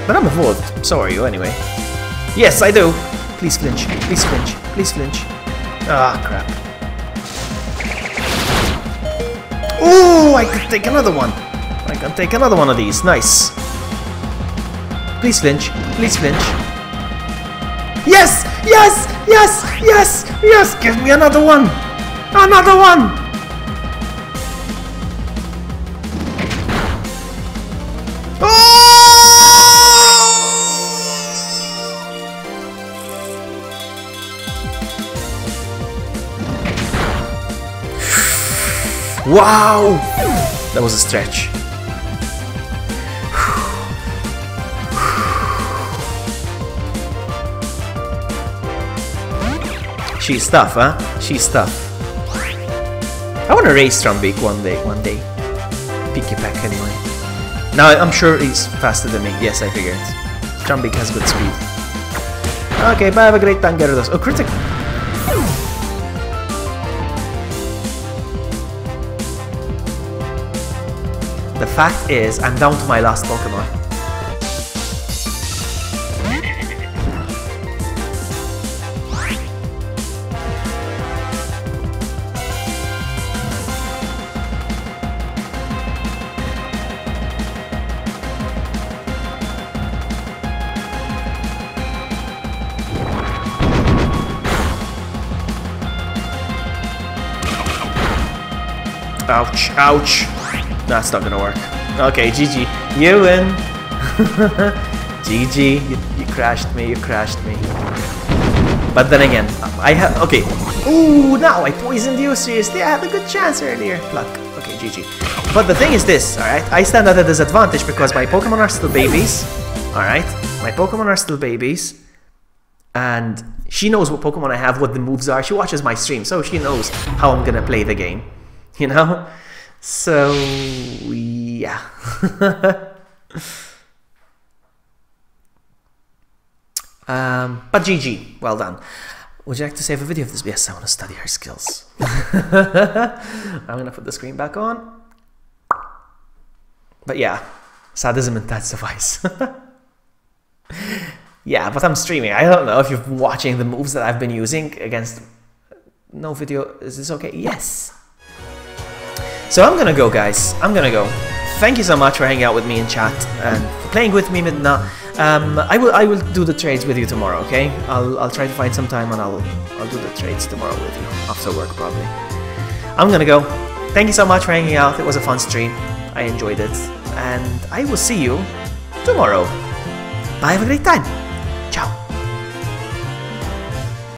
But I'm evolved. So are you anyway. Yes, I do. Please flinch. Please flinch. Please flinch. Ah, crap. Ooh, I could take another one. I can take another one of these. Nice. Please flinch. Please flinch. Yes! Yes! Yes! Yes! Yes! Give me another one! Another one! Wow! That was a stretch. She's tough, huh? She's tough. I want to race Trumbeak one day. Picky Peck anyway. Now I'm sure he's faster than me. Yes, I figured. Trumbeak has good speed. Okay, bye, have a great time, Gyarados. Oh, critical. The fact is, I'm down to my last Pokemon. Ouch, ouch. That's not gonna work. Okay, GG. You win. GG. You crashed me, you crashed me. But then again, I have... Okay. Ooh, now I poisoned you. Seriously, I had a good chance earlier. Luck. Okay, GG. But the thing is this, alright? I stand at a disadvantage because my Pokemon are still babies. Alright? My Pokemon are still babies. And she knows what Pokemon I have, what the moves are. She watches my stream, so she knows how I'm gonna play the game. You know? So, yeah. But GG, well done. Would you like to save a video of this? Yes, I want to study her skills. I'm gonna put the screen back on. But yeah, sadism intensifies. Yeah, but I'm streaming. I don't know if you're watching the moves that I've been using against... No video. Is this okay? Yes. So I'm gonna go, guys. I'm gonna go. Thank you so much for hanging out with me in chat and playing with me, Midna. I will do the trades with you tomorrow, okay? I'll try to find some time and I'll do the trades tomorrow with you after work probably. I'm gonna go. Thank you so much for hanging out. It was a fun stream. I enjoyed it, and I will see you tomorrow. Bye. Have a great time.